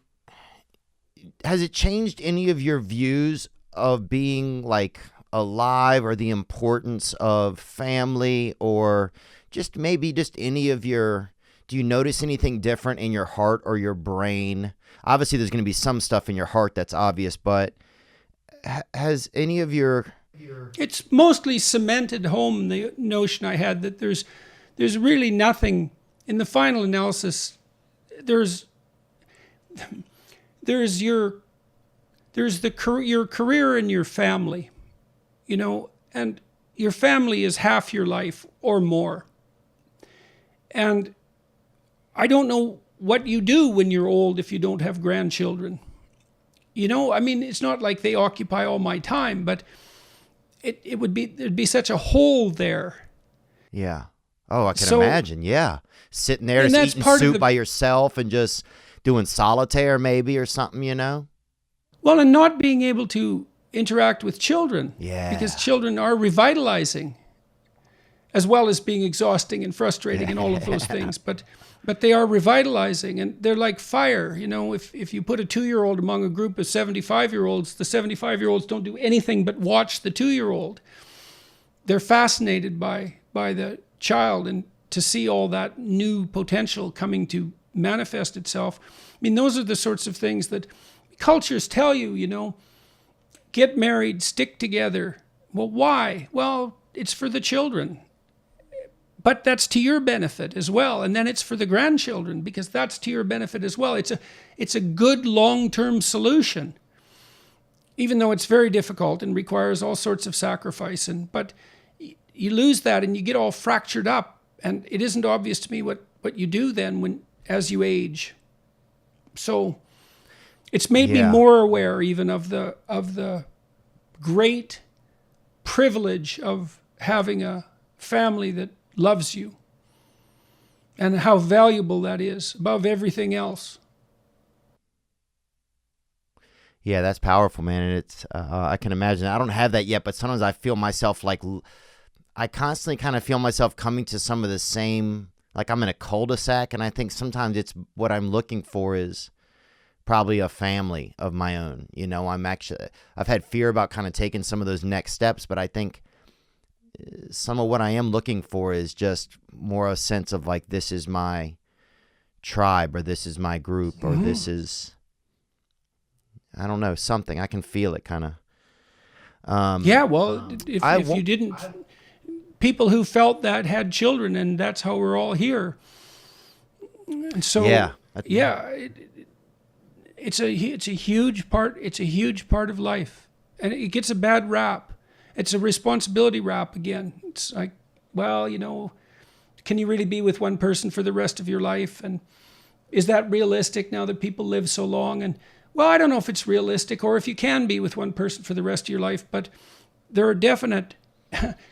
has it changed any of your views of being like alive, or the importance of family, or just maybe just any of your, do you notice anything different in your heart or your brain? Obviously there's going to be some stuff in your heart that's obvious, but has any of your... It's mostly cemented home the notion I had that there's really nothing in the final analysis. There's your career and your family, and your family is half your life or more. And I don't know what you do when you're old if you don't have grandchildren. It's not like they occupy all my time, but there'd be such a hole there. Yeah. Oh, I can imagine. Yeah. Sitting there just eating soup by yourself and just doing solitaire maybe or something, Well, and not being able to interact with children. Yeah. Because children are revitalizing, as well as being exhausting and frustrating and all of those things. But they are revitalizing, and they're like fire. If you put a 2-year-old among a group of 75-year-olds, the 75-year-olds don't do anything but watch the 2-year-old. They're fascinated by the child, and to see all that new potential coming to manifest itself. Those are the sorts of things that cultures tell you, get married, stick together. Well, why? Well, it's for the children. But that's to your benefit as well. And then it's for the grandchildren, because that's to your benefit as well. It's a good long-term solution, even though it's very difficult and requires all sorts of sacrifice. But you lose that and you get all fractured up. And it isn't obvious to me what you do then as you age. So it's made me more aware even of the great privilege of having a family that loves you, and how valuable that is above everything else. Yeah, that's powerful, man. And it's I can imagine. I don't have that yet, but sometimes I feel myself I constantly kind of feel myself coming to some of the same, like I'm in a cul-de-sac, and I think sometimes it's what I'm looking for is probably a family of my own. I've had fear about kind of taking some of those next steps, but I think some of what I am looking for is just more a sense of like, this is my tribe, or this is my group, or this is, I don't know, something. I can feel it kind of. If you didn't, people who felt that had children, and that's how we're all here. And so, it's a huge part. It's a huge part of life, and it gets a bad rap. It's a responsibility rap again. It's like, well, can you really be with one person for the rest of your life? And is that realistic now that people live so long? And, well, I don't know if it's realistic, or if you can be with one person for the rest of your life, but there are definite,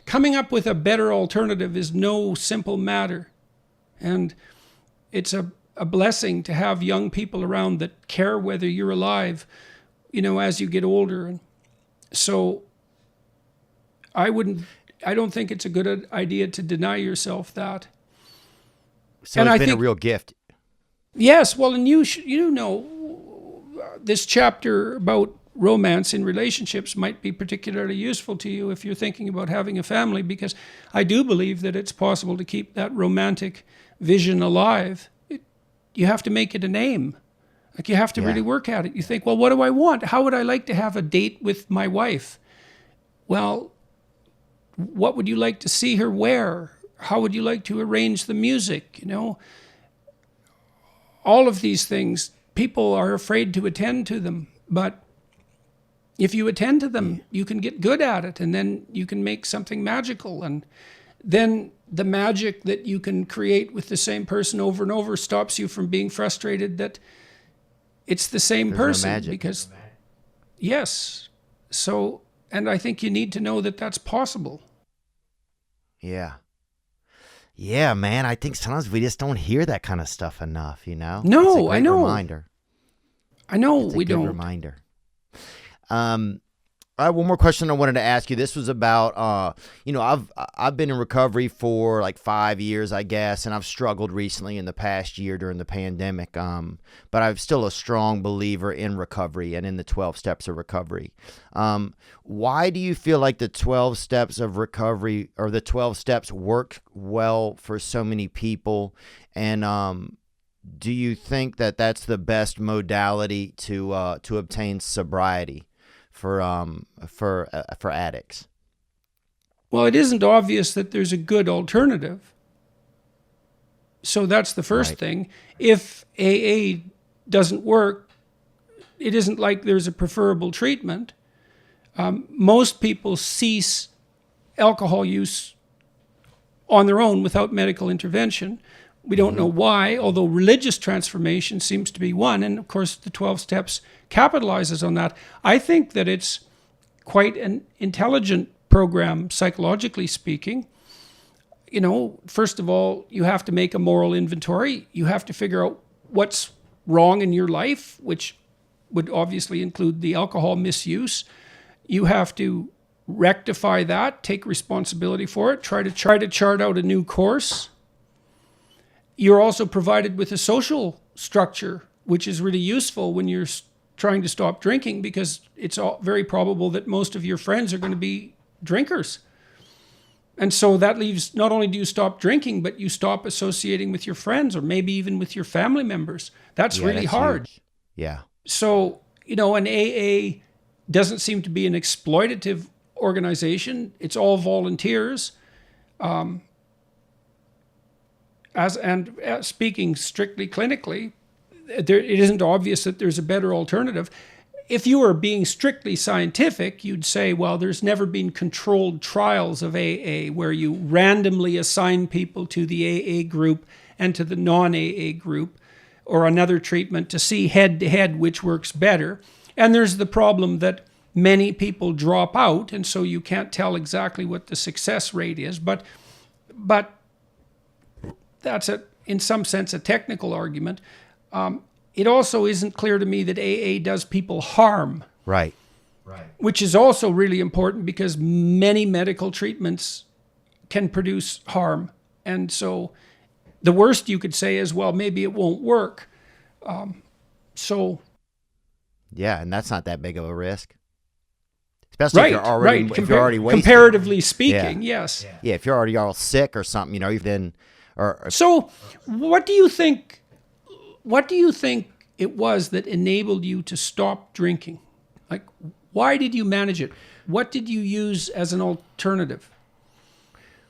coming up with a better alternative is no simple matter. And it's a blessing to have young people around that care whether you're alive, as you get older. And so I don't think it's a good idea to deny yourself that. So it's been a real gift. Yes, well, and you know, this chapter about romance in relationships might be particularly useful to you if you're thinking about having a family, because I do believe that it's possible to keep that romantic vision alive. You have to make it a name. Like, you have to really work at it. You think, well, what do I want? How would I like to have a date with my wife? Well, what would you like to see her wear? How would you like to arrange the music? You know, all of these things, people are afraid to attend to them. But if you attend to them, you can get good at it, and then you can make something magical. And then the magic that you can create with the same person over and over stops you from being frustrated that it's the same person. No magic. Because, yes. So, and I think you need to know that that's possible. Yeah. Yeah, man. I think sometimes we just don't hear that kind of stuff enough, you know? No, I know. Reminder. I know it's a we good don't. Reminder. I have one more question I wanted to ask you. This was about, you know, I've been in recovery for like 5 years, I guess, and I've struggled recently in the past year during the pandemic. But I'm still a strong believer in recovery and in the 12 steps of recovery. Why do you feel like the 12 steps of recovery, or the 12 steps, work well for so many people? And do you think that that's the best modality to obtain sobriety for addicts? Well, it isn't obvious that there's a good alternative. So that's the first thing. If AA doesn't work, it isn't like there's a preferable treatment. Most people cease alcohol use on their own without medical intervention. We don't know why, although religious transformation seems to be one. And of course, the 12 steps capitalizes on that. I think that it's quite an intelligent program, psychologically speaking. You know, first of all, you have to make a moral inventory. You have to figure out what's wrong in your life, which would obviously include the alcohol misuse. You have to rectify that, take responsibility for it, try to chart out a new course. You're also provided with a social structure, which is really useful when you're trying to stop drinking, because it's very probable that most of your friends are going to be drinkers. And so that leaves, not only do you stop drinking, but you stop associating with your friends, or maybe even with your family members. That's really hard. Huge. Yeah. So, you know, an AA doesn't seem to be an exploitative organization. It's all volunteers. Speaking strictly clinically, it isn't obvious that there's a better alternative. If you were being strictly scientific, you'd say, well, there's never been controlled trials of AA where you randomly assign people to the AA group and to the non-AA group, or another treatment, to see head-to-head which works better. And there's the problem that many people drop out, and so you can't tell exactly what the success rate is. But that's, in some sense, a technical argument. It also isn't clear to me that AA does people harm. Right. Which is also really important, because many medical treatments can produce harm. And so the worst you could say is, well, maybe it won't work. Yeah, and that's not that big of a risk. Especially if you're already wasted. Comparatively speaking, yes. Yeah, if you're already all sick or something, you know, then... So what do you think it was that enabled you to stop drinking? Like, why did you manage it? What did you use as an alternative?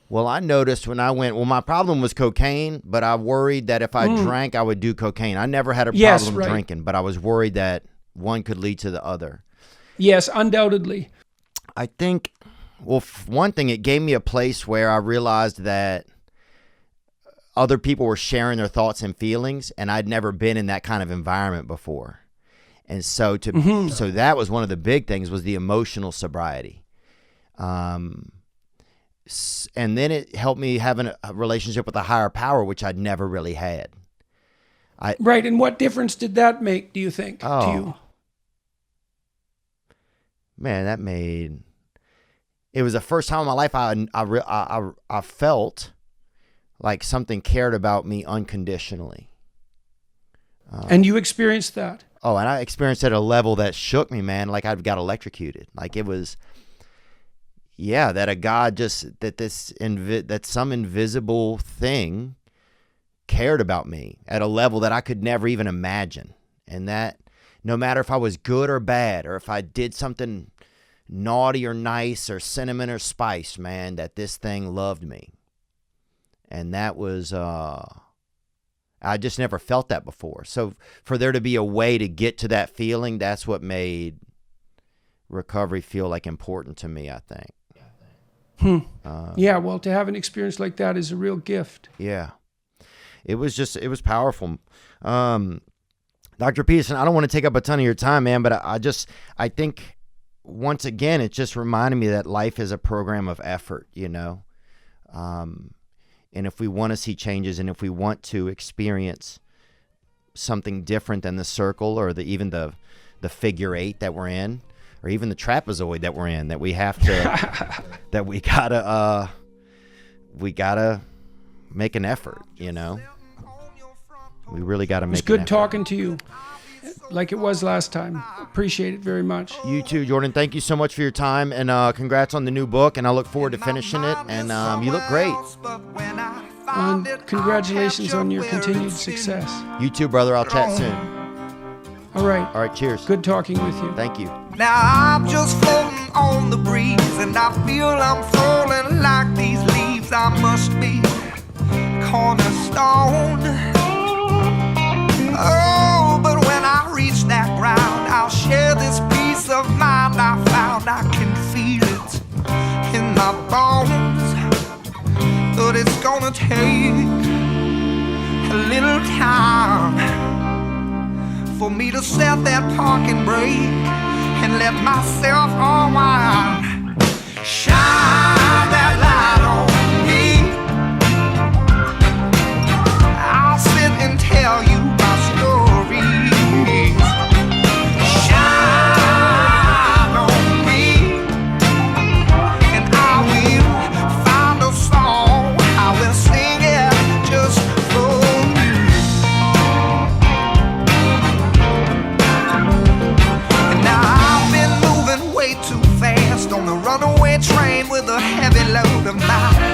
Well, I noticed when my problem was cocaine, but I worried that if I drank, I would do cocaine. I never had a problem drinking, but I was worried that one could lead to the other. Yes, undoubtedly. I think, well, one thing, it gave me a place where I realized that other people were sharing their thoughts and feelings, and I'd never been in that kind of environment before. And so so that was one of the big things, was the emotional sobriety. And then it helped me have a relationship with a higher power, which I'd never really had. Right, and what difference did that make, do you think, to you? Man, it was the first time in my life I felt like something cared about me unconditionally. And you experienced that? Oh, and I experienced it at a level that shook me, man. Like I got electrocuted. Like it was, yeah, that a God just, that some invisible thing cared about me at a level that I could never even imagine. And that no matter if I was good or bad, or if I did something naughty or nice or cinnamon or spice, man, that this thing loved me. And that was, I just never felt that before. So for there to be a way to get to that feeling, that's what made recovery feel like important to me, I think. Yeah, well, to have an experience like that is a real gift. Yeah. It was powerful. Dr. Peterson, I don't want to take up a ton of your time, man, but I think once again, it just reminded me that life is a program of effort, you know? And if we want to see changes, and if we want to experience something different than the circle or even the figure 8 that we're in, or even the trapezoid that we're in, that we have to, that we gotta make an effort, you know? We really gotta make an effort. It's good talking to you, like it was last time. Appreciate it very much. You too, Jordan. Thank you so much for your time, and congrats on the new book, and I look forward to finishing it, and you look great. And congratulations on your continued success. You too, brother. I'll chat soon. All right. All right, cheers. Good talking with you. Thank you. Now I'm just floating on the breeze, and I feel I'm falling like these leaves. I must be cornerstone. Oh, but when I reach that ground, I'll share this peace of mind I found. I can feel it in my bones, but it's gonna take a little time for me to set that parking brake and let myself unwind. Shine that light on me. I'll sit and tell you my stories. Shine on me, and I will find a song. I will sing it just for you. And now I've been moving way too fast on the runaway train with a heavy load of my